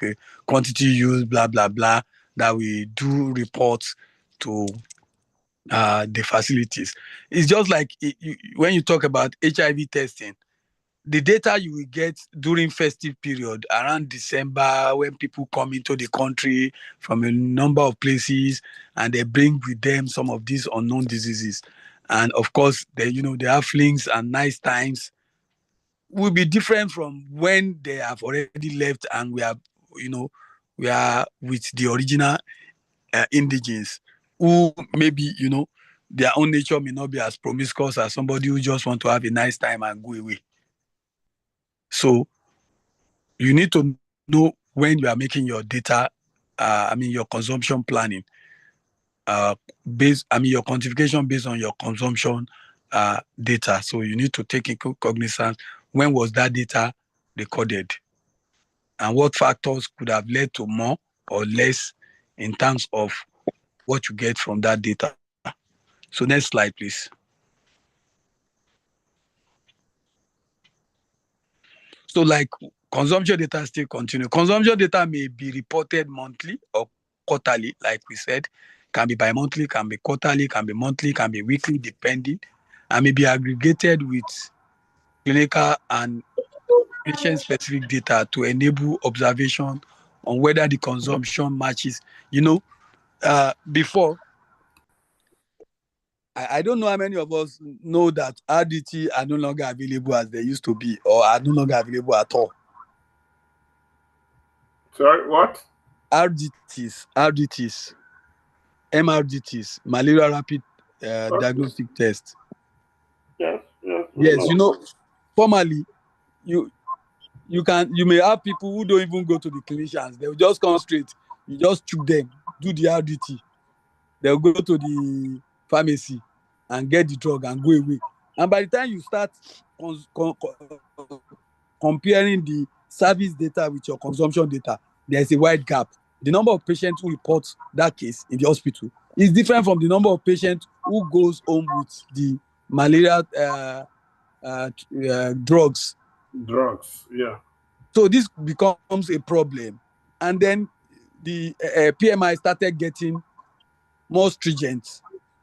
quantity used, blah, blah, blah, that we do reports to the facilities. It's just like when you talk about HIV testing, the data you will get during festive period around December, when people come into the country from a number of places and they bring with them some of these unknown diseases. And of course, they have flings and nice times, will be different from when they have already left and we are with the original indigens, who maybe, their own nature may not be as promiscuous as somebody who just want to have a nice time and go away. So you need to know when you are making your data, your consumption planning, your quantification based on your consumption data. So you need to take into cognizance when was that data recorded and what factors could have led to more or less in terms of what you get from that data. So next slide, please. So like consumption data still continue. Consumption data may be reported monthly or quarterly, like we said, can be bi-monthly, can be quarterly, can be monthly, can be weekly, depending, and may be aggregated with clinical and patient-specific data to enable observation on whether the consumption matches. Before, I don't know how many of us know that RDT are no longer available as they used to be, or are no longer available at all. Sorry, what? RDTs, MRDTs, malaria rapid diagnostic test. Yes, yes. Yes, formally, you may have people who don't even go to the clinicians. They will just come straight. You just chook them, do the RDT. They'll go to the pharmacy and get the drug and go away. And by the time you start comparing the service data with your consumption data, there's a wide gap. The number of patients who report that case in the hospital is different from the number of patients who goes home with the malaria drugs. Drugs, yeah. So this becomes a problem. And then the PMI started getting more stringent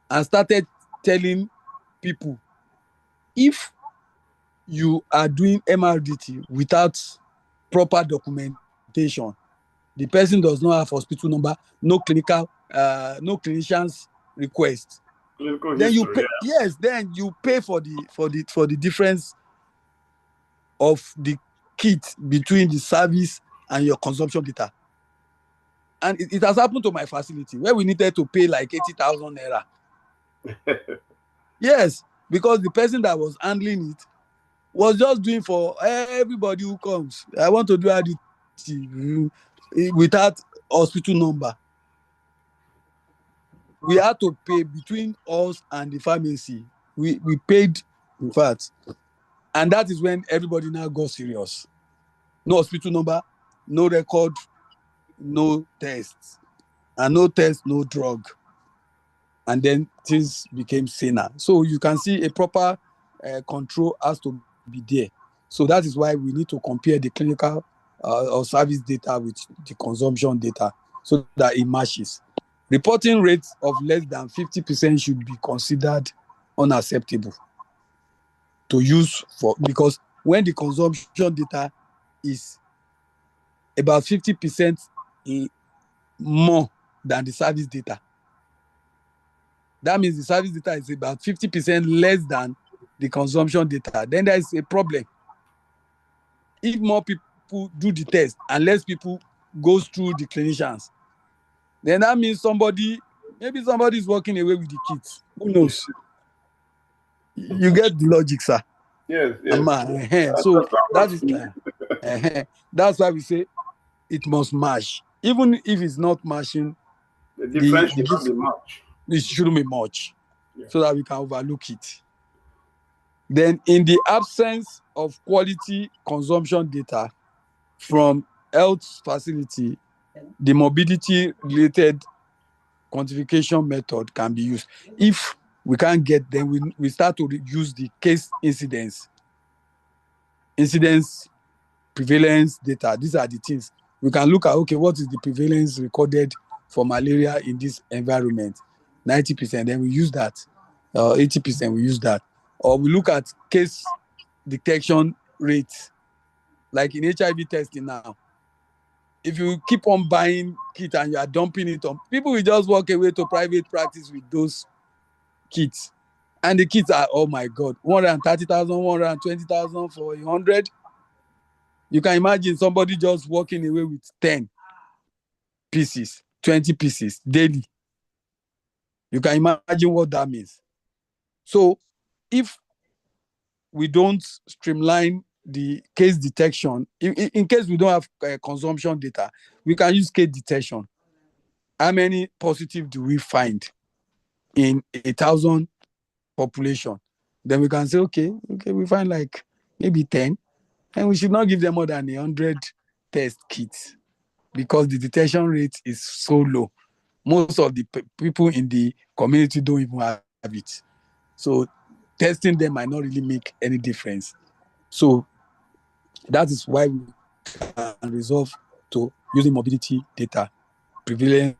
and started telling people, if you are doing MRDT without proper documentation, the person does not have hospital number, no clinician's request. Clinical Then you history, pay, yes, then you pay for the difference of the kit between the service and your consumption data. And it has happened to my facility where we needed to pay like 80,000 naira. Yes, because the person that was handling it was just doing for everybody who comes. I want to do RDT without hospital number. We had to pay between us and the pharmacy. We paid, in fact, and that is when everybody now got serious. No hospital number, no record, no tests, and no test, no drug. And then things became saner. So you can see a proper control has to be there. So that is why we need to compare the clinical or service data with the consumption data so that it matches. Reporting rates of less than 50% should be considered unacceptable to use for, because when the consumption data is about 50% more than the service data, that means the service data is about 50% less than the consumption data. Then there is a problem. If more people do the test and less people goes through the clinicians, then that means maybe somebody is walking away with the kids. Who knows? You get the logic, sir. Yes, yes. So that's why we say it must match. Even if it's not matching, the difference should not be much. It shouldn't be much, yeah. So that we can overlook it. Then, in the absence of quality consumption data from health facility, the morbidity-related quantification method can be used. If we can't get them, we start to use the case incidence prevalence data. These are the things we can look at. Okay, what is the prevalence recorded for malaria in this environment? 90%, then we use that. 80%, we use that. Or we look at case detection rates, like in HIV testing now. If you keep on buying kit and you are dumping it on, people will just walk away to private practice with those kits. And the kits are, oh my God, 130,000, 120,000 for 100. You can imagine somebody just walking away with 10 pieces, 20 pieces daily. You can imagine what that means. So if we don't streamline the case detection, in case we don't have consumption data, we can use case detection. How many positive do we find in 1,000 population? Then we can say, okay, we find like maybe 10, and we should not give them more than 100 test kits because the detection rate is so low. Most of the people in the community don't even have it. So testing them might not really make any difference. So that is why we can resolve to using mobility data, prevalence,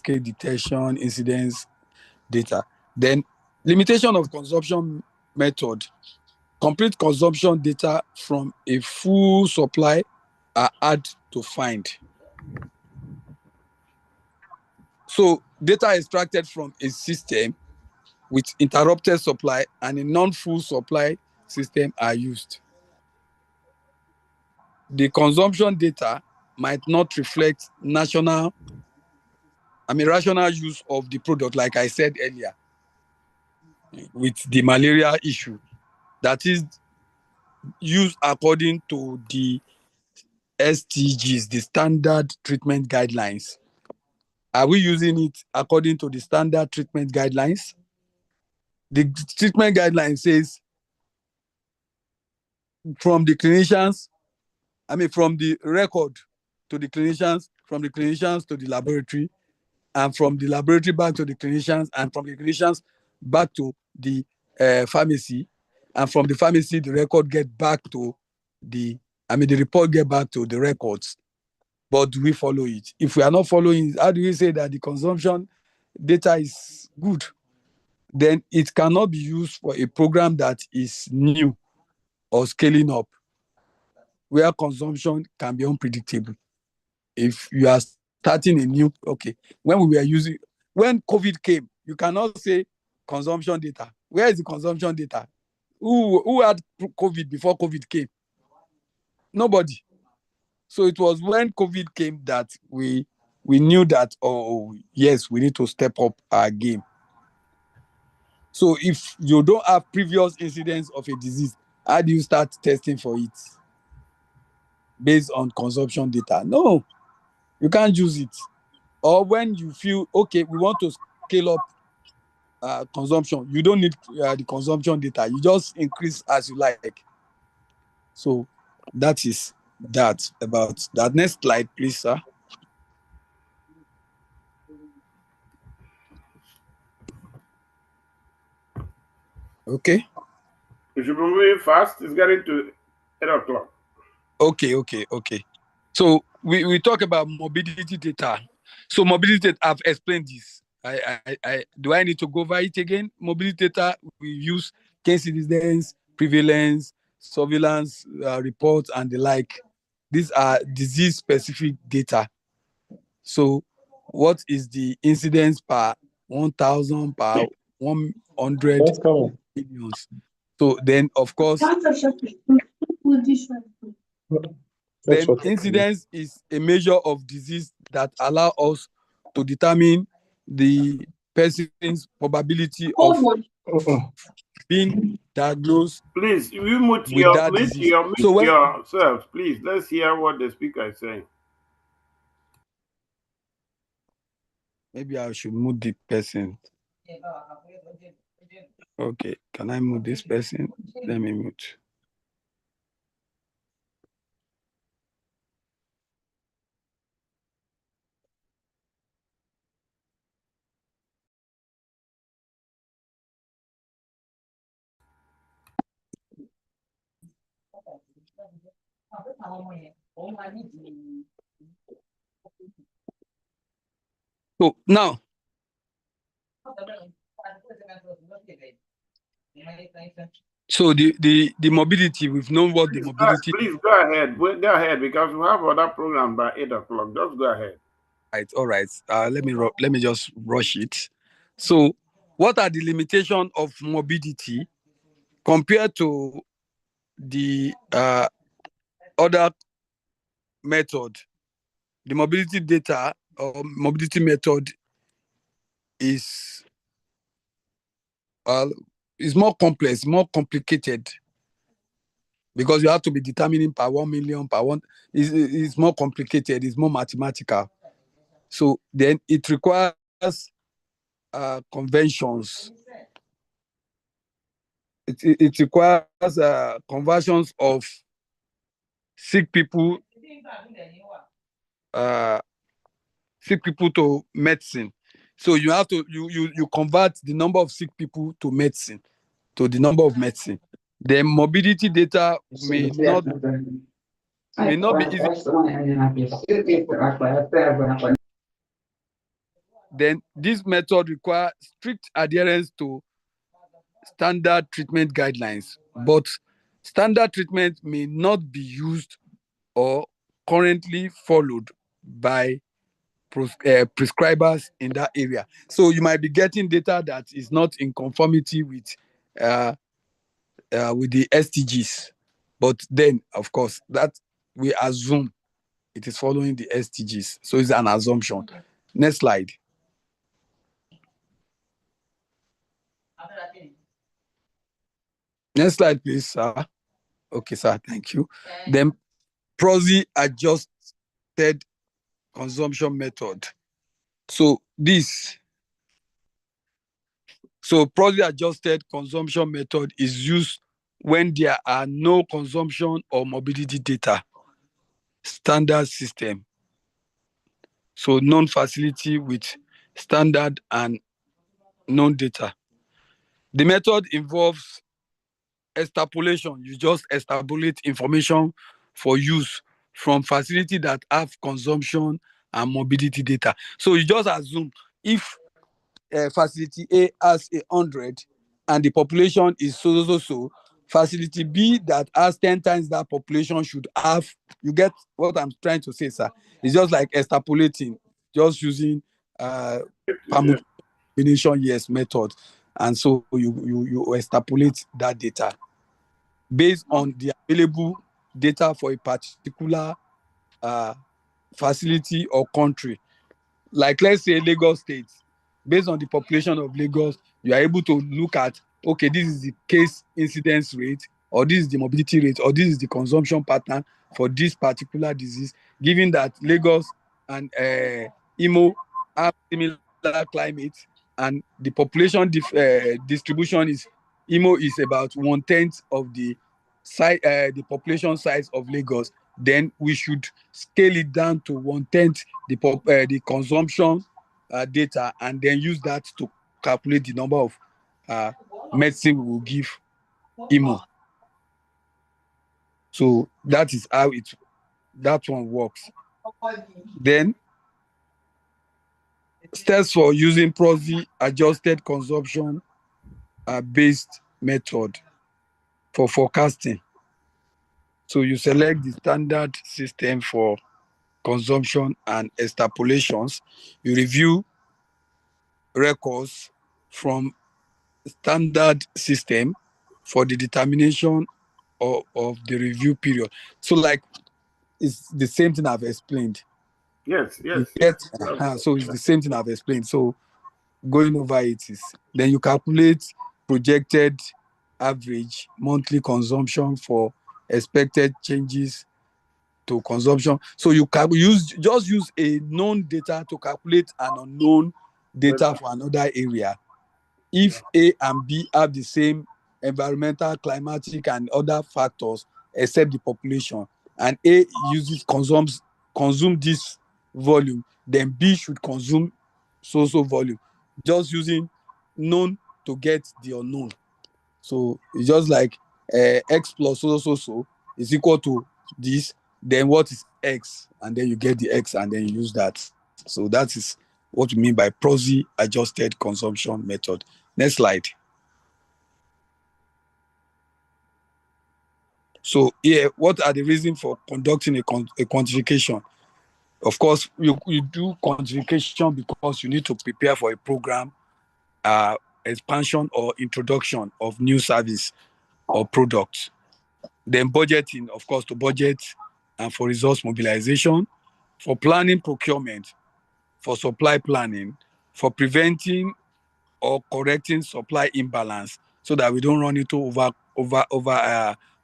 case detection, incidence data. Then limitation of consumption method. Complete consumption data from a full supply are hard to find. So data extracted from a system with interrupted supply and a non-full supply system are used. The consumption data might not reflect rational use of the product, like I said earlier. with the malaria issue, that is used according to the STGs, the standard treatment guidelines. Are we using it according to the standard treatment guidelines? The treatment guideline says from the clinicians, from the record to the clinicians, from the clinicians to the laboratory, and from the laboratory back to the clinicians, and from the clinicians back to the pharmacy, and from the pharmacy, the record get back to the report get back to the records. But do we follow it? If we are not following it, how do we say that the consumption data is good? Then it cannot be used for a program that is new or scaling up, where consumption can be unpredictable. If you are starting a new, when COVID came, you cannot say consumption data. Where is the consumption data? Who had COVID before COVID came? Nobody. So it was when COVID came that we knew that, yes, we need to step up our game. So if you don't have previous incidents of a disease, how do you start testing for it based on consumption data? No, you can't use it. Or when you feel, we want to scale up consumption, you don't need the consumption data. You just increase as you like. So that is that about that. Next slide, please, sir. Okay. You should be moving fast. It's getting to 8 o'clock. Okay. So we talk about mobility data. So mobility data, I've explained this. Do I need to go over it again? Mobility data, we use case incidence, prevalence, surveillance reports, and the like. These are disease-specific data. So what is the incidence per 1,000 per 100 millions? So then, of course, then incidence is a measure of disease that allow us to determine the person's probability of being diagnosed. Please, you mute yourself, please. Let's hear what the speaker is saying. Maybe I should mute the person. Okay, can I mute this person? Let me mute. So now, so the mobility, we've known what the mobility. Please go ahead. Go ahead, because we have other program by 8 o'clock. Just go ahead. All right. Let me just rush it. So, what are the limitations of morbidity compared to the other method? The mobility data or mobility method is more complex, more complicated, because you have to be determining per 1 million, per one. It's more complicated. It's more mathematical. So then it requires conventions. It requires conversions of sick people to medicine. So you have to you convert the number of sick people to medicine, to the number of medicine. The morbidity data may not be easy. Then this method requires strict adherence to standard treatment guidelines, but standard treatment may not be used or currently followed by prescribers in that area. So you might be getting data that is not in conformity with the STGs, but then of course that we assume it is following the STGs. So it's an assumption. Next slide. Next slide, please, sir. Okay, sir. Thank you. Then Phlscm adjusted consumption method. So Phlscm adjusted consumption method is used when there are no consumption or mobility data. Standard system. So known facility with standard and known data. The method involves extrapolation. You just extrapolate information for use from facility that have consumption and mobility data. So you just assume if facility A has 100 and the population is so, facility B that has 10 times that population should have. You get what I'm trying to say, sir? It's just like extrapolating, just using Yeah. permutation yes method, and so you extrapolate that data based on the available data for a particular uh, facility or country. Like let's say Lagos State, based on the population of Lagos, you are able to look at, okay, this is the case incidence rate, or this is the mobility rate, or this is the consumption pattern for this particular disease, given that Lagos and Imo have similar climate, and the population distribution is Imo is about 1/10 of the population size of Lagos, then we should scale it down to 1/10 the consumption data, and then use that to calculate the number of uh, medicine we will give Imo. So that is how that one works. Then steps for using Phlscm adjusted consumption based method for forecasting. So you select the standard system for consumption and extrapolations. You review records from standard system for the determination of the review period. So like it's the same thing I've explained. Yes, You yes, get yes. so it's the same thing I've explained. So going over it is then you calculate projected average monthly consumption for expected changes to consumption. So you can use a known data to calculate an unknown data for another area. If A and B have the same environmental, climatic, and other factors, except the population, and A consume this volume, then B should consume so volume. Just using known to get the unknown. So it's just like X plus so is equal to this. Then what is X? And then you get the X, and then you use that. So that is what we mean by Phlscm adjusted consumption method. Next slide. So here, what are the reasons for conducting a quantification? Of course, you do quantification because you need to prepare for a program, expansion or introduction of new service or products. Then budgeting, of course, to budget and for resource mobilization, for planning procurement, for supply planning, for preventing or correcting supply imbalance so that we don't run into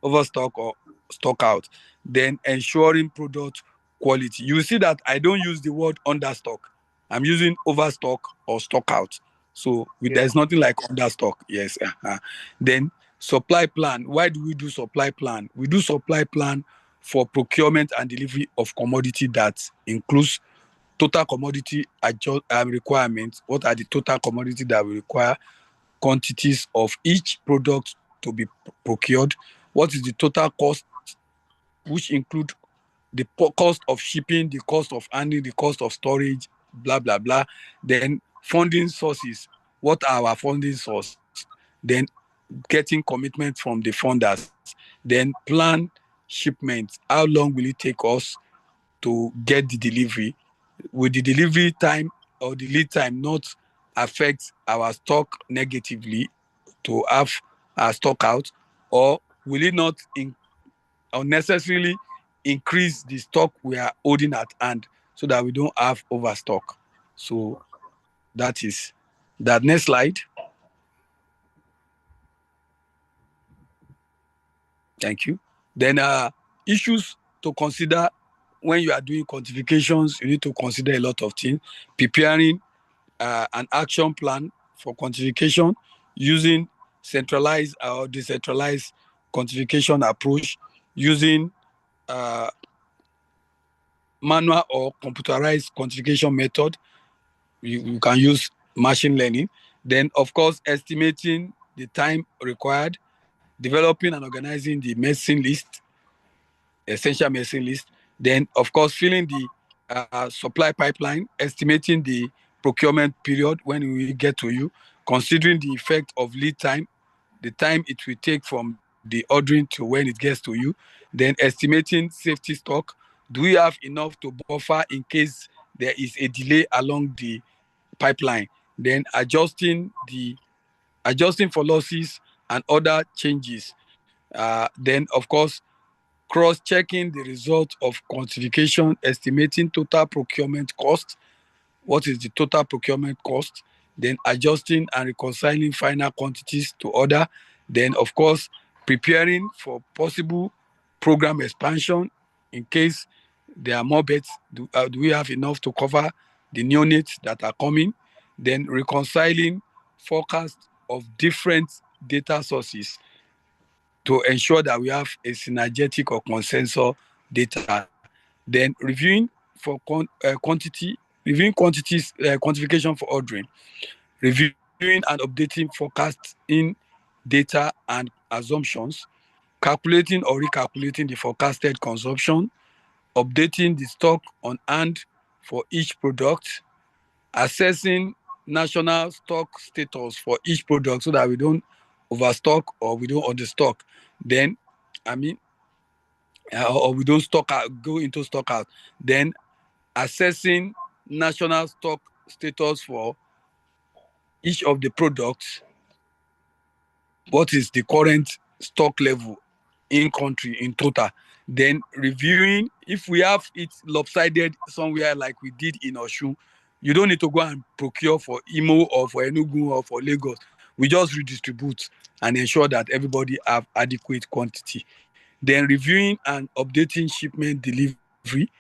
overstock or stock out. Then ensuring product quality. You see that I don't use the word understock. I'm using overstock or stock out. So there's nothing like understock. Yes. Then supply plan. Why do we do supply plan? We do supply plan for procurement and delivery of commodity that includes total commodity requirements. What are the total commodity that we require? Quantities of each product to be procured. What is the total cost, which include the cost of shipping, the cost of handling, the cost of storage, blah, blah, blah. Then funding sources. What are our funding sources? Then getting commitment from the funders. Then plan shipment. How long will it take us to get the delivery? Will the delivery time or the lead time not affect our stock negatively to have our stock out, or will it not unnecessarily increase the stock we are holding at hand so that we don't have overstock? So that is that. Next slide. Thank you. Then issues to consider when you are doing quantifications, you need to consider a lot of things. Preparing an action plan for quantification using centralized or decentralized quantification approach, using manual or computerized quantification method. You can use machine learning. Then, of course, estimating the time required, developing and organizing the medicine list, essential medicine list. Then, of course, filling the supply pipeline, estimating the procurement period when we get to you, considering the effect of lead time, the time it will take from the ordering to when it gets to you, then estimating safety stock. Do we have enough to buffer in case there is a delay along the pipeline? Then adjusting for losses and other changes. Then, of course, cross-checking the result of quantification, estimating total procurement cost. What is the total procurement cost? Then adjusting and reconciling final quantities to order. Then, of course, preparing for possible program expansion in case there are more beds. Do we have enough to cover the neonates that are coming? Then reconciling forecasts of different data sources to ensure that we have a synergetic or consensus data. Then reviewing for quantities, quantification for ordering, reviewing and updating forecasts in data and assumptions, calculating or recalculating the forecasted consumption, updating the stock on hand for each product, assessing national stock status for each product so that we don't overstock or we don't understock. Then, or we don't stock out, go into stock out. Then assessing national stock status for each of the products. What is the current stock level in country in total? Then reviewing if we have it lopsided somewhere like we did in Osun. You don't need to go and procure for Imo or for Enugu or for Lagos. We just redistribute and ensure that everybody have adequate quantity. Then reviewing and updating shipment delivery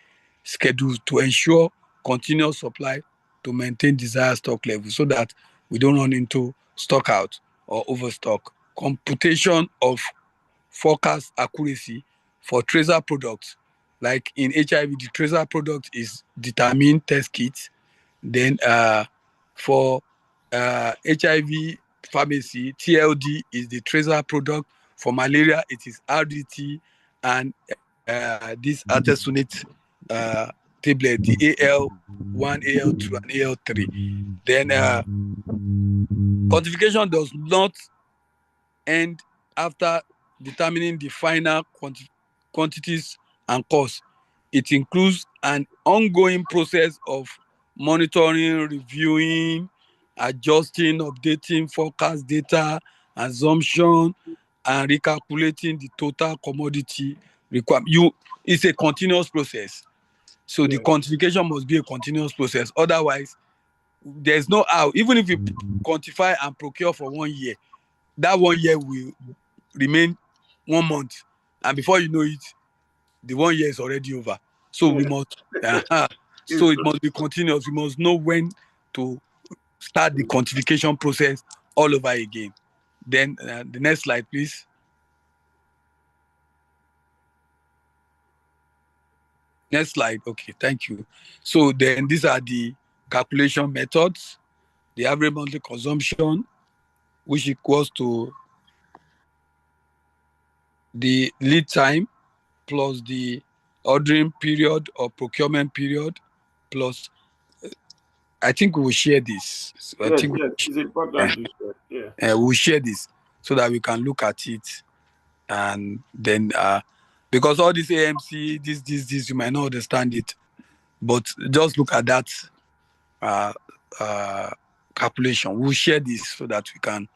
schedules to ensure continuous supply to maintain desired stock levels so that we don't run into stock out or overstock. Computation of forecast accuracy for tracer products. Like in HIV, the tracer product is determined test kit. Then for HIV pharmacy, TLD is the tracer product. For malaria, it is RDT and this artesunate tablet, the AL1, AL2, and AL3. Then quantification does not end after determining the final quantities and costs. It includes an ongoing process of monitoring, reviewing, adjusting, updating forecast data, assumption, and recalculating the total commodity requirement. It's a continuous process. So the quantification must be a continuous process. Otherwise, there's no how. Even if you quantify and procure for 1 year, that 1 year will remain 1 month, and before you know it, the 1 year is already over. So we must so it must be continuous. We must know when to start the quantification process all over again. Then the next slide, please. Next slide. Okay, thank you. So then these are the calculation methods. The average monthly consumption, which equals to the lead time plus the ordering period or procurement period plus I think we will share this. So I think it's important to share. we'll share this so that we can look at it and then because all this AMC, this you might not understand it, but just look at that calculation. We'll share this so that we can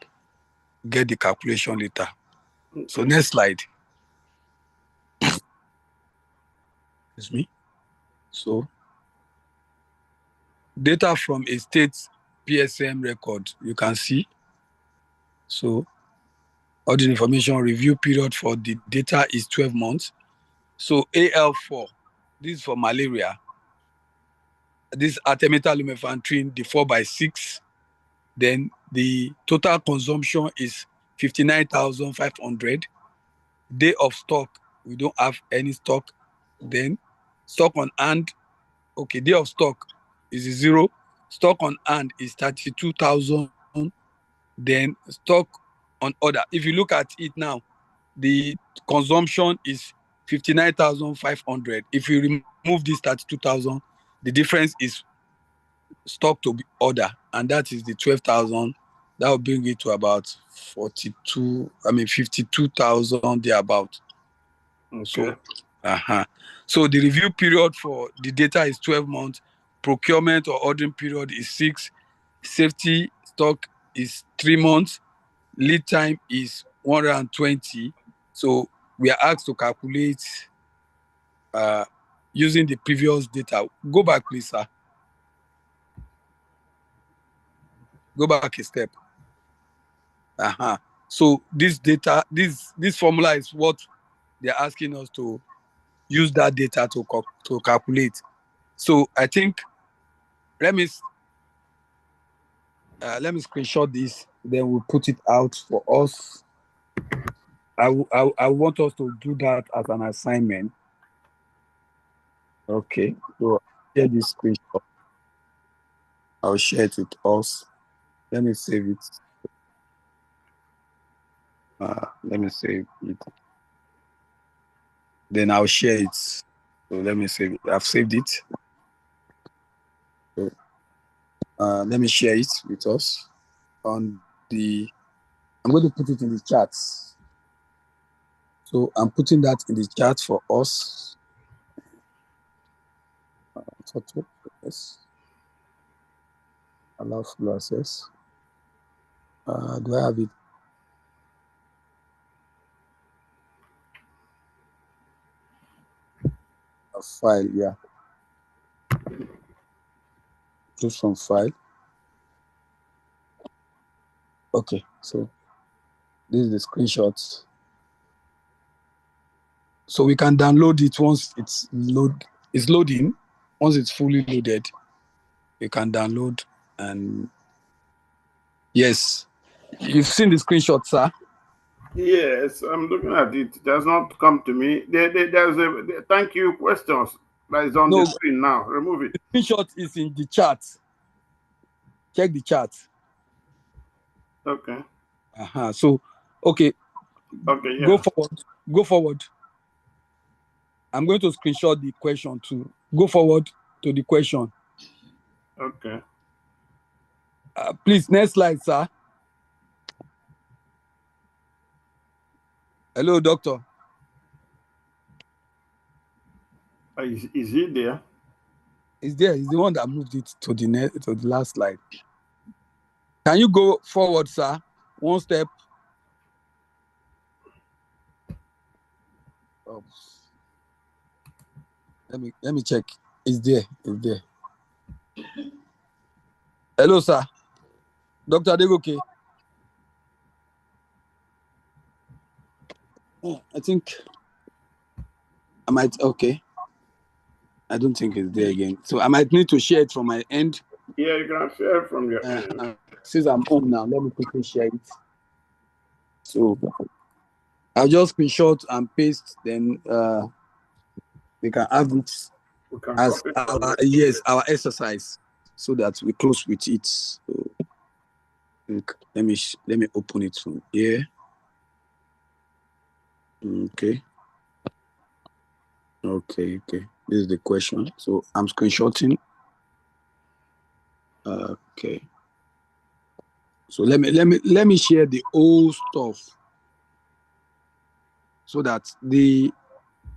get the calculation later. Okay. So next slide. Excuse me. So data from a state Phlscm record, you can see. So All the information review period for the data is 12 months. So AL4, this is for malaria. This artemether lumefantrine, the 4x6. Then the total consumption is 59,500. Day of stock, we don't have any stock. Then stock on hand, okay, day of stock is 0. Stock on hand is 32,000. Then stock on order. If you look at it now, the consumption is 59,500. If you remove this 32,000, the difference is stock to be order, and that is the 12,000. That will bring it to about 52,000 thereabout. Okay. So the review period for the data is 12 months. Procurement or ordering period is 6. Safety stock is 3 months. Lead time is 120. So we are asked to calculate using the previous data. Go back, please, sir. Go back a step. So this data, this formula is what they're asking us to use that data to calculate. So I think let me screenshot this, then we'll put it out for us. I want us to do that as an assignment. Okay, so share this screenshot. I'll share it with us. Let me save it. Let me save it. Then I'll share it. So let me save it. I've saved it. So, let me share it with us on the. I'm going to put it in the chat. So I'm putting that in the chat for us. Yes. Allow full access. Do I have it? A file, yeah. Choose from file. Okay, so this is the screenshot. So we can download it once it's loading. Once it's fully loaded, you can download. And yes, you've seen the screenshot, sir. Yes, I'm looking at it. It does not come to me. There's a thank you questions that is on the screen now. Remove it. The screenshot is in the chat. Check the chat. Okay. So, okay. Okay, yeah. Go forward. I'm going to screenshot the question too. Go forward to the question. Okay. Please, next slide, sir. Hello, doctor. Is he there? He's there. He's the one that moved it to the last slide. Can you go forward, sir? One step. Oh. Let me check. It's there. It's there. Hello, sir. Dr. Adegoke. I think I might. Okay. I don't think it's there again. So I might need to share it from my end. Yeah, you can share from your end. Since I'm home now, let me quickly share it. So I'll just screenshot and paste. Then we can have it as our exercise, so that we close with it. So let me open it from here. Okay. This is the question. So I'm screenshotting. Okay. So let me share the old stuff, so that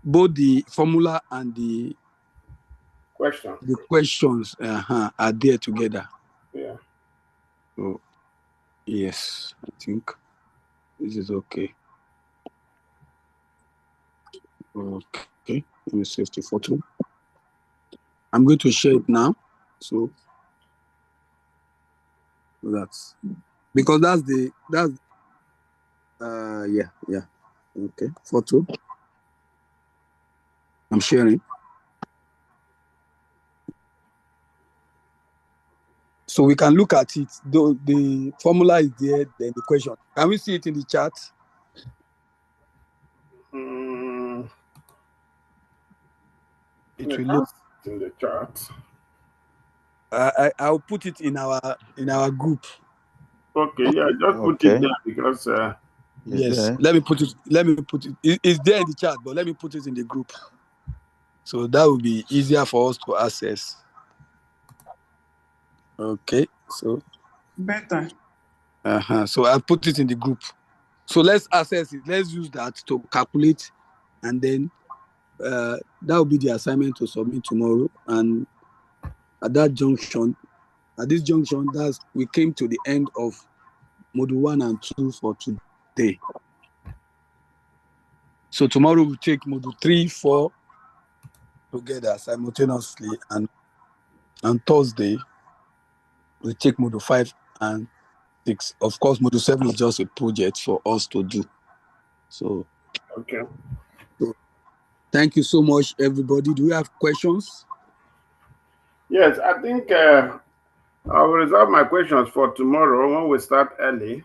both the formula and the questions are there together. Yeah. So yes, I think this is okay. Okay, let me save the photo. I'm going to share it now. So that's because Yeah. Okay, photo. I'm sharing. So we can look at it. Though the formula is there, then the question. Can we see it in the chat? It will look in the chat. I'll put it in our group. Okay, yeah, just put it there because yes, let me put it. It's there in the chat, but let me put it in the group. So that will be easier for us to access. Okay, so better. So I'll put it in the group. So let's access it. Let's use that to calculate, and then that will be the assignment to submit tomorrow. And at this junction, we came to the end of module 1 and 2 for today. So tomorrow we'll take module 3, 4 together simultaneously, and on Thursday we'll take module 5 and 6. Of course, module 7 is just a project for us to do. So okay. So thank you so much, everybody. Do we have questions? Yes, I think I'll reserve my questions for tomorrow when we start early.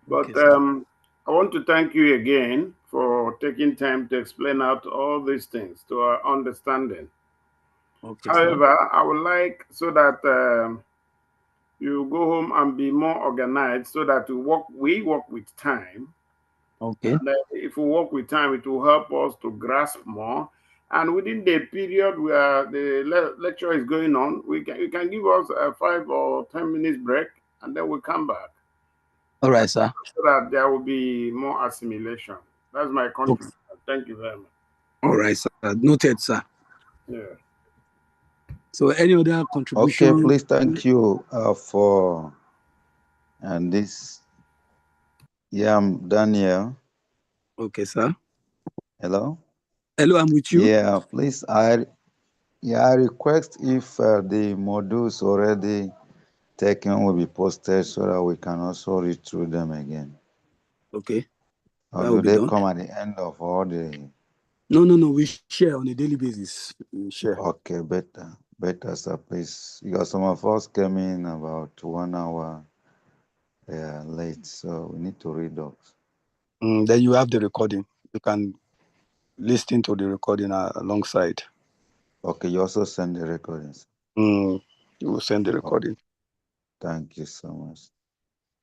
But Okay, I want to thank you again for taking time to explain out all these things to our understanding. Okay, However, sir. I would like so that you go home and be more organized so that we work with time. Okay. And if we work with time, it will help us to grasp more. And within the period where the lecture is going on, you can give us a 5 or 10 minutes break, and then we'll come back. All right, sir. So that there will be more assimilation. That's my contribution. Okay. Thank you very much. All right, sir. Noted, sir. Yeah. So any other contribution? Okay, please, thank you for this. Yeah, I'm Daniel. Okay, sir. Hello. Hello, I'm with you. Yeah, please, I request if the modules already taken will be posted so that we can also read through them again. Okay. Or do they come at the end of all the... No. We share on a daily basis. We share. Okay, better, sir, please. Because some of us came in about 1 hour late, so we need to read those. Then you have the recording. You can listen to the recording alongside. Okay, you also send the recordings. You will send the recording. Thank you so much.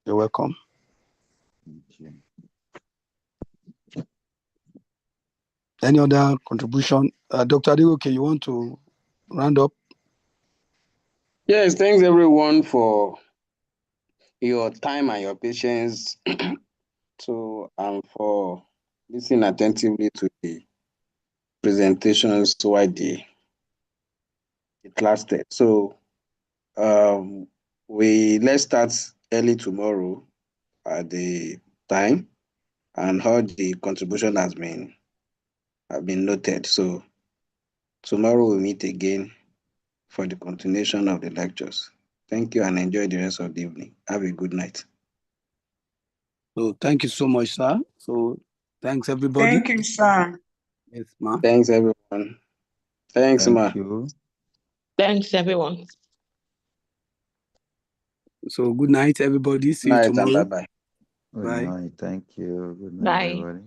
You're welcome. Thank you. Any other contribution? Dr. Adegoke, you want to round up? Yes, thanks everyone for your time and your patience for listening attentively to the presentations while it lasted. So let's start early tomorrow at the time, and how the contribution have been noted. So tomorrow we'll meet again for the continuation of the lectures. Thank you and enjoy the rest of the evening. Have a good night. So thank you so much, sir. So thanks everybody. Thank you, sir. Yes, ma. Thanks everyone. Thanks, Thank ma. you. Thanks, everyone. So good night, everybody. See you tomorrow. Bye-bye. Good night. Thank you. Good night, Bye. everybody.